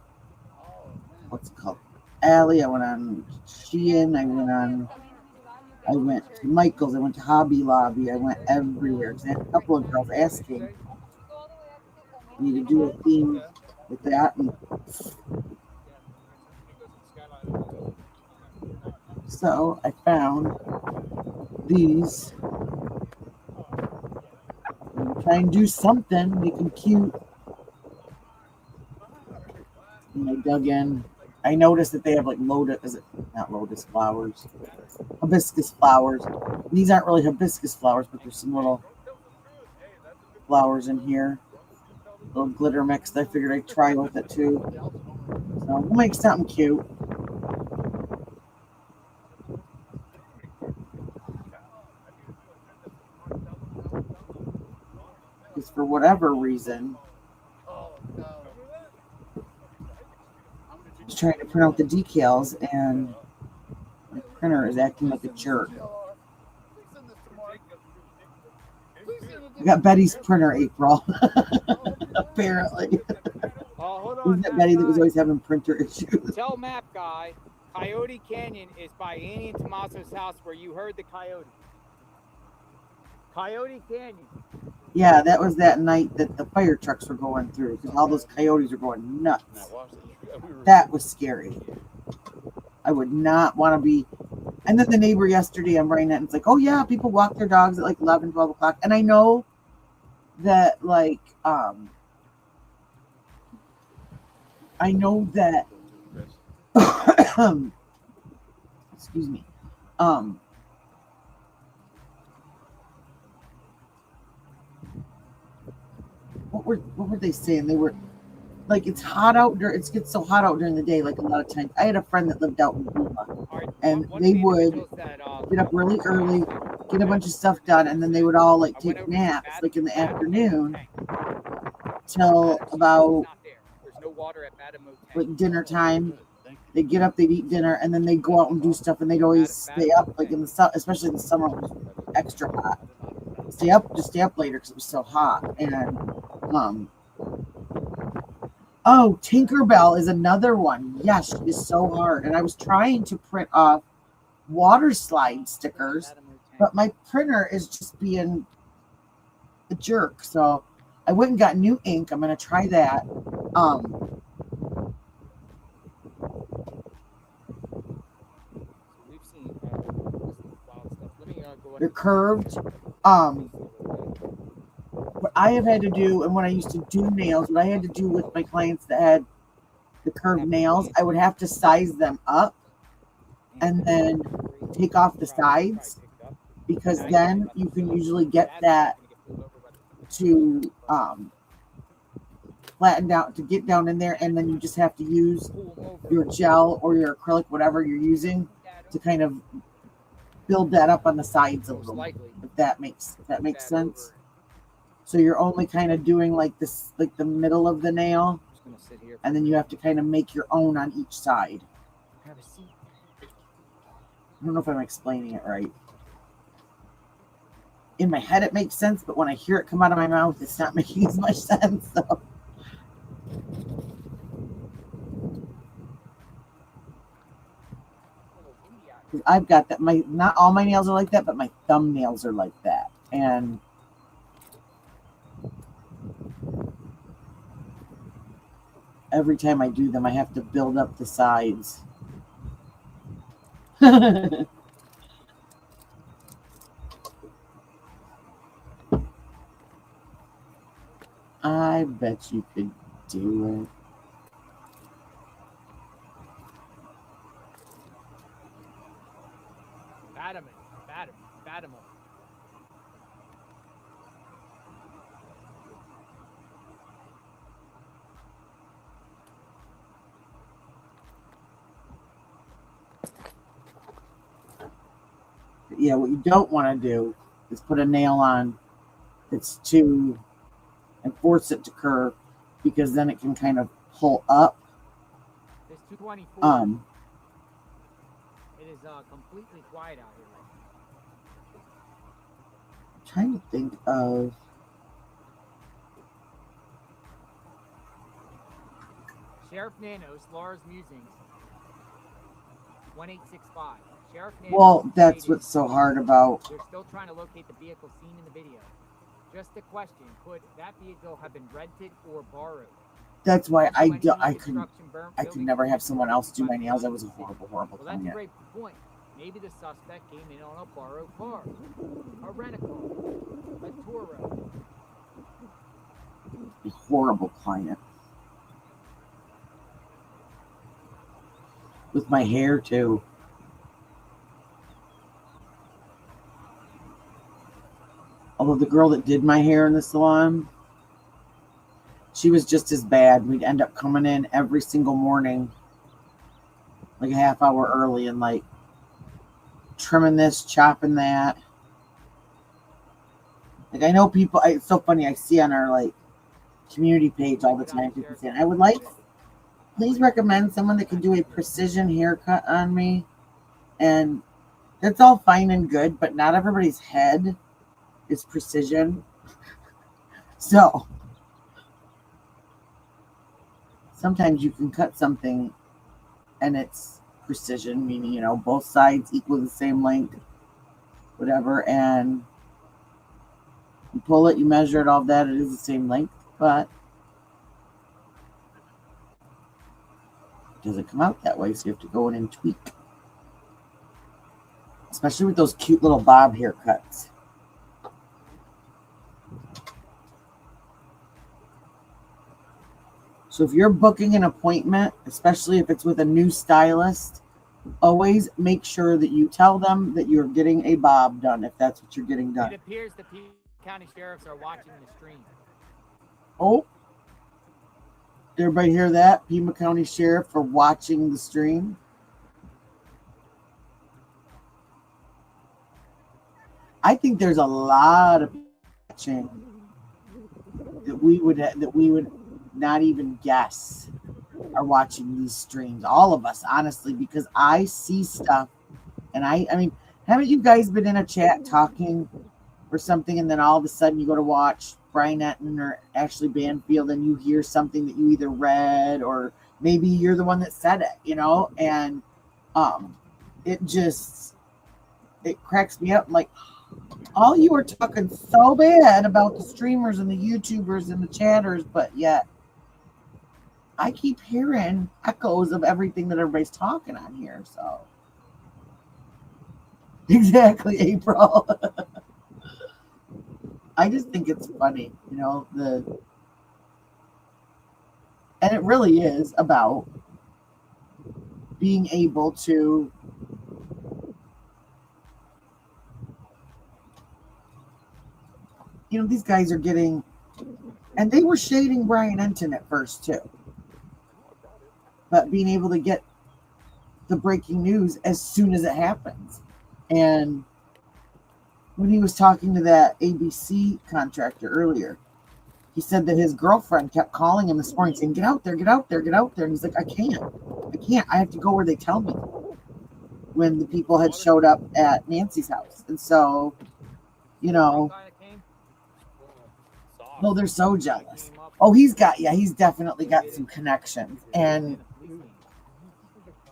what's it called? Alley. I went on Shein. I went to Michael's. I went to Hobby Lobby. I went everywhere. 'Cause I had a couple of girls asking me to do a theme with that. And so I found these. I'm trying to do something, make them cute. And I dug in. I noticed that they have like hibiscus flowers. These aren't really hibiscus flowers, but there's some little flowers in here. Little glitter mix. I figured I'd try with it too. So we'll make something cute. Because for whatever reason, I was trying to print out the decals and my printer is acting like a jerk. I got Betty's printer, April. Apparently. Oh, hold on. Wasn't that Map Betty that was Guy. always having printer issues? Tell Map Guy, Coyote Canyon is by Annie and Tommaso's house where you heard the coyote. Coyote Canyon. Yeah, that was that night that the fire trucks were going through because all those coyotes were going nuts. That was scary. I would not want to be. And then the neighbor yesterday, I'm writing it, and it's like, oh yeah, people walk their dogs at like 11, 12 o'clock. And I know that excuse me. What were they saying? They were like, it's hot out during, it gets so hot out during the day. Like a lot of times, I had a friend that lived out in Buma, and One of they the would individuals that, get up really early, get a bunch of stuff done, and then they would all like take naps like in the afternoon till about There's no water at Badamo like dinner time. Good, thank you. They'd get up, they'd eat dinner, and then they'd go out and do stuff, and they'd always stay up like in the sun, especially in the summer it was extra hot. Stay up later because it was so hot. And oh, Tinkerbell is another one. Yes, she is so hard. And I was trying to print off water slide stickers, but my printer is just being a jerk. So I went and got new ink. I'm gonna try that. We've seen wild stuff. Let me go They're curved. What I have had to do, and when I used to do nails, what I had to do with my clients that had the curved nails, I would have to size them up and then take off the sides, because then you can usually get that to flatten down, to get down in there, and then you just have to use your gel or your acrylic, whatever you're using, to kind of build that up on the sides a little, if that makes sense. So you're only kind of doing like this, like the middle of the nail, and then you have to kind of make your own on each side. I don't know if I'm explaining it right. In my head it makes sense, but when I hear it come out of my mouth, it's not making as much sense. So. I've got that. Not all my nails are like that, but my thumbnails are like that. And every time I do them, I have to build up the sides. I bet you could do it. Badamo. Yeah, what you don't want to do is put a nail on that's too, and force it to curve, because then it can kind of pull up. It's 224. It is completely quiet out here. I'm trying to think of. Sheriff Nanos, Laura's Musings, 1865. Sheriff Nanos. Well, that's what's so hard about. They're still trying to locate the vehicle seen in the video. Just a question: could that vehicle have been rented or borrowed? That's why I could never have someone else do my nails. I was a horrible Well, that's a client. great point. Maybe the suspect came in on a borrowed car, a rent-a-car, a Toro. A horrible client. With my hair too. Although the girl that did my hair in the salon, she was just as bad. We'd end up coming in every single morning, like a half hour early, and like trimming this, chopping that. Like, I know people, it's so funny, I see on our like community page all the time people saying, I would like, please recommend someone that can do a precision haircut on me. And that's all fine and good, but not everybody's head is precision. So sometimes you can cut something and it's precision, meaning, you know, both sides equal the same length, whatever, and you pull it, you measure it, all that, it is the same length, but it doesn't come out that way, so you have to go in and tweak. Especially with those cute little bob haircuts. So if you're booking an appointment, especially if it's with a new stylist, always make sure that you tell them that you're getting a bob done if that's what you're getting done. It appears the Pima County sheriffs are watching the stream. Oh, did everybody hear that? Pima County Sheriff for watching the stream. I think there's a lot of people watching that we would not even guess are watching these streams. All of us, honestly, because I see stuff, and I mean, haven't you guys been in a chat talking or something, and then all of a sudden you go to watch Brian Etten or Ashley Banfield, and you hear something that you either read or maybe you're the one that said it, you know, and it cracks me up. Like, all you are talking so bad about the streamers and the YouTubers and the chatters, but yet I keep hearing echoes of everything that everybody's talking on here. So exactly, April. I just think it's funny, you know, and it really is about being able to these guys are getting, and they were shading Brian Enton at first too, but being able to get the breaking news as soon as it happens. And when he was talking to that ABC contractor earlier, he said that his girlfriend kept calling him this morning saying, get out there, get out there, get out there. And he's like, I can't. I have to go where they tell me, when the people had showed up at Nancy's house. And so, you know, well, they're so jealous. Oh, he's definitely got some connections. And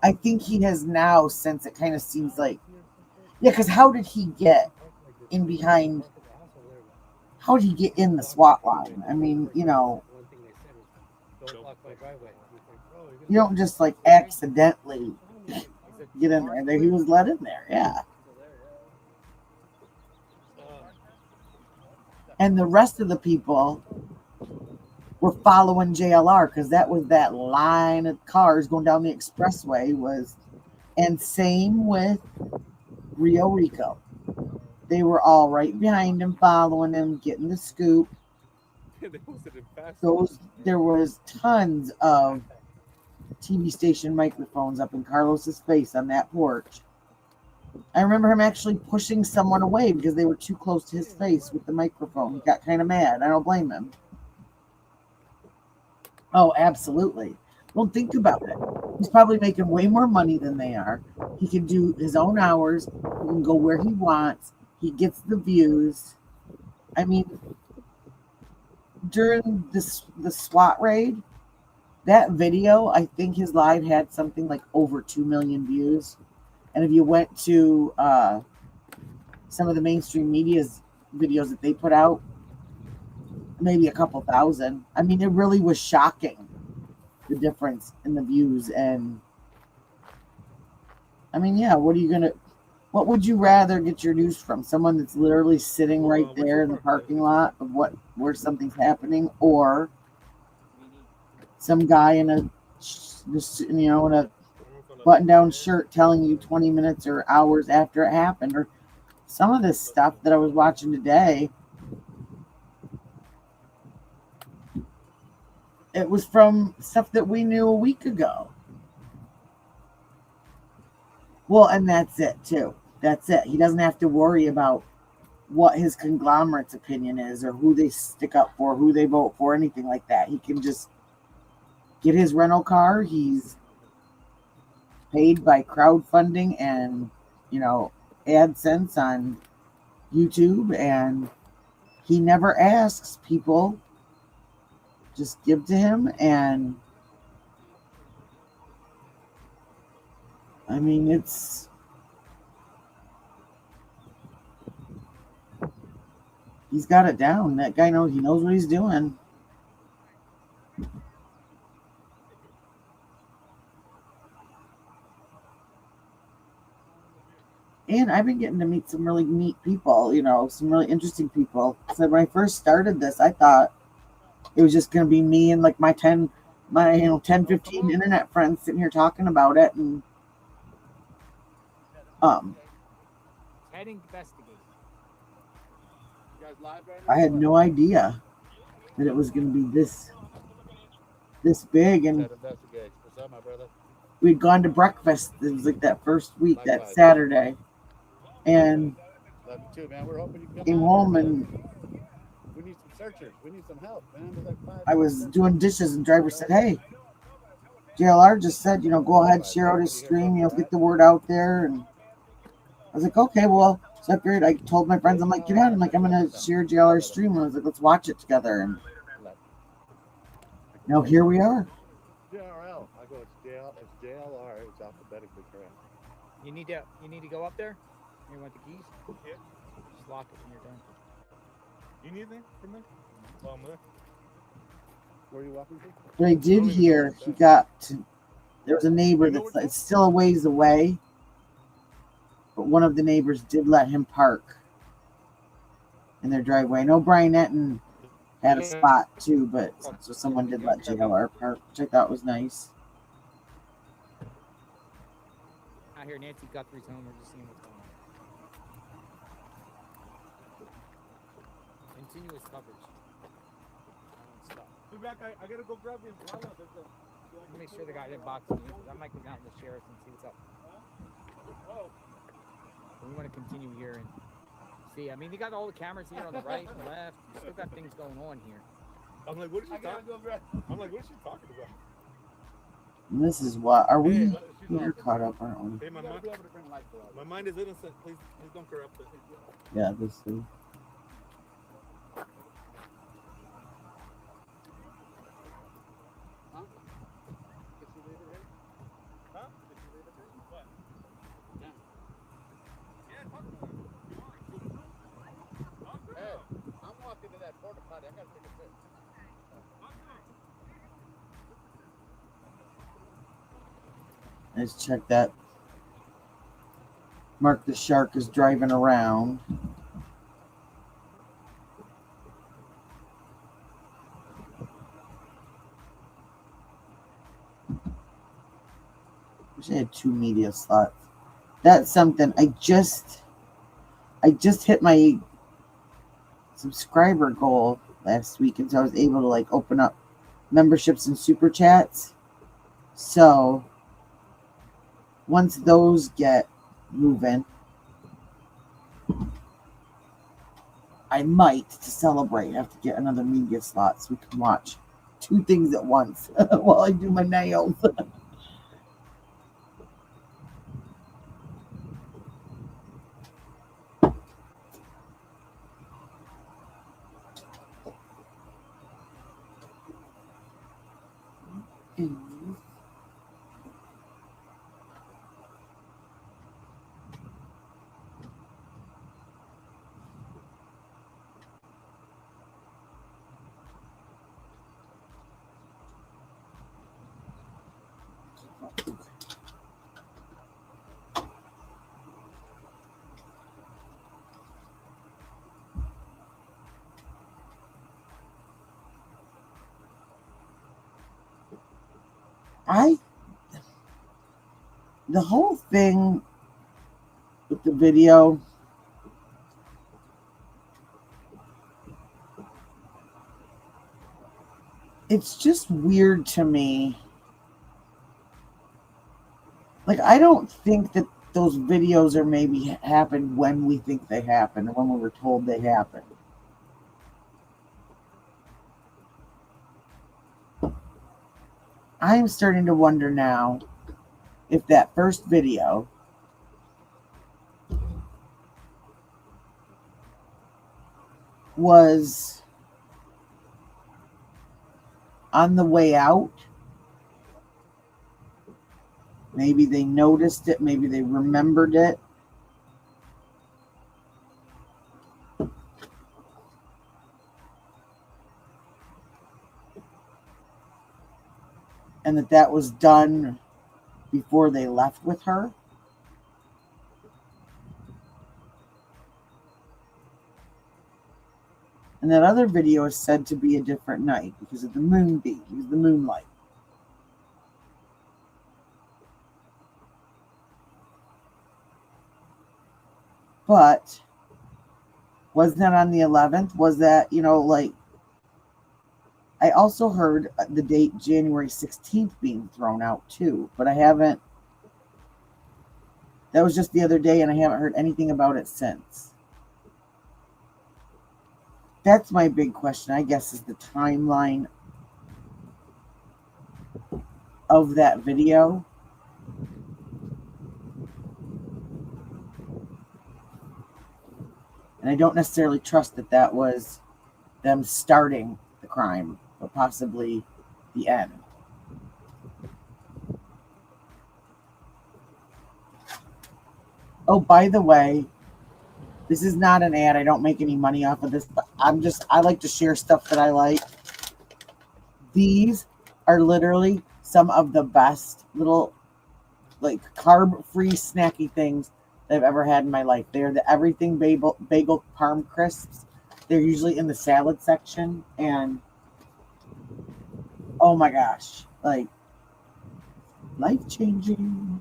I think he has now, since it kind of seems like, because how did he get in behind? How did he get in the SWAT line? I mean, you know, you don't just like accidentally get in there. He was let in there, yeah. And the rest of the people were following JLR because that was that line of cars going down the expressway was, and same with Rio Rico. They were all right behind him, following him, getting the scoop. There was tons of TV station microphones up in Carlos's face on that porch. I remember him actually pushing someone away because they were too close to his face with the microphone. He got kind of mad. I don't blame him. Oh, absolutely. Well, think about it. He's probably making way more money than they are. He can do his own hours. He can go where he wants. He gets the views. I mean, during the SWAT raid, that video, I think his live had something like over 2 million views. And if you went to some of the mainstream media's videos that they put out, maybe a couple thousand. I mean, it really was shocking, the difference in the views. And I mean, yeah, what would you rather get your news from? Someone that's literally sitting right there in the parking lot of where something's happening, or some guy in a button-down shirt telling you 20 minutes or hours after it happened? Or some of this stuff that I was watching today, it was from stuff that we knew a week ago. Well, and that's it too. That's it. He doesn't have to worry about what his conglomerate's opinion is or who they stick up for, who they vote for, anything like that. He can just get his rental car. He's paid by crowdfunding and, AdSense on YouTube, and he never asks people. Just give to him, and I mean, he's got it down. That guy knows what he's doing. And I've been getting to meet some really neat people, some really interesting people. So when I first started this, I thought it was just going to be me and like my 10, 15 internet friends sitting here talking about it. And Head investigate. You guys live right now? I had no idea that it was going to be this big, and Investigate. What's up, my brother? we'd gone to breakfast. It was like that first week, that Likewise. Saturday, and Love you too, man. We're hoping you come came out home here, and man. We need some searchers. We need some help, man. There's like 5 I was searchers. doing dishes, and driver said, "Hey, JLR just said, go ahead, share out his stream, get the word out there." And I was like, "Okay, well." So I figured, I told my friends, I'm like, "Get on!" I'm like, "I'm gonna share JLR's stream." And I was like, "Let's watch it together." And now here we are. JRL. I go. It's JLR. It's alphabetically correct. You need to go up there. You want the keys? Yeah. Just lock it when you're done. You need anything from me? Well, I'm there. Where are you walking to? But I did hear there was a neighbor it's still a ways away, but one of the neighbors did let him park in their driveway. I know Brian Etten had a spot too, but so someone did let JLR park, which I thought was nice. Out here, Nancy Guthrie's home. We're just seeing what's going on. Continuous coverage. Stuff. Be back. I gotta go grab him. Make sure the guy didn't box me because I might go down to the sheriff's and see what's up. Oh. But we want to continue here and see. I mean, they got all the cameras here on the right and left. You still got things going on here. I'm like, what is she talking about? I'm like, what is she talking about? And this is what we're caught up, aren't we? Hey, my mind is innocent. Please don't corrupt it. Yeah, this is. I'm walking to that porta potty. I gotta take a piss. Let's check that. Mark the Shark is driving around. Wish I had 2 media slots. That's something. I just hit my subscriber goal last week, and so I was able to open up memberships and super chats. So once those get moving, I might, to celebrate, have to get another media slot so we can watch 2 things at once while I do my nails. The whole thing with the video, it's just weird to me. I don't think that those videos are maybe happened when we think they happened, or when we were told they happened. I'm starting to wonder now if that first video was on the way out. Maybe they noticed it. Maybe they remembered it. And that was done before they left with her. And that other video is said to be a different night because of the moonbeam, because of the moonlight. But wasn't that on the 11th? Was that, like, I also heard the date January 16th being thrown out too, but I haven't. That was just the other day, and I haven't heard anything about it since. That's my big question, I guess, is the timeline of that video. And I don't necessarily trust that that was them starting the crime, but possibly the end. Oh, by the way, this is not an ad. I don't make any money off of this, but I like to share stuff that I like. These are literally some of the best little, like, carb-free snacky things that I've ever had in my life. They're the Everything Bagel Parm Crisps. They're usually in the salad section, and oh my gosh, like, life-changing.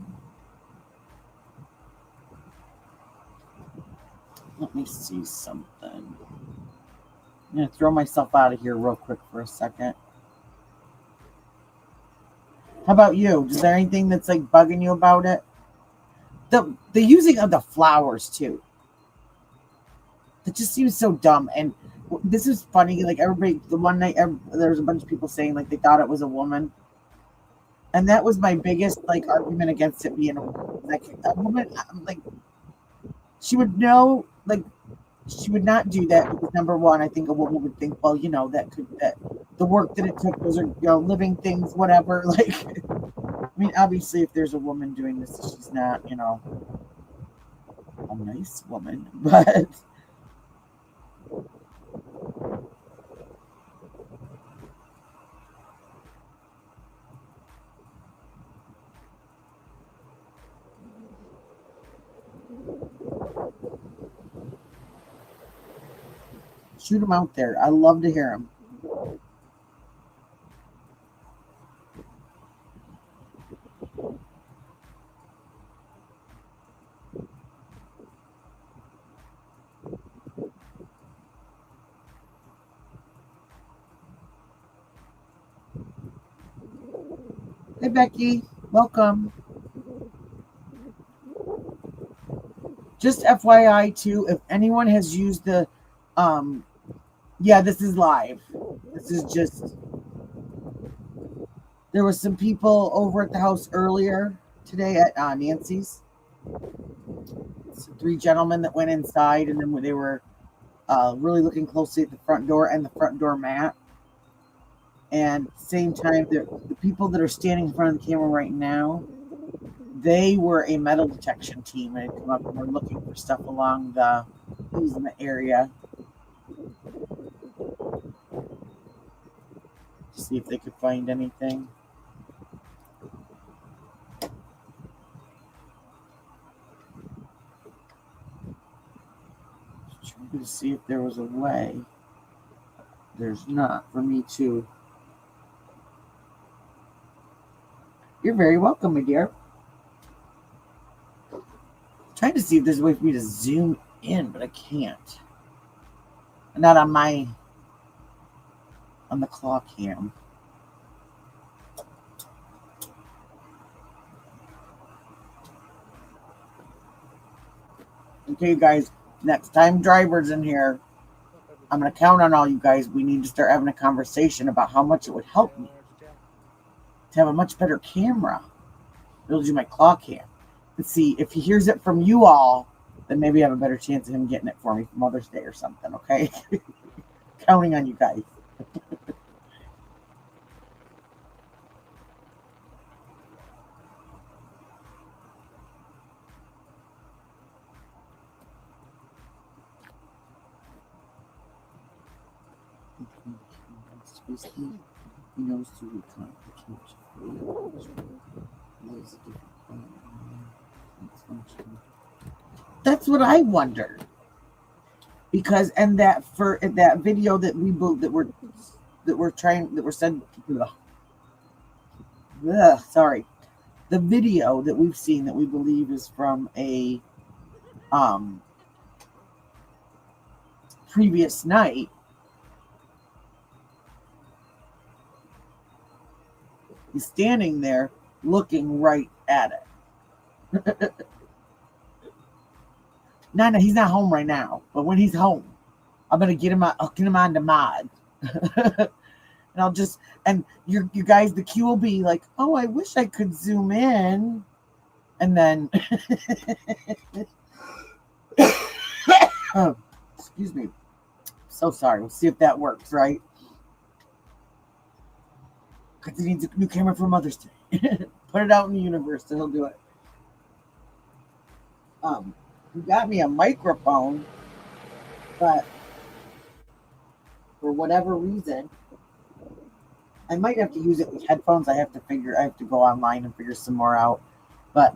Let me see something. I'm going to throw myself out of here real quick for a second. How about you? Is there anything that's like bugging you about it? The using of the flowers too. It just seems so dumb. And this is funny. Like, everybody, the one night there was a bunch of people saying like they thought it was a woman, and that was my biggest like argument against it being a woman. Like, a woman, like, she would know, like, she would not do that because, number one, I think a woman would think, well, that the work that it took, those are, living things, whatever. Like, I mean, obviously, if there's a woman doing this, she's not, a nice woman, but shoot them out there. I love to hear them. Hey, Becky, welcome. Just FYI too, if anyone has used the, yeah, this is live. This is just, there was some people over at the house earlier today at Nancy's. So 3 gentlemen that went inside, and then they were really looking closely at the front door and the front door mat. And at the same time, the people that are standing in front of the camera right now, they were a metal detection team and had come up and were looking for stuff along the easement area to see if they could find anything. Just trying to see if there was a way. There's not for me to. You're very welcome, my dear. I'm trying to see if there's a way for me to zoom in, but I can't. Not on the clock cam. Okay, guys, next time driver's in here, I'm going to count on all you guys. We need to start having a conversation about how much it would help me to have a much better camera. It'll do my clock cam. Let's see, if he hears it from you all, then maybe I have a better chance of him getting it for me for Mother's Day or something, okay? Counting on you guys. He knows to recount the function. That's what I wondered. Because and that for that video that we that we're sent. Sorry, the video that we've seen that we believe is from a previous night, he's standing there looking right at it. No, he's not home right now. But when he's home, I'm gonna get him. I'll get him on the mod, and I'll just and you guys, the queue will be like, oh, I wish I could zoom in, and then, oh, excuse me, so sorry. We'll see if that works, right? Because he needs a new camera for Mother's Day. Put it out in the universe, and he'll do it. He got me a microphone, but for whatever reason, I might have to use it with headphones. I have to go online and figure some more out. But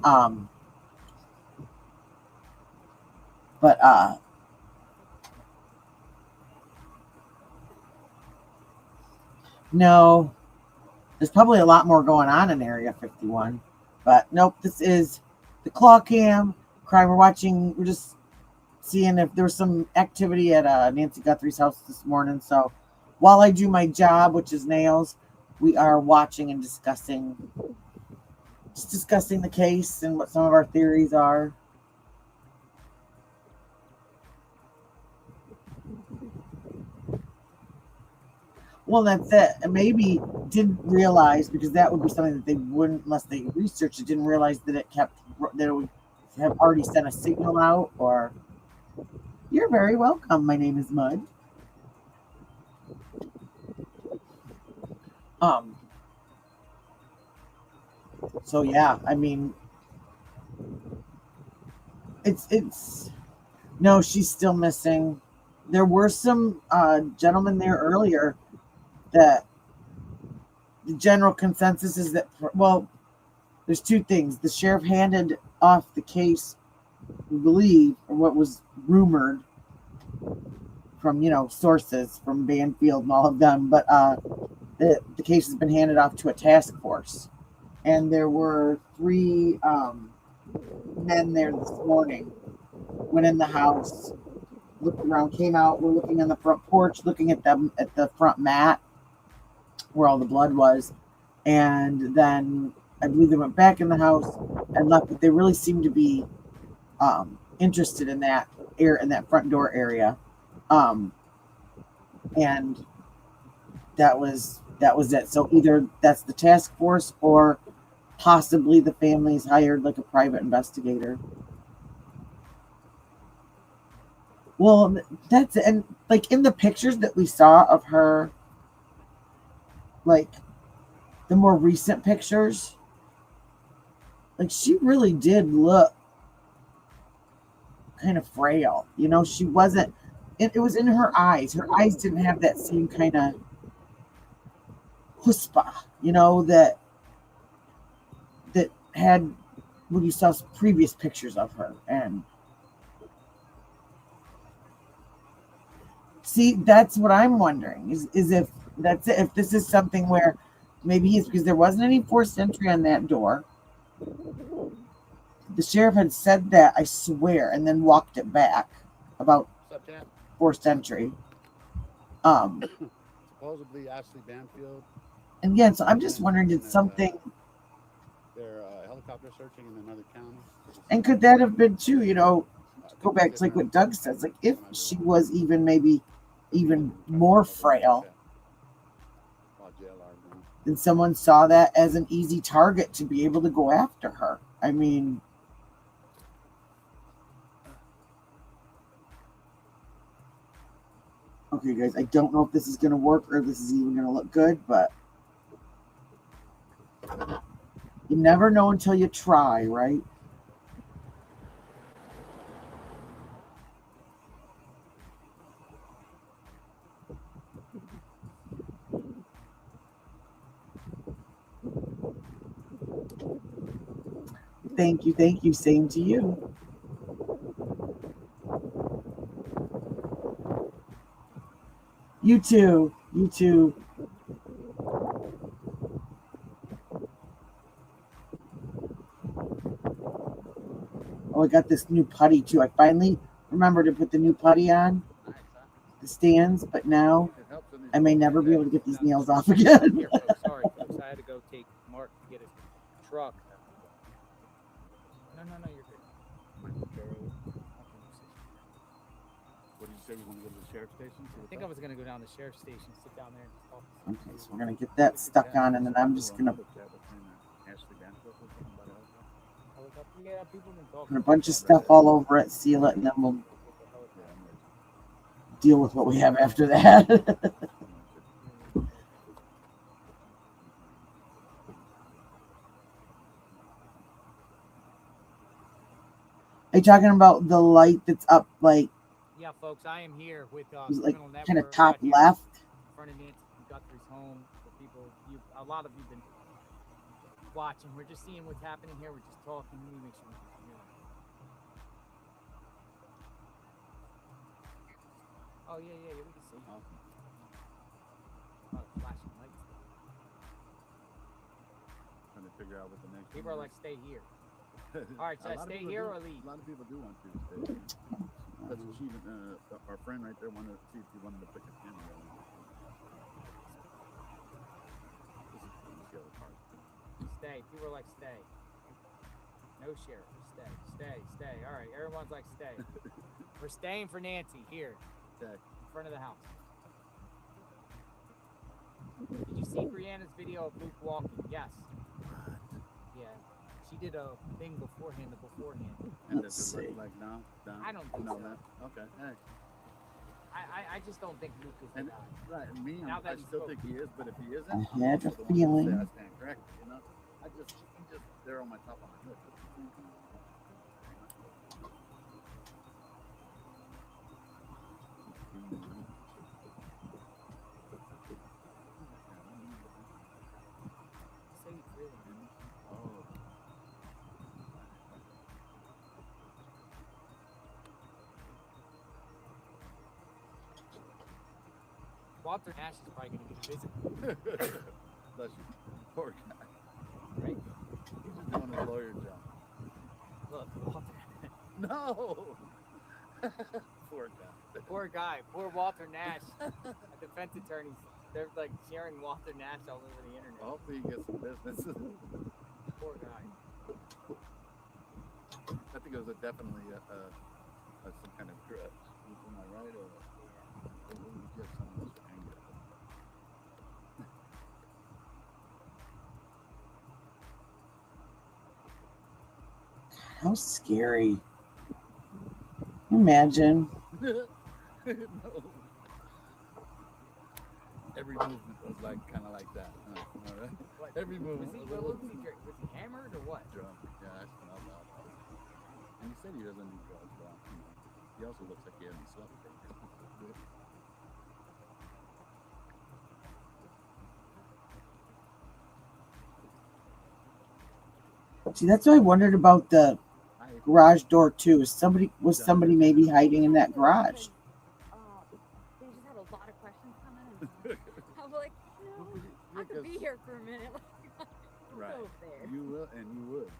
no, there's probably a lot more going on in Area 51. But nope, this is the claw cam crime. We're just seeing if there's some activity at Nancy Guthrie's house this morning. So while I do my job, which is nails, we are watching and discussing the case and what some of our theories are. Well, that's it. And maybe didn't realize, because that would be something that they wouldn't, unless they researched it, didn't realize that it would have already sent a signal out. Or, you're very welcome. My name is Mud. So yeah, I mean, it's no, she's still missing. There were some gentlemen there earlier that the general consensus is that, well, there's two things. The sheriff handed off the case, we believe, or what was rumored from, sources from Banfield and all of them, but the case has been handed off to a task force. And there were 3 men there this morning, went in the house, looked around, came out, were looking on the front porch, looking at them at the front mat where all the blood was. And then I believe they went back in the house and left, but they really seemed to be interested in that front door area. And that was it. So either that's the task force, or possibly the family's hired like a private investigator. Well, that's it. And like in the pictures that we saw of her, like the more recent pictures, like she really did look kind of frail. She wasn't, it was in her eyes. Her eyes didn't have that same kind of chutzpah, that had when you saw previous pictures of her. And see, that's what I'm wondering is if that's it, if this is something where maybe it's because there wasn't any forced entry on that door. The sheriff had said that, I swear, and then walked it back about forced entry. Supposedly Ashley Banfield. And yeah, so I'm just wondering, did something... They're helicopter searching in another county. And could that have been too, go back to like what Doug says, like if she was maybe even more frail, then someone saw that as an easy target to be able to go after her. I mean... Okay, guys, I don't know if this is going to work or if this is even going to look good, but you never know until you try, right? Thank you. Same to you. You too. Oh, I got this new putty too. I finally remembered to put the new putty on. the stands, but now It helps in these I may local never be able to areas. get these nails off again. Here, folks. Sorry, folks. I had to go take Mark to get his truck. No, you're good. What did you say? You want to go to the sheriff's station? I think I was gonna go down to the sheriff's station, sit down there, and talk. Okay, so we're gonna get that stuck on, and then I'm just gonna Yeah, people have been talking. put a bunch of stuff all over it, seal it, and then we'll deal with what we have after that. Are you talking about the light that's up, like Yeah, folks, I am here with like Criminal kind of Network top out here left? in front of Nancy Guthrie's home. For people, a lot of you've been watching. We're just seeing what's happening here. We're just talking. Let me make sure we can hear. Oh yeah, we can see. Oh, flashing lights. Trying to figure out what the next. People are like, stay here. All right, should I stay here or leave? A lot of people do want you to stay. That's what she, our friend right there, wanted to see if you wanted to pick a camera. Stay. People are like, stay. No sheriff. Stay. All right, everyone's like, stay. We're staying for Nancy here, Okay. in front of the house. Did you see Brianna's video of Luke walking? Yes. Yeah. She did a thing beforehand. And Let's does it see. look like now? I don't think so. That. Okay. Hey. I just don't think Luke is the And guy. right, me, Now I that he still spoke. think he is, but if he isn't, I I'm had also a the one to feeling. say I stand corrected. You know, he's just there on my top of my list. Say really. Oh. Walter Nash is probably going to get a visit. Bless you. Poor guy. Right? He's just doing his lawyer job. Look, Walter. No! Poor guy. Poor guy. Poor Walter Nash. A defense attorneys. They're like sharing Walter Nash all over the internet. Hopefully he gets some business. Poor guy. I think it was definitely some kind of grudge. Am I right? Or just someone's anger? How scary. Imagine. No. Every movement was like kind of like that. Huh? All right. What? Every movement Was he, was a what little was he drink? Was he hammered or what? drunk. Yeah, I smelled that. And he said he doesn't do drugs, but he also looks like he hasn't slept. See, that's what I wondered about the garage door too. Was somebody maybe hiding in that garage? They just had a lot of questions coming in. I was like, I could be here for a minute. Right. Go over there. You will, and you would.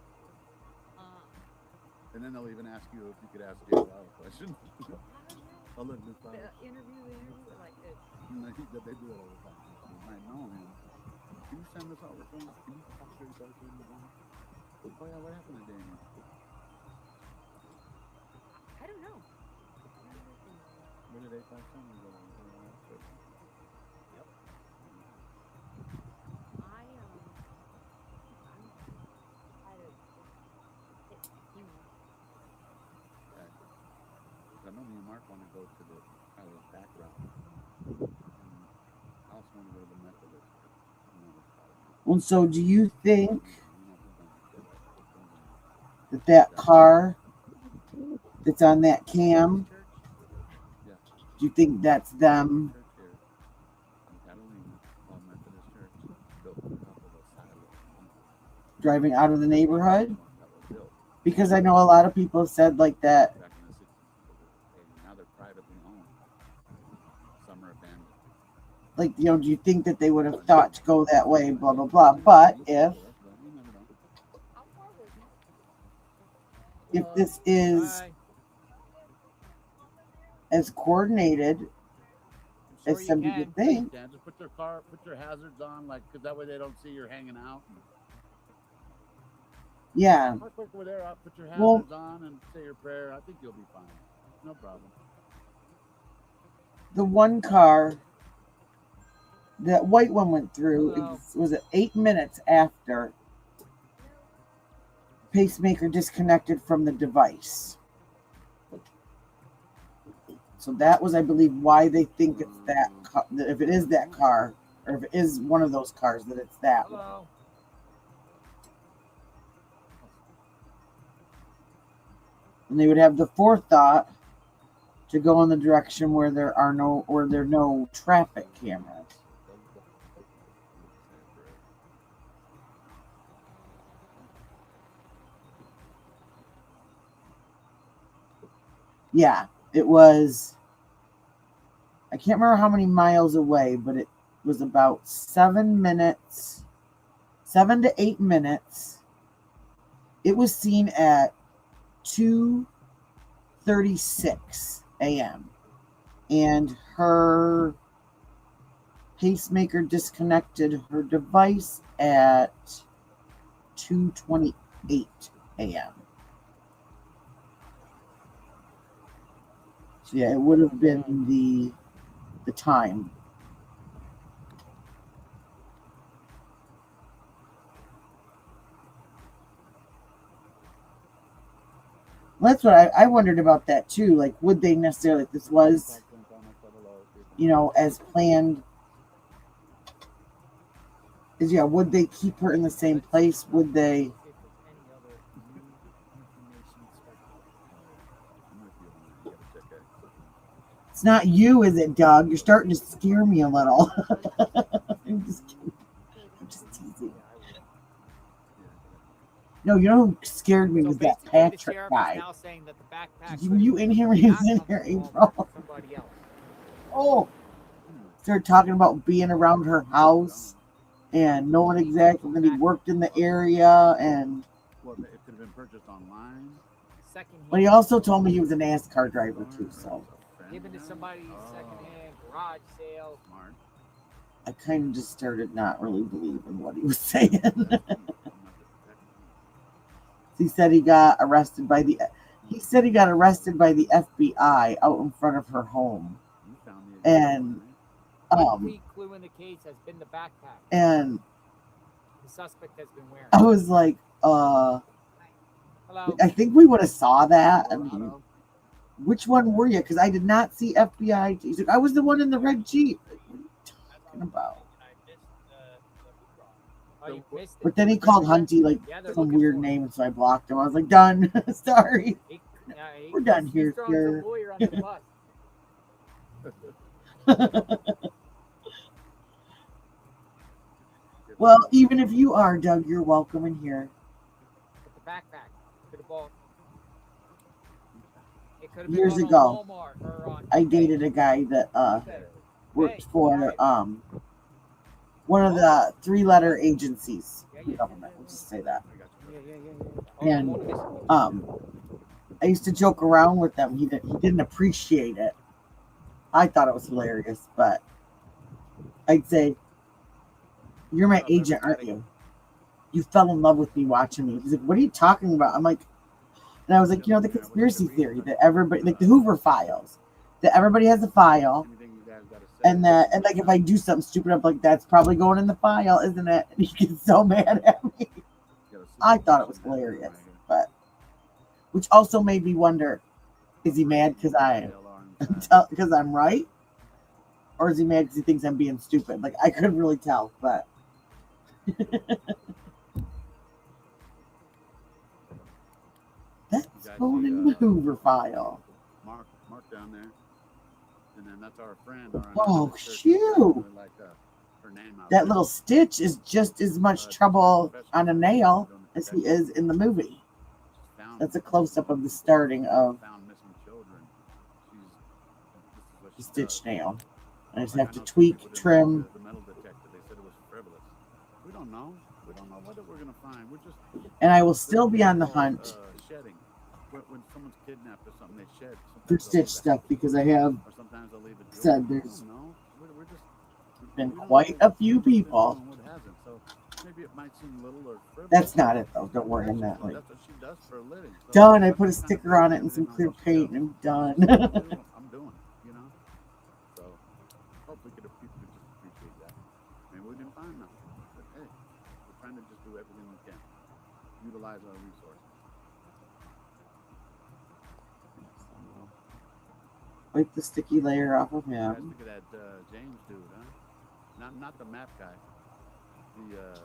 And then they'll even ask you if you could ask Jay a question. I'll let Miss The interview, like this. They do it all the time. I know, man. Can you send this over to me? Can you talk to yourself? Oh yeah, what happened to Daniel? I don't know. Where did 857 go? Yep. I know me and Mark want to go to the kind of background. I also want to go to the Methodist. And so, do you think that car that's on that cam? Do you think that's them driving out of the neighborhood? Because I know a lot of people have said like that. Now they're privately owned. Some are abandoned. Like, you know, do you think that they would have thought to go that way? Blah blah blah. But if this is as coordinated as you some can. people think. Yeah, just put your hazards on, like, because that way they don't see you're hanging out. Yeah. Park over there, put your Well- hazards on and say your prayer. I think you'll be fine. No problem. The one car, that white one went through, Hello. was it 8 minutes after pacemaker disconnected from the device. So that was, I believe, why they think it's that car, that if it is that car, or if it is one of those cars, that it's that one. Hello. And they would have the forethought to go in the direction where there are no traffic cameras. Yeah, it was. I can't remember how many miles away, but it was about 7 minutes, 7 to 8 minutes. It was seen at 2:36 a.m. and her pacemaker disconnected her device at 2:28 a.m. So yeah, it would have been the time. Well, that's what I wondered about that too. Like, would they necessarily, if this was, as planned? Would they keep her in the same place? Would they? It's not you, is it, Doug? You're starting to scare me a little. I'm just kidding. I'm just teasing. No, you know who scared me was that basically, the Patrick sheriff guy. is now saying that the backpack Were you in here when he was in here, April? Somebody else. Oh, started talking about being around her house and knowing exactly that he worked in the area, and Well, it could have been purchased online. but he also told me he was a NASCAR driver too. So Given to somebody secondhand garage sale. Smart. I kind of just started not really believing what he was saying. He said he got arrested by the. He said he got arrested by the FBI out in front of her home, and Key clue in the case has been the backpack and the suspect has been wearing. I was like, Hello. I think we would have saw that. I mean, which one were you? Because I did not see FBI. He's like, I was the one in the red Jeep. Like, what are you talking about? Oh, you missed it. But then he called Hunty like they're some looking weird for it. name, so I blocked him. I was like, done. Sorry. We're done here, He's throwing sir. some lawyer under the bus. Well, even if you are, Doug, you're welcome in here. With the backpack. Could have bought. It could have been Years bought ago, on Walmart or on I eBay. dated a guy that Okay. worked Hey, for one of the 3-letter agencies in government. We'll just say that. And I used to joke around with them. He didn't appreciate it. I thought it was hilarious, but I'd say, "You're my agent, aren't you? You fell in love with me watching me." He's like, "What are you talking about?" I'm like, and I was like, the conspiracy theory that everybody, like the Hoover files, that everybody has a file, and like if I do something stupid, I'm like, "That's probably going in the file, isn't it?" And he gets so mad at me. I thought it was hilarious, but which also made me wonder: is he mad because I'm right, or is he mad because he thinks I'm being stupid? Like I couldn't really tell, but. That's going in the Hoover file. Mark down there, and then that's our friend. Oh, shoot. Like, her name out That there. little stitch is just as much trouble on a nail as he is in the movie. That's a close-up of the starting of Found missing children. the stitch nail. I just have to tweak, trim. The metal detector, they said it was frivolous. We don't know. We don't know what we're gonna find. We're just. And I will still be on the hunt Shedding. When someone's kidnapped or something, they shed. for stitch stuff because I have Or sometimes they'll leave it. said there's been We don't quite know a few what's been people. done, what hasn't. So maybe it might seem little or frivolous. That's not it though. Don't worry, I'm That's not like what she does for a living. So done. I I'm put a just kind of sticker on it and basing some on clear what she paint does. and I'm She done. says, "What to do, I'm doing it, you know." So hopefully people could just appreciate that. Maybe we didn't find nothing, but hey, we're trying to just do everything we can, utilize our resources. Wipe the sticky layer off of You guys him. think of that James dude, huh? Not the map guy. The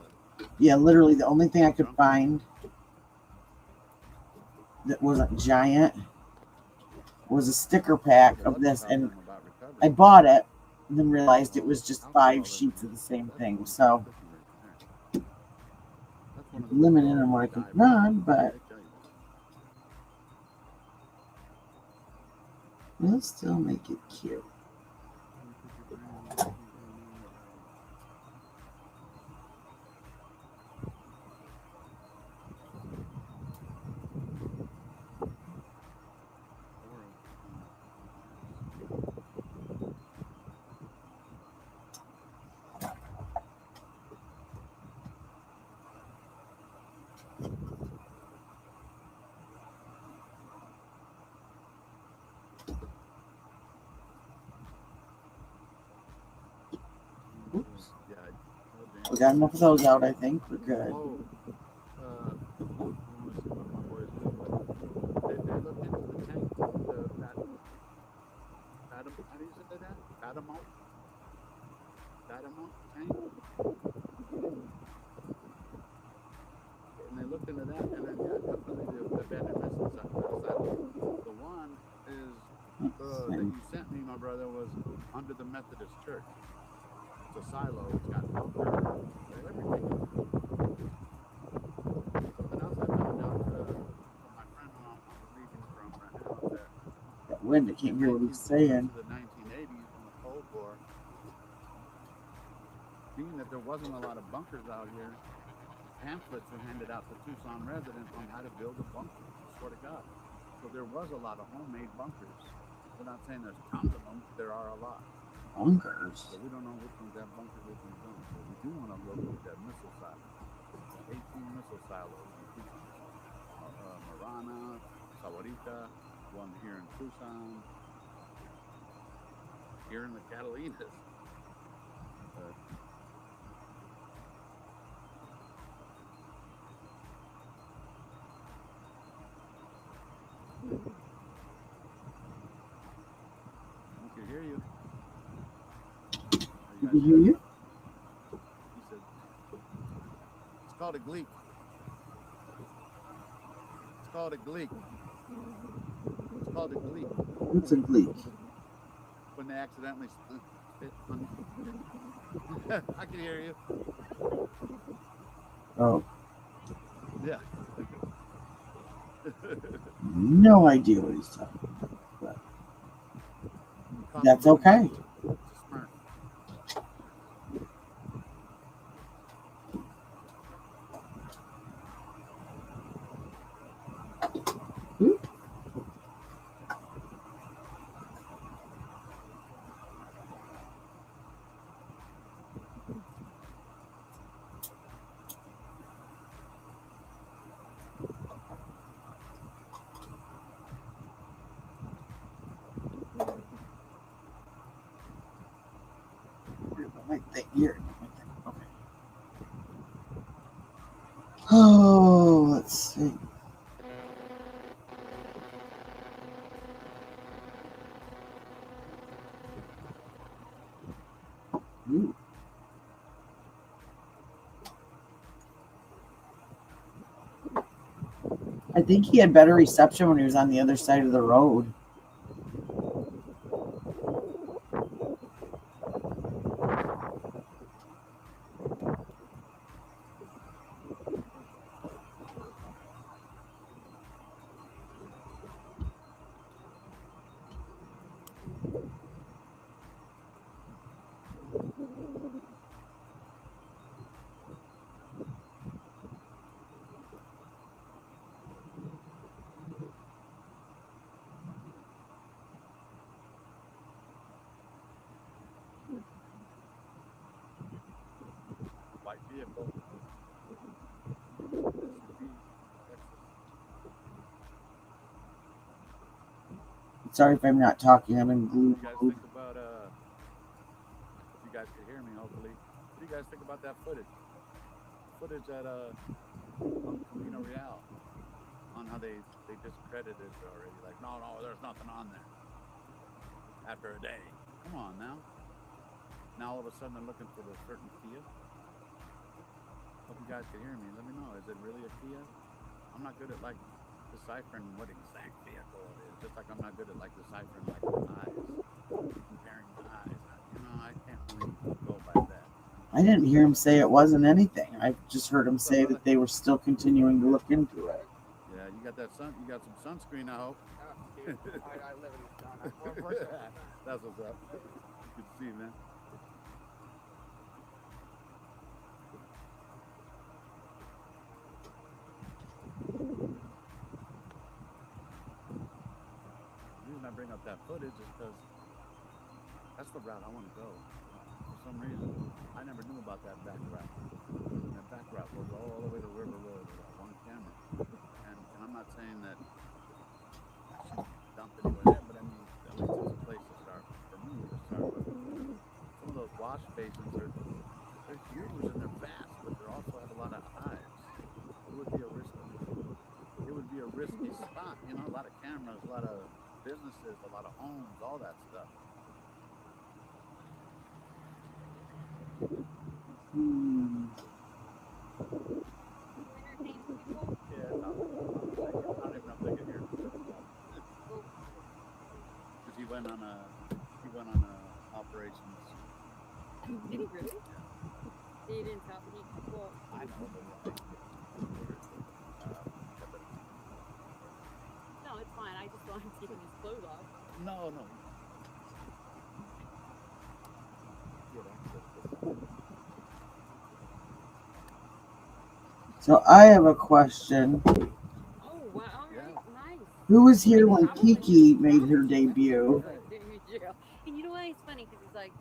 Yeah, literally the only thing I could drunk find that wasn't giant was a sticker pack the of lucky this, and problem about recovery. I bought it and then realized it was just Alcohol 5 isn't sheets of it? the same That's thing. one So cooking rate there. That's one of the limited withdrawals on what I we can die put on, from. but They tell you that. we'll still make it cute. Oops. Yeah, We got enough of those out, I think. We're good. oh, I want to see what my boys do, but they looked into the tank, how do you say that? Adamant tank? And they looked into that, and then, yeah, definitely the abandoned missile silo. The one is, that you sent me, my brother, was under the Methodist church. It's a silo, it's got bunker, everything. Something else I found out from my friend who I'm reading from right now is that That wind, I can't hear what he's saying. to the 1980s in the Cold War, being that there wasn't a lot of bunkers out here, pamphlets were handed out to Tucson residents on how to build a bunker. I swear to God. So there was a lot of homemade bunkers. We're not saying there's tons of them, but there are a lot. Bunkers. So we don't know which ones have bunkers, which ones don't. But we do want to look at that missile silo. 18 missile silos in Tucson. Marana, Sahuarita, one here in Tucson, here in the Catalinas. I can hear you. Did he hear you? He said, it's called a gleek. It's called a gleek. It's called a gleek. What's a gleek? When they accidentally spit on you. I can hear you. Oh, Yeah. no idea what he's talking about. But that's okay. It's a smirk. Here. Okay. Oh, let's see. Ooh. I think he had better reception when he was on the other side of the road. vehicle. Sorry if I'm not talking. I'm in glue What do you guys mode. think about if you guys could hear me hopefully. What do you guys think about that footage? Footage at on Camino Real on how they discredited it already. Like, no, there's nothing on there. After a day. Come on now. Now all of a sudden they're looking for the certain Kia. Hope you guys can hear me. Let me know. Is it really a Kia? I'm not good at like deciphering what exact vehicle it is. Just like I'm not good at like deciphering like the eyes, comparing the eyes. I can't really go by that. I didn't hear him say it wasn't anything. I just heard him say that they were still continuing to look into it. Yeah, you got that sun. You got some sunscreen, I hope. Dude, I live in this town. That's what's up. Good to see you, man. The reason I bring up that footage is because that's the route I want to go. For some reason, I never knew about that back route. And that back route goes all the way to River Road with that one camera. And I'm not saying that I should dump anywhere there, but I mean, at least it's a place to start for me to start with. Some of those wash basins are they're huge and they're vast, but they also have a lot of hives. It would be a risky spot, you know, a lot of cameras, a lot of businesses, a lot of homes, all that stuff. Entertain people. Yeah, I don't even know if they can hear me. Because he went on a operations. Did he really? He didn't tell me. Well, I know, but no, it's fine. I just want him taking his clothes off. no. So I have a question. Oh, wow. Yeah. Nice. Who was here when Kiki made her debut? And you know what? It's funny because it's like.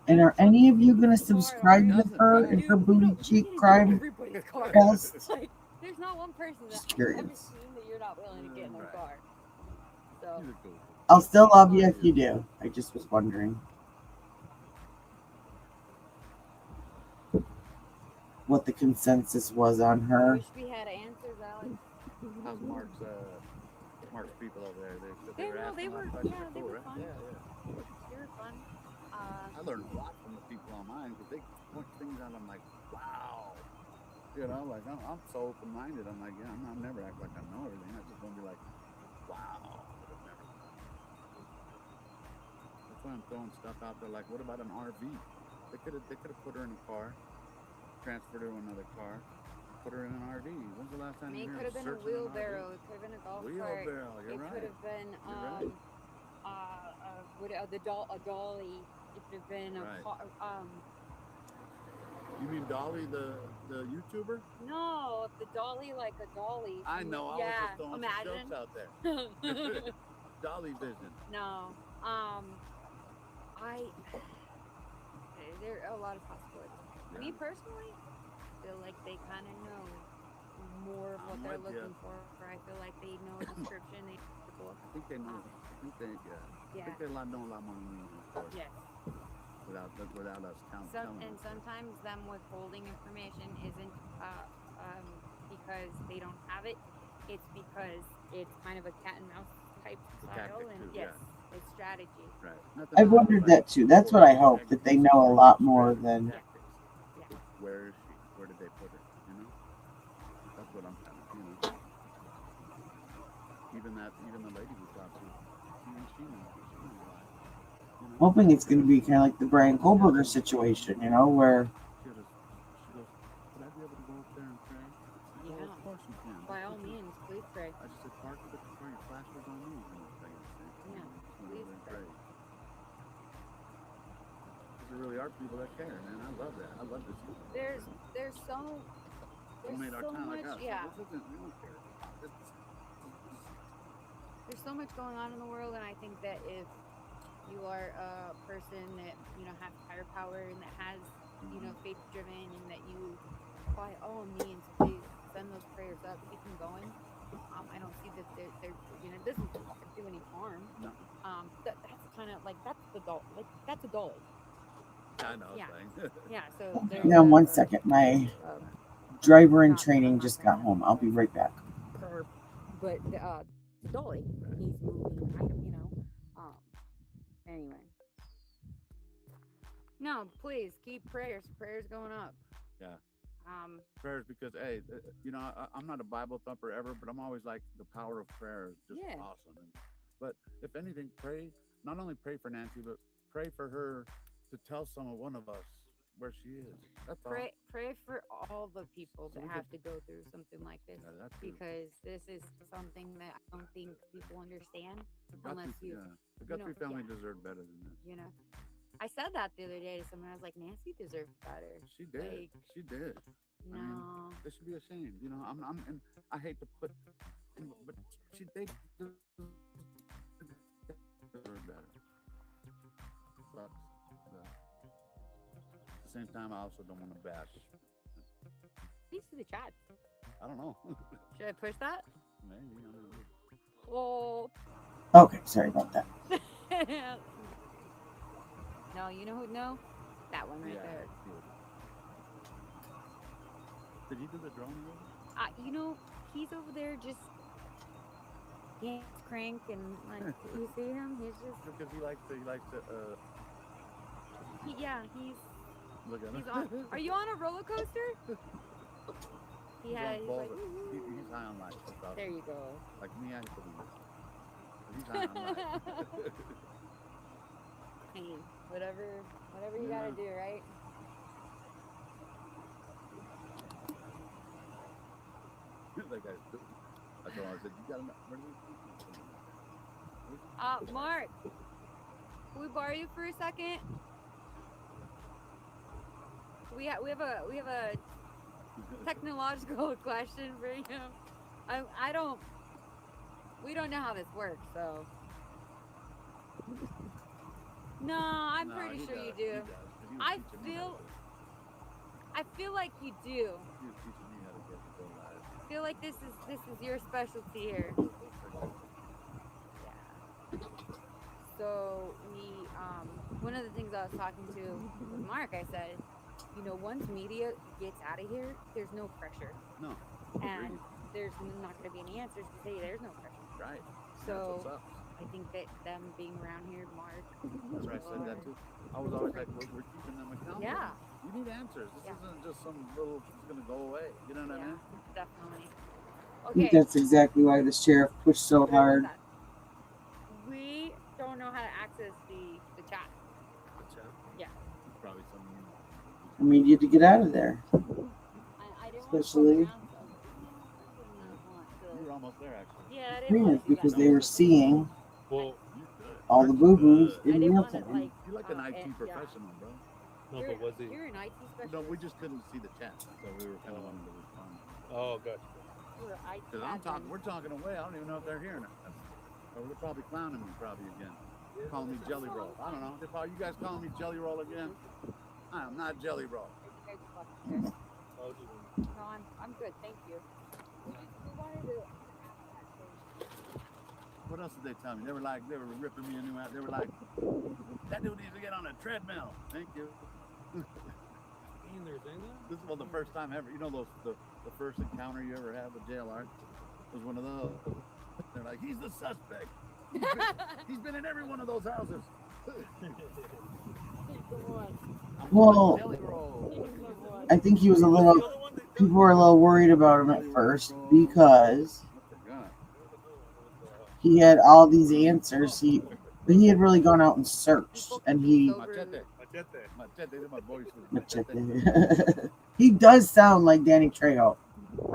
And are any of you going to subscribe to her and her booty cheek crime Everybody's car. fest? Like, there's not one person that Just I've curious. ever seen that you're not willing to get in their Right. car. So. I'll still love you if you do. I just was wondering what the consensus was on I her. wish we had answers, Alex. How's Mark's people over there? They were asking They a lot were, of questions. yeah, they Cool, were right? fun. Yeah. They were fun. I learned a lot from the people online because they point things out. I'm like, wow. You know, like I'm so open-minded. I'm like, yeah, I'm never act like I know everything. I just want to be like, wow. That's why I'm throwing stuff out there. Like, what about an RV? They could have put her in a car, transferred her to another car, put her in an RV. When's the last time I mean, you it could have been a wheelbarrow. It could have been a golf cart. Wheelbarrow, you're It right. could have been You're right. a dolly. It could have been a Right. car. You mean Dolly, the YouTuber? No, the dolly like a dolly. I know. I was just throwing some imagine. jokes out there. Dolly vision. No. There are a lot of possibilities. Yeah. Me personally, feel like they kind of know more of what I'm they're with ya. looking for. I feel like they know a description. They know the book. I think they know. I think they Yeah. know a lot more than we do, of course. Yes. Without us telling them. Sometimes them withholding information isn't because they don't have it. It's because it's kind of a cat and mouse type style, tactic and too, yes, it's strategy. Right. I've wondered that too. That's what I hope, that they know a lot more than. Yeah. Where is she? Where did they put her? You know? That's what I'm kind of, you know. Even the lady we talked to, even she knows a lot. You know? Hoping it's going to be kind of like the Brian Kohlberger situation, you know, where She goes, would I be able to go up there and pray? Yeah. Well, of course you can. By all means, please pray. I just said, park the your flashers on me. Yeah, please pray. There really are people that care, man. I love that. I love this. There's so Made our so town much, like us. yeah. This isn't, we don't care. There's so much going on in the world, and I think that if you are a person that has higher power and that has faith driven, and that you, by all means, please send those prayers up, keep them going. I don't see that they're it doesn't do any harm. No. That's kind of like that's adult. I know. Yeah. Thing. Yeah. So there's Now, 1 second. My driver in training just got home. I'll be right back. But the dolly, he's moving. Anyway. No, please keep prayers going up. Yeah. Prayers, because hey, I'm not a Bible thumper ever, but I'm always like, the power of prayer is just awesome. But if anything, not only pray for Nancy, but pray for her to tell one of us where she is. That's pray all. Pray for all the people that have to go through something like this, because this is something that I don't think people understand unless you. The Guthrie family deserved better than this. I said that the other day to someone. I was like, Nancy deserved better. She did. She did. No. I mean, they should be ashamed. And I hate to put, but they deserve better. But at the same time, I also don't want to bash. Speak to the chat. I don't know. Should I push that? Maybe. I don't know. Oh. Okay, sorry about that. No, you know who? No, that one right there. Did he do the drone? He's over there just crank and like you see him. He's just because he likes to. He's. Look at He's him. on. Are you on a roller coaster? He's high on life. There you go. Like me, I have to be this. He's high on life. Hey, whatever you gotta do, right? That guy's stupid. I told him, I said, you got enough. Mark, can we borrow you for a second? We have a technological question for you. We don't know how this works, so. No, I'm pretty sure you do. I feel like you do. I feel like this is your specialty here. Yeah. So one of the things I was talking to with Mark, I said, once media gets out of here, there's no pressure. No. And there's not going to be any answers to say there's no pressure. Right. So I think that them being around here, Mark. That's right. I said that too. I was always like, we're keeping them accountable. Yeah. You need answers. This isn't just some little, it's going to go away. You know what I mean? Definitely. I think that's exactly why the sheriff pushed so hard. We don't know how to access the chat. The chat? Yeah. Probably some. I mean, you had to get out of there. I didn't Especially. You were almost there, actually. Yeah, I didn't want to do because that. they were seeing all the boo-boos in real time. You're like an IT professional, bro. No, but was he? You're an IT specialist. No, we just didn't see the chat, so we were kind of wanting to respond. Oh, gotcha. Because we're talking away. I don't even know if they're hearing it. Or they're probably clowning me again. Calling me Jelly Roll. I don't know. You guys calling me Jelly Roll again? I am not Jelly Roll. No, I'm good. Thank you. We wanted to. What else did they tell me? They were ripping me a new out. They were like, that dude needs to get on a treadmill. Thank you. This is the first time ever. The first encounter you ever had with JLR was one of those. They're like, he's the suspect. He's been in every one of those houses. Well, I think he was people were a little worried about him at first because he had all these answers. But he had really gone out and searched, and he he does sound like Danny Trejo.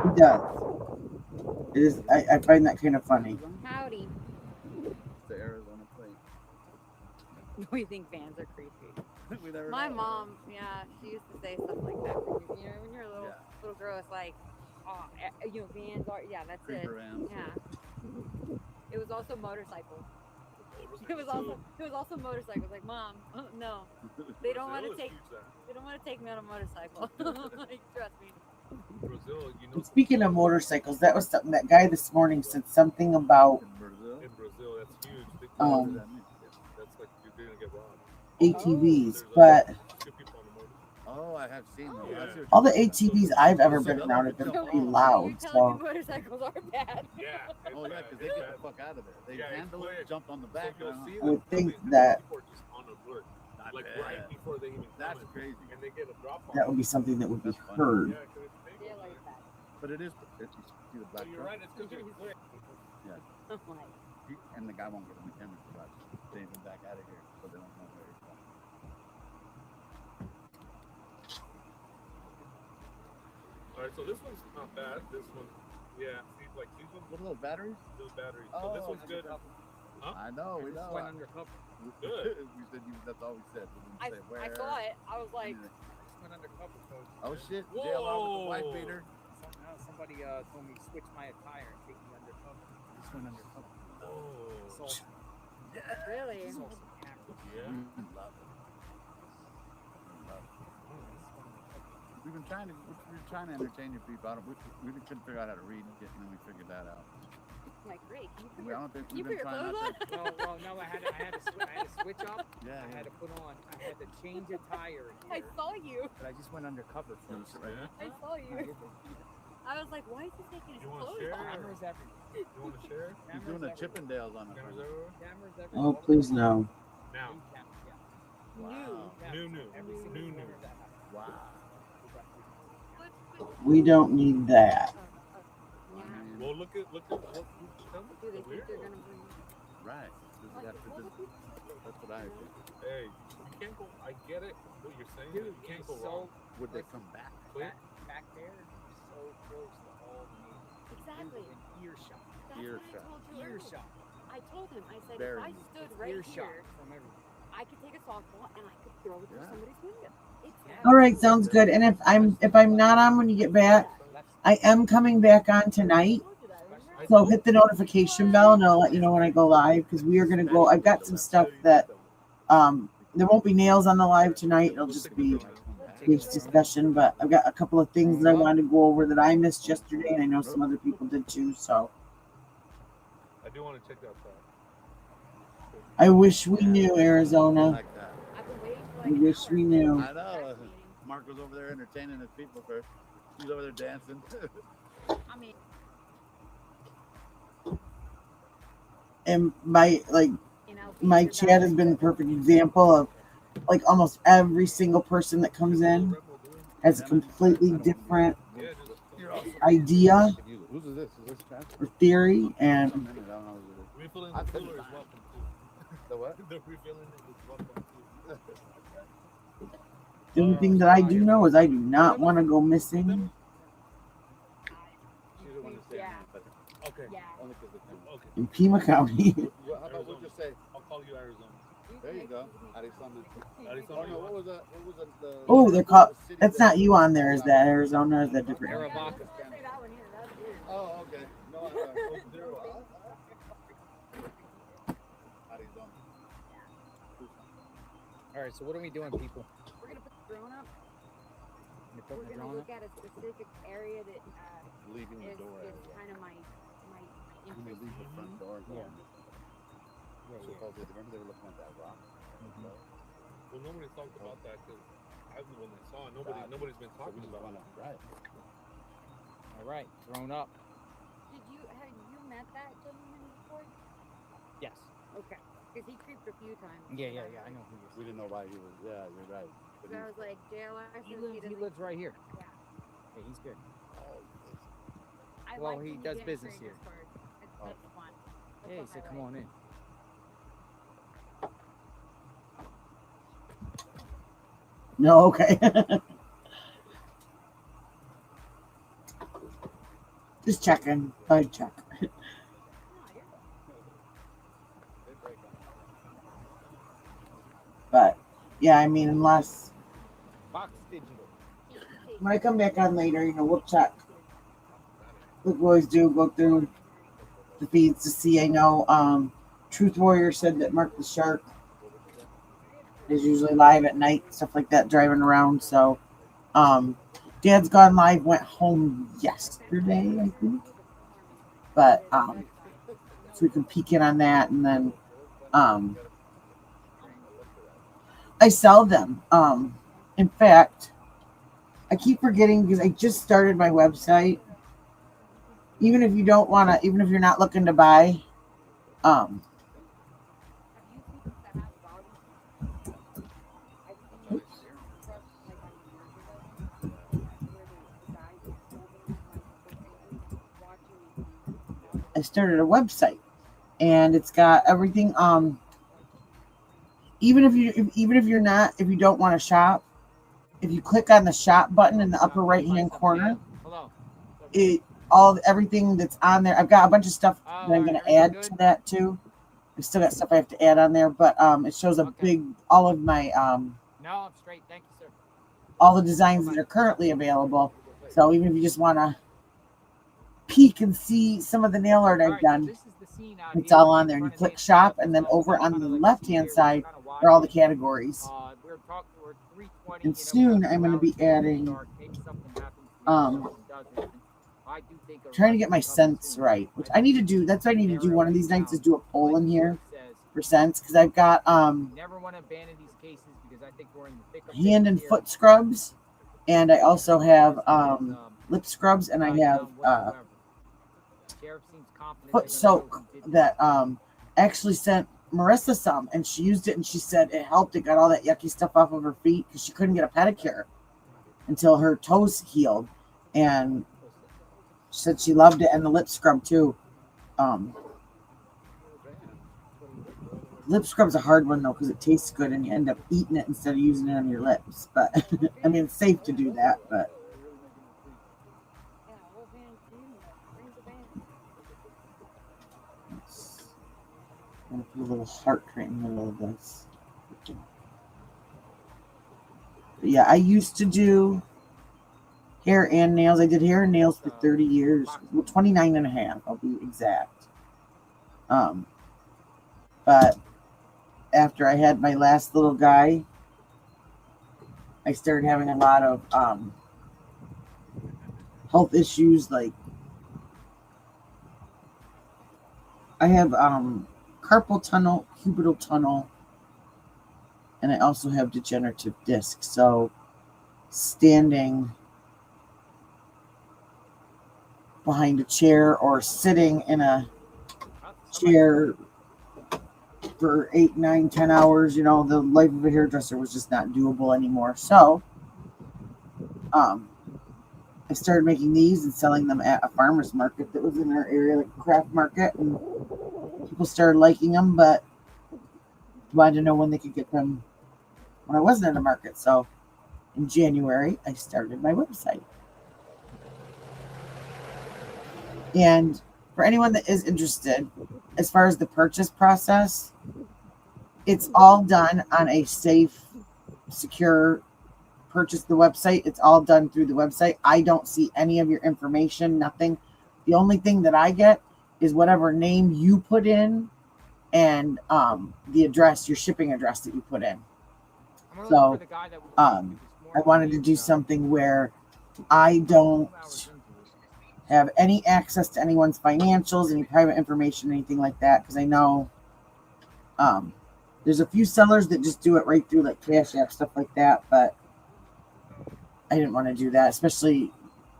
He does. It is. I find that kind of funny. Howdy. The Arizona plate. We think vans are creepy. My mom, she used to say stuff like that. When you're a little girl, it's like, vans are, that's Creeper it. vans. Yeah. It was also motorcycles. It was also motorcycles. Like, Mom, no, they don't want to take. They don't want to take me on a motorcycle. Like, trust me. Brazil, you know. And speaking of motorcycles, that was something that guy this morning said something about In Brazil. In Brazil, that's huge. They Um, that's like you're gonna get robbed. ATVs, but Two people on the motorcycle. Oh, I have seen them. Yeah. I see what all the you're talking ATVs I've ever been around have been pretty You're loud. telling me So motorcycles are bad. Yeah. about. Oh yeah, because they get the fuck out of there. They Yeah, it's handle it, quick. jump on the back. So you'll and see I would them think coming, and that people are just on alert, Not like bad. right before they even That's come in, crazy. and they get a drop off. that would be something that would be That's funny. heard. Yeah, 'cause it's big They're over like there. that. But it is. You see the So black you're truck? right. It's because you're quick. I'm like, And the guy won't get in the camera to watch. Save him back out of here, so they don't know where he's from. All right, so this one's not bad. This one, yeah. See, like these ones, What are those batteries? those batteries. So this one's good. I know. We know. Went undercover. Good. We said that's all we said. We didn't I say where. saw it. I was like, anything. Went undercover. Oh shit! JLR with the wife Whoa. beater. Somebody told me switch my attire and take me undercover. Just went undercover. Oh. Saw some, really? saw some cameras. Yeah. Love it. Love it. We've been trying to entertain you people. We couldn't figure out how to read it, and then we figured that out. I'm like, great. Can you put We your, don't think can you we've put been your trying clothes not on? to. No, I had to switch up. Yeah, I had to put on. I had to change a tire I here. saw you. But I just went undercover You wanna first. sit right here? I saw you. I was like, why is he taking his You wanna clothes share? off? Cameras everywhere. You want to share? He's doing a Chippendales on the Cameras front. everywhere. Cameras Oh, everywhere. please no. Now. New cameras, yeah. Wow. New. Every single New. corner that house. Wow. We don't need that. Yeah. Well, look at what. Tell me. Do they The think they're weirdo. gonna bring? Right. This is after this. That's what I think. Hey, you can't go. I get it. What you're saying. Dude, you can't it's go so wrong. Would they come back? Quick. back there, so close to all the neighbors. Exactly. In earshot. That's Earshot. what I told you earlier. Earshot. I told him. I said, Very if I neat. stood It's right earshot here, from everyone. I could take a softball and I could throw it through Yeah. somebody's window. It's All right, sounds good. And if I'm not on when you get back, I am coming back on tonight. So hit the notification bell and I'll let you know when I go live because we are gonna go. I've got some stuff that there won't be nails on the live tonight. It'll just be brief discussion. But I've got a couple of things that I wanted to go over that I missed yesterday, and I know some other people did too. So I do want to check that out. I wish we knew I Arizona. like that. I've been waiting for I like an wish hour. we knew. I know. Mark was over there entertaining his people first. He's over there dancing. I mean, And my you know, my things are chat bad. has been the perfect example of like almost every single person that comes in has a completely different Yeah, just You're awesome. idea Who's this? Is this Chad? or theory, and I don't know who it is. refilling I the couldn't cooler is find welcome too. The what? The refilling it is welcome too. the only thing that I do know is I do not want to go missing. She's the one that's saying Yeah. that, but Okay. Yeah. only because of him. Okay. In Pima County. Well, how about we'll just say, I'll call you Arizona. there you go, Arizona. Arizona. Oh no, what was that? What was the? Oh, they're called. the city That's that- not you on there. Is that Arizona? Or is that different? Aravaca. Don't say that one either. That's weird. Oh, okay. No, Arizona. All right, so what are we doing, people? We're gonna put the drone up. You We're putting the gonna drone look up? at a specific area that Leaving the is door. kind of my When they interest. leave the front door. Yeah. So supposedly, remember they were looking at that rock? Well, nobody talked about that because I'm the one that saw it. Nobody's been So we talking just about wanna, it. right. All right, drone up. Have you met that gentleman before? Yes. Okay, because he creeped a few times. Yeah. I know who he We is. didn't know why he was, yeah, you're right. But So I was like, JLR. He says lives. He doesn't- lives right here. Yeah. Yeah, he's good. I Well, like he when you does get business strangers here. first. It's Oh. that's fun. That's Yeah, he what said, I "Come like. on in." No, okay. Just checking. I check. Oh, you're But yeah, I mean, unless Fox Digital. when I come back on later, we'll check. Like we always do, go through the feeds to see. I know Truth Warrior said that Mark the Shark is usually live at night, stuff like that, driving around. So, Dad's Gone Live went home yesterday, I think. But so we can peek in on that, and then I sell them. In fact, I keep forgetting because I just started my website. Even if you don't want to, even if you're not looking to buy, um, I started a website, and it's got everything. Even if you don't want to shop, if you click on the shop button in the upper right hand corner, everything that's on there. I've got a bunch of stuff that I'm going to add to that too. I still got stuff I have to add on there, but it shows all of my No, I'm straight. Thank you, sir. all the designs that are currently available. So even if you just want to peek and see some of the nail art I've done, it's all on there. And you click shop, and then over on the left hand side are all the categories. And soon I'm going to be adding trying to get my scents right, which I need to do. That's what I need to do one of these nights, is do a poll in here for scents, because I've got hand and foot scrubs, and I also have lip scrubs, and I have foot soak that actually sent Marissa some, and she used it, and she said it helped. It got all that yucky stuff off of her feet because she couldn't get a pedicure until her toes healed, and she said she loved it. And the lip scrub too. Lip scrub's a hard one though, because it tastes good and you end up eating it instead of using it on your lips. But I mean, it's safe to do that, but I'm gonna put a little heart right in the middle of this. But yeah, I used to do hair and nails. I did hair and nails for 30 years. Well, 29 and a half, I'll be exact. But after I had my last little guy, I started having a lot of health issues. Like I have carpal tunnel, cubital tunnel, and I also have degenerative disc. So standing behind a chair or sitting in a chair for 8, 9, 10 hours, the life of a hairdresser was just not doable anymore. So I started making these and selling them at a farmer's market that was in our area, like a craft market, and people started liking them, but wanted to know when they could get them when I wasn't in a market. So in January, I started my website. And for anyone that is interested, as far as the purchase process, it's all done on a safe, secure purchase. The website, it's all done through the website. I don't see any of your information, nothing. The only thing that I get is whatever name you put in and the address, your shipping address that you put in. So I wanted to do something where I don't have any access to anyone's financials, any private information, anything like that, because I know there's a few sellers that just do it right through like Cash App, stuff like that, but I didn't want to do that, especially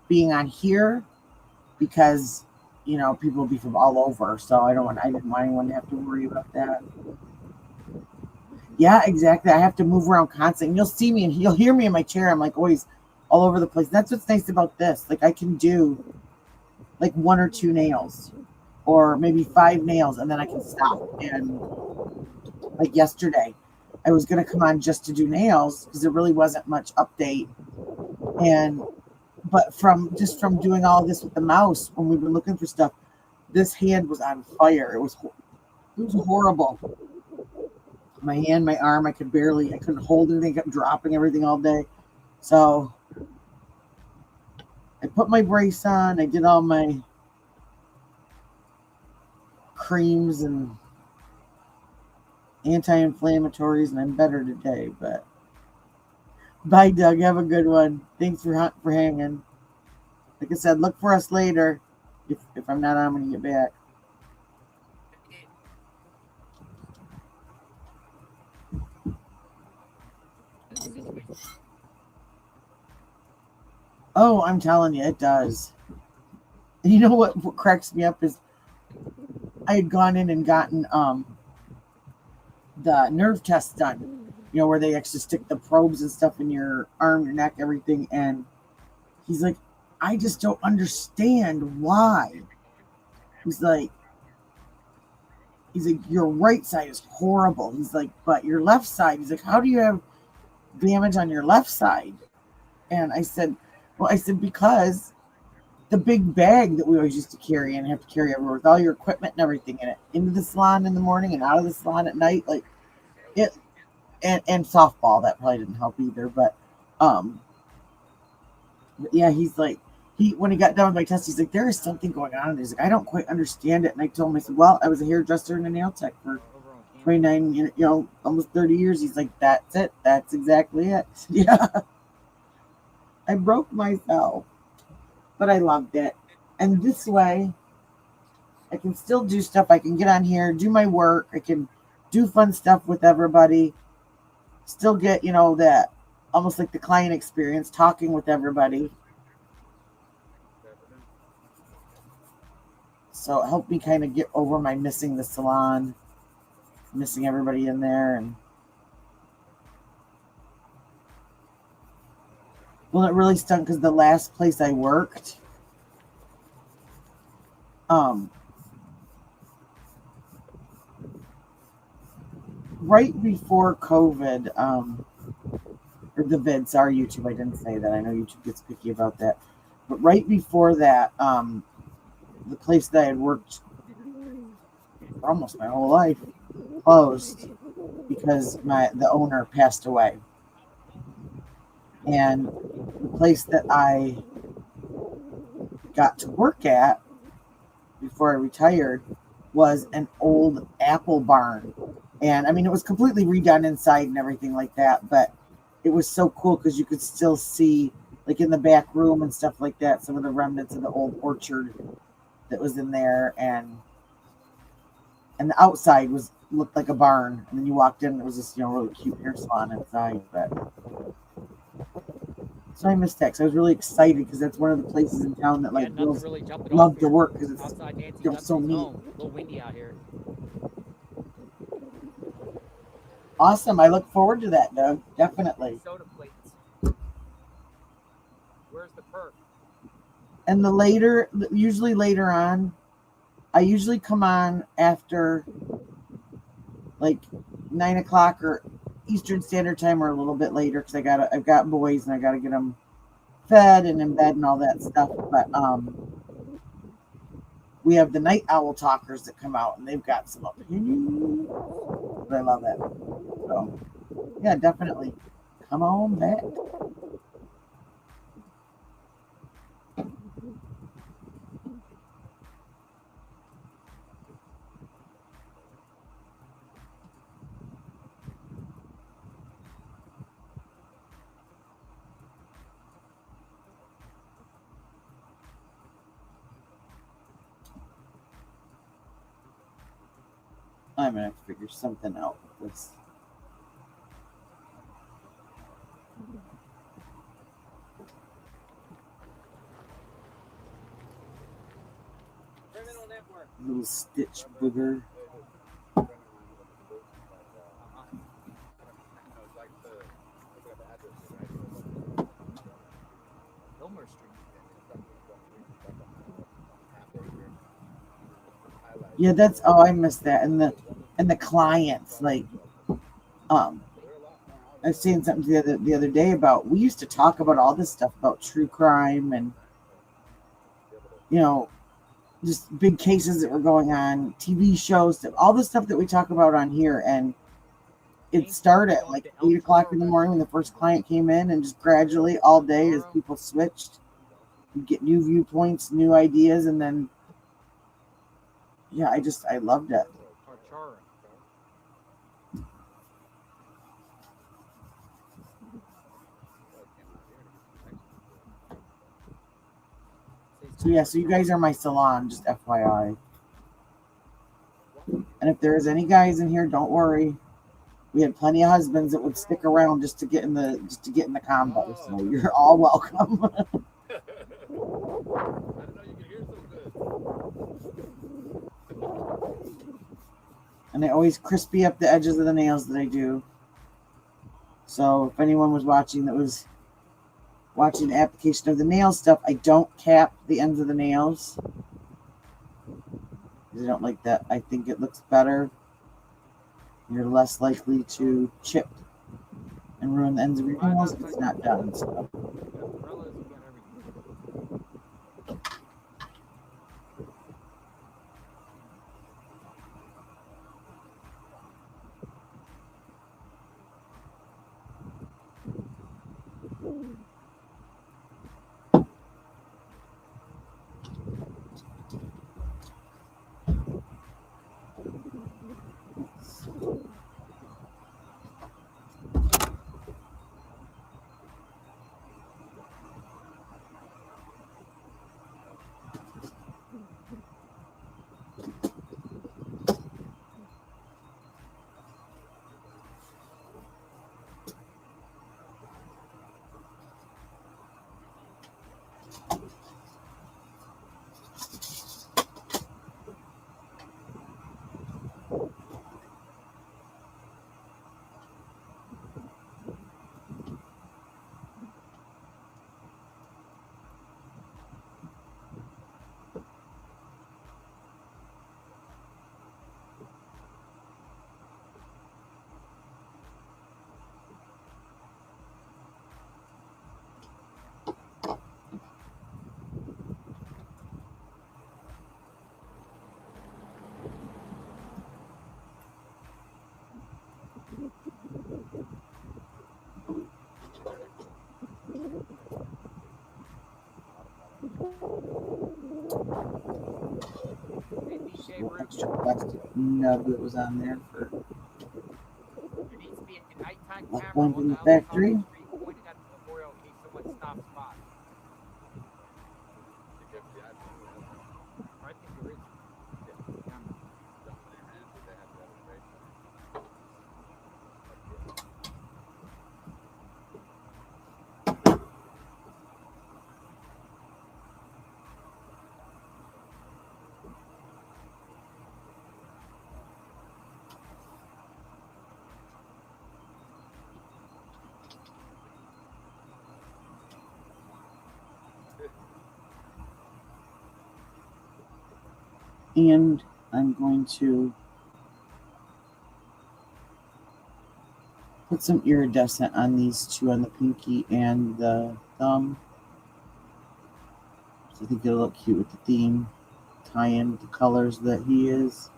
being on here, because people will be from all over, so I didn't want anyone to have to worry about that. Yeah, exactly. I have to move around constantly. And you'll see me and you'll hear me in my chair. I'm like always all over the place. That's what's nice about this. Like I can do like 1 or 2 nails or maybe 5 nails, and then I can stop. And like yesterday, I was going to come on just to do nails because there really wasn't much update. But from doing all this with the mouse, when we've been looking for stuff, this hand was on fire. It was horrible. My hand, my arm, I couldn't hold anything, kept dropping everything all day. So I put my brace on, I did all my creams and anti-inflammatories, and I'm better today. But bye, Doug. Have a good one. Thanks for hanging. Like I said, look for us later. If I'm not on when you get back. Oh, I'm telling you, it does. You know what cracks me up is I had gone in and gotten the nerve test done. You know, where they actually stick the probes and stuff in your arm, your neck, everything. And he's like, I just don't understand why. He's like, your right side is horrible. He's like, but your left side, he's like, how do you have damage on your left side? And I said, because the big bag that we always used to carry and have to carry everywhere with all your equipment and everything in it, into the salon in the morning and out of the salon at night, like it, and softball, that probably didn't help either. But yeah, he's like, when he got done with my test, he's like, there is something going on. And he's like, I don't quite understand it. And I told him, I said, well, I was a hairdresser and a nail tech for 29, almost 30 years. He's like, that's it. That's exactly it. Yeah. I broke myself, but I loved it. And this way, I can still do stuff. I can get on here, do my work. I can do fun stuff with everybody. Still get, that almost like the client experience, talking with everybody. So it helped me kind of get over my missing the salon, missing everybody in there. And well, it really stunk because the last place I worked, right before COVID, or the vid, sorry, YouTube, I didn't say that. I know YouTube gets picky about that. But right before that, the place that I had worked for almost my whole life closed because the owner passed away. And the place that I got to work at before I retired was an old apple barn. And I mean, it was completely redone inside and everything like that, but it was so cool because you could still see, like in the back room and stuff like that, some of the remnants of the old orchard that was in there, and the outside looked like a barn, and then you walked in and it was this really cute hair salon inside. But so I missed that, because I was really excited because that's one of the places in town that like girls really love to work because it's outside Nancy so Guthrie's neat. home. A little windy out here. Awesome. I look forward to that, Doug. Definitely. Soda plates. Where's the perk? And usually later on, I usually come on after like 9 o'clock or Eastern Standard Time, or a little bit later, because I've got boys and I gotta get them fed and in bed and all that stuff. But we have the night owl talkers that come out, and they've got some opinions. But I love it. So yeah, definitely come on back. I'm gonna have to figure something out with this. Criminal Network. Little stitch booger. Elmer Street. Yeah, that's I missed that. And the clients, like I was saying something the other day about, we used to talk about all this stuff about true crime and just big cases that were going on, TV shows, all the stuff that we talk about on here. And it started at like 8 o'clock in the morning when the first client came in, and just gradually all day as people switched, you get new viewpoints, new ideas, and then yeah, I loved it. So yeah, so you guys are my salon, just FYI. And if there's any guys in here, don't worry. We had plenty of husbands that would stick around just to get in the combo. So you're all welcome. I didn't know you could hear so good. And I always crispy up the edges of the nails that I do. So if anyone was watching that was watching the application of the nail stuff, I don't cap the ends of the nails. I don't like that. I think it looks better. You're less likely to chip and ruin the ends of your nails if it's not done. So. Extra plastic nub that was on there for left one from the factory. And I'm going to put some iridescent on these two, on the pinky and the thumb. So I think it'll look cute with the theme, tie in with the colors that he is.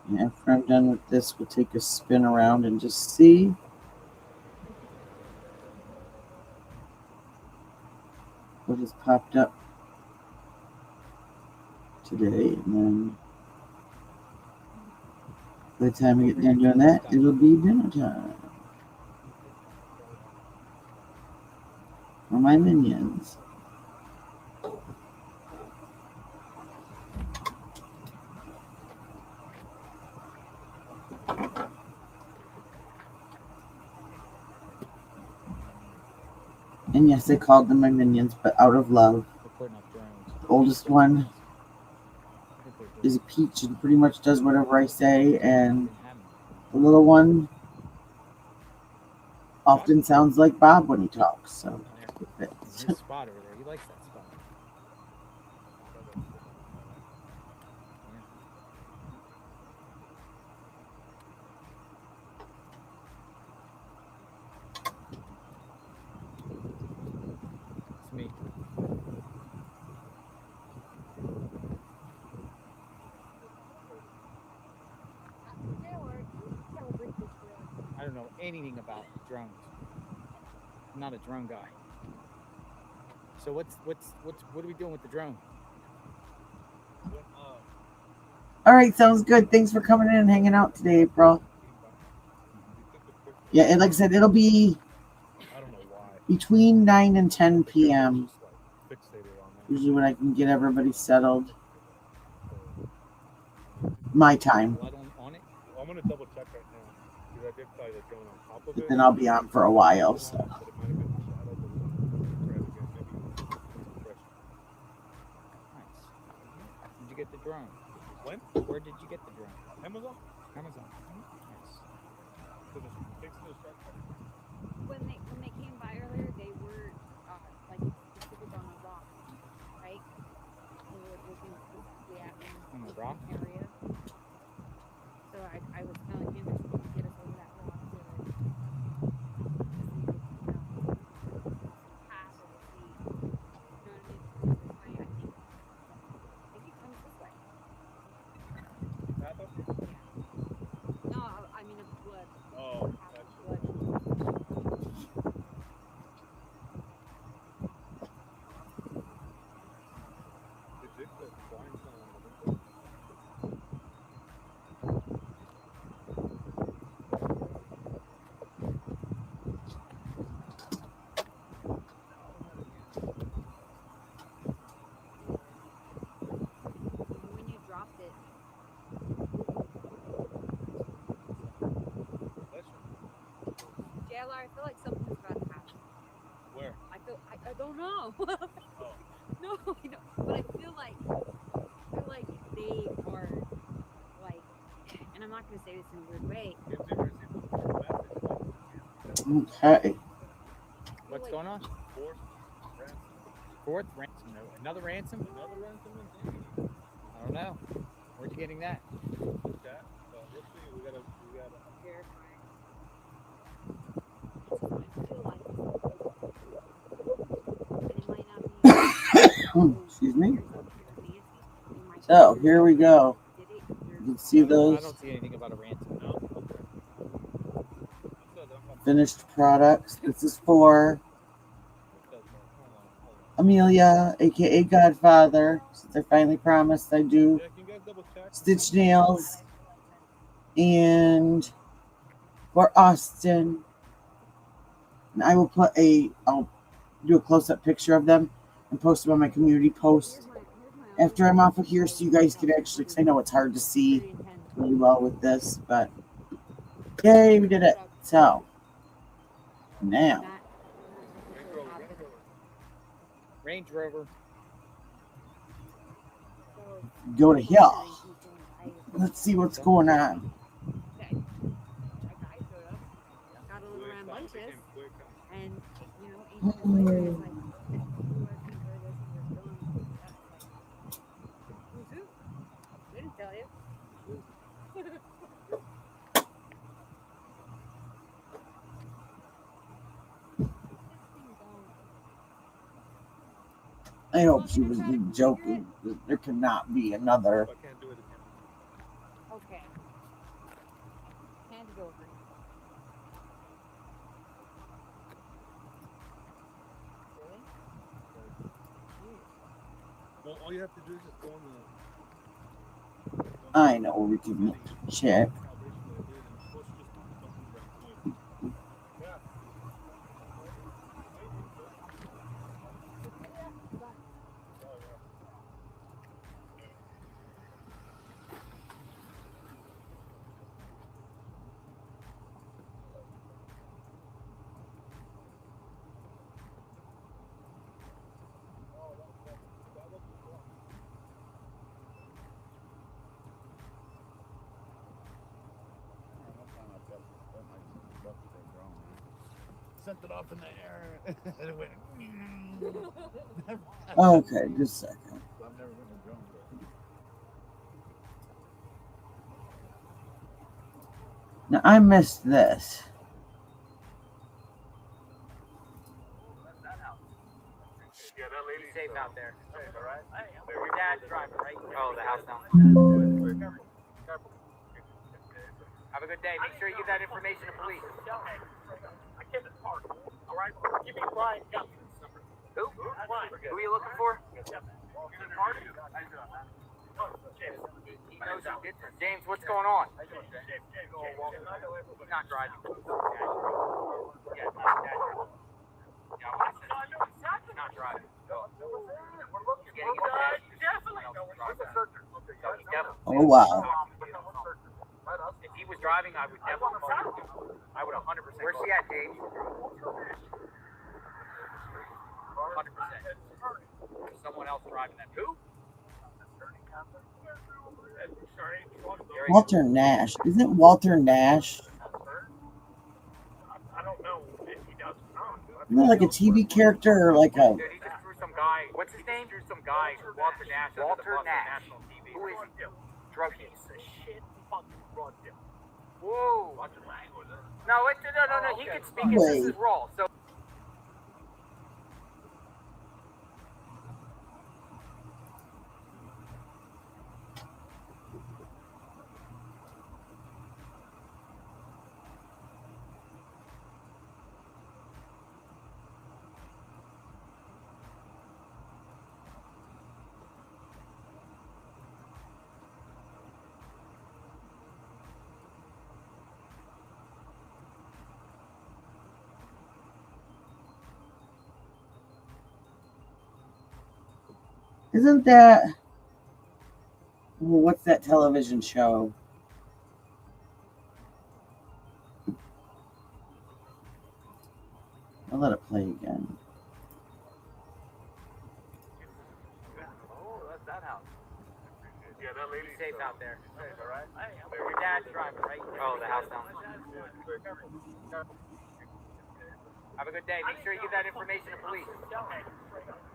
And after I'm done with this, we'll take a spin around and just see what has popped up today. And then by the time we get done doing that, it'll be dinner time for my minions. And yes, I called them my minions, but out of love. The oldest one is a peach and pretty much does whatever I say, and the little one often sounds like Bob when he talks, so it fits. His spot over there. He likes that spot. know anything about drones. I'm not a drone guy. So what are we doing with the drone? What, All right, sounds good. Thanks for coming in and hanging out today, April. we took a picture. Yeah, and like I said, it'll be I don't know why. between 9 and 10 The camera's p.m. just, like, fixated on that. Usually when I can get everybody settled. My time. Light on it. Well, I'm gonna double check right now because I did fly the drone on top of it. Then I'll be on for a while. So But it might have been the shadow, but we're gonna try it again. Maybe some fresh. Nice. Did you get the drone? When? Where did you get the drone? Amazon? Amazon. Nice. So the thanks to the shark. When they came by earlier, they were like specific on a rock, right? They were looking specifically at me On the rock? area. So I was telling him to get us over that rock so that we could, pass or see. You know what I mean? This way, I think it comes this way. Path up? No, I mean a blood. Oh, Path of gotcha. blood. Did you put blinds on the window? When you dropped it, Bless you. JLR, I feel like something's about to happen. Where? I don't know. Oh. No, I don't. But I feel like they are like, and I'm not gonna say this in a weird way. If they receive a message, okay. What's like- going on? fourth ransom. Fourth ransom note. Another ransom? Another ransom in Germany. I don't know. Where'd you getting that? Chat. We'll see. We gotta. Verifying. I feel like, and it might not be. Excuse me. So here we go. You can see I those don't see anything about a ransom. No. Okay. finished products. This is for Amelia, aka Godfather. Since I finally promised I do Yeah, can you guys double check? stitch nails. And for Austin, and I will I'll do a close-up picture of them and post them on my community post after I'm off of here, so you guys can actually, because I know it's hard to see really well with this, but yay, we did it. So now Range Rover. go to here. Let's see what's going on. Got a little rambunctious, and you know, 8 minutes later, it's like, who are these burgers and we're still on the who's who? Didn't tell you. I hope she was joking. There cannot be another. I can't do it again. Okay. Hand it over. Really? Well, all you have to do is just go on the. I know we can check. Sent it off in the air. And it went. Okay, just a second. I've never been a drone. Now I missed this. Yeah, that lady. Safe out there. All right. Your dad's driving, right? Oh, the house now. Careful. Careful. Have a good day. Make sure you give that information to police. I came to park. All right, give me Brian Guthrie's number. Who? Brian. Who are you looking for? James, what's going on? He's not driving. Yeah, he's not driving. Oh wow. If he was driving, I would definitely call him. I would 100%. Where's she at, James? 100%. Someone else driving that. Who? Walter Nash. Isn't Walter Nash? I don't know if he does or not. Isn't that like a TV character or like a? Dude, he just threw some guy. What's his name? Threw some guy. Walter Nash. Walter Nash. Who is he? Drug use. Shit, fucking run him. Whoa. No, no. He can speak. This is raw. So. Isn't that? Well, what's that television show? I'll let it play again. Oh, that's that house. Yeah, that lady's safe out there. Safe, all right? Your dad's driving, right? Oh, the house down. Have a good day. Make sure you give that information to police.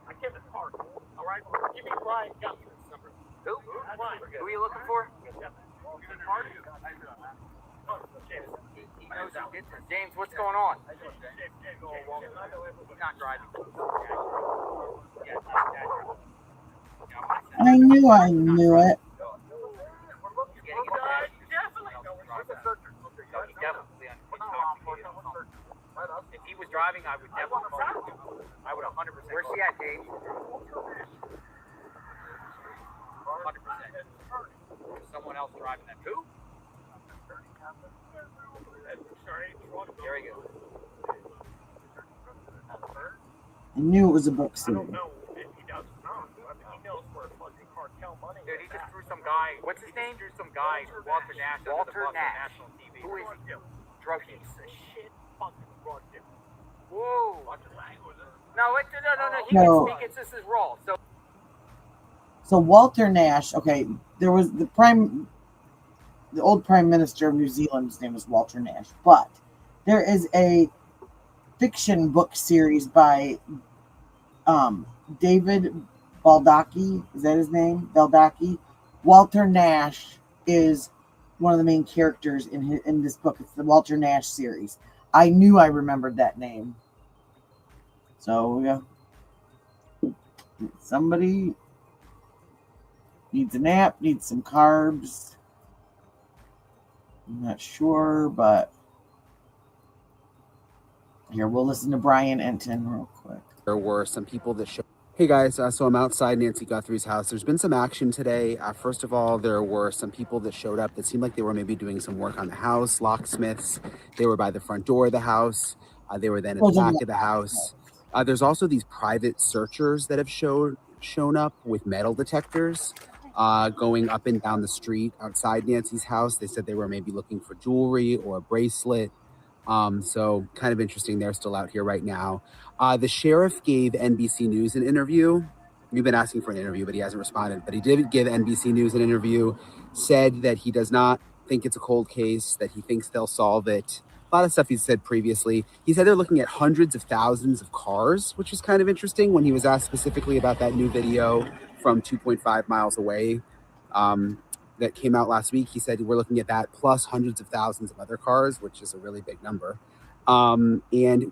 I came to park. All right, give me Brian Guthrie's number. Who? Brian. Who are you looking for? James, what's going on? He's not driving. I knew it. If he was driving, I would definitely call him. I would 100%. Where's she at, James? 100%. Someone else driving that. Who? There he goes. I knew it was a book I series. don't know if he does or not. I mean, he knows where fucking cartel money Dude, he just threw some guy. What's his name? Threw some guy. Walter Nash. Walter Nash. Who is he? Drug use. Shit, fucking run him. Whoa. No, no. He No. can speak. This is raw. So Walter Nash. Okay, there was the old Prime Minister of New Zealand. His name was Walter Nash. But there is a fiction book series by David Baldacci. Is that his name? Baldacci. Walter Nash is one of the main characters in this book. It's the Walter Nash series. I knew I remembered that name. So yeah, somebody needs a nap, needs some carbs. I'm not sure, but here we'll listen to Brian Enton real quick. There were some people that showed. Hey guys, so I'm outside Nancy Guthrie's house. There's been some action today. First of all, there were some people that showed up that seemed like they were maybe doing some work on the house, locksmiths. They were by the front door of the house. They were then in the back of the house. There's also these private searchers that have shown up with metal detectors going up and down the street outside Nancy's house. They said they were maybe looking for jewelry or a bracelet. So kind of interesting. They're still out here right now. The sheriff gave NBC News an interview. We've been asking for an interview, but he hasn't responded. But he did give NBC News an interview, said that he does not think it's a cold case, that he thinks they'll solve it. A lot of stuff he said previously. He said they're looking at hundreds of thousands of cars, which is kind of interesting when he was asked specifically about that new video from 2.5 miles away that came out last week. He said we're looking at that plus hundreds of thousands of other cars, which is a really big number. And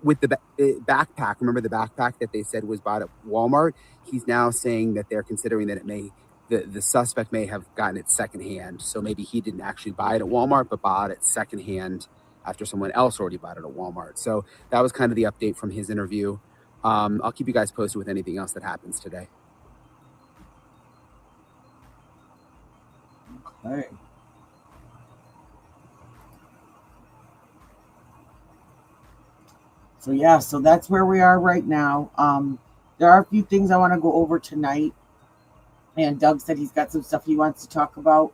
with the backpack, remember the backpack that they said was bought at Walmart? He's now saying that they're considering that it may the suspect may have gotten it secondhand. So maybe he didn't actually buy it at Walmart, but bought it secondhand after someone else already bought it at Walmart. So that was kind of the update from his interview. I'll keep you guys posted with anything else that happens today. All right. So yeah, so that's where we are right now. There are a few things I want to go over tonight, and Doug said he's got some stuff he wants to talk about.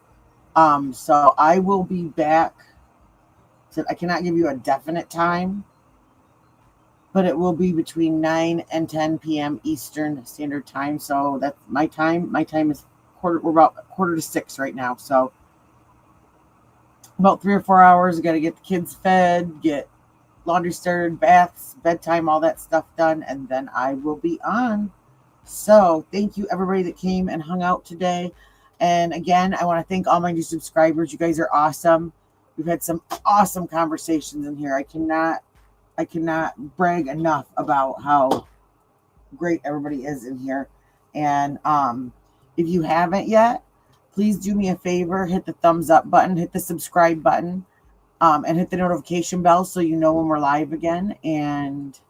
So I will be back. So I cannot give you a definite time, but it will be between 9 and 10 p.m. Eastern Standard Time. So that's my time. My time is we're about 5:45 right now. So about 3 or 4 hours. I got to get the kids fed, get laundry started, baths, bedtime, all that stuff done, and then I will be on. So thank you everybody that came and hung out today. And again, I want to thank all my new subscribers. You guys are awesome. We've had some awesome conversations in here. I cannot brag enough about how great everybody is in here. And if you haven't yet, please do me a favor, hit the thumbs up button, hit the subscribe button, and hit the notification bell so you know when we're live again. And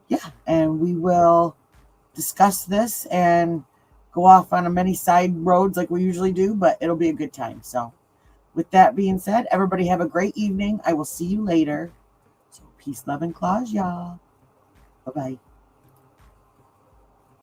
yeah, and we will discuss this and go off on a many side roads like we usually do, but it'll be a good time. So with that being said, everybody have a great evening. I will see you later. So peace, love, and claws, y'all. Bye-bye.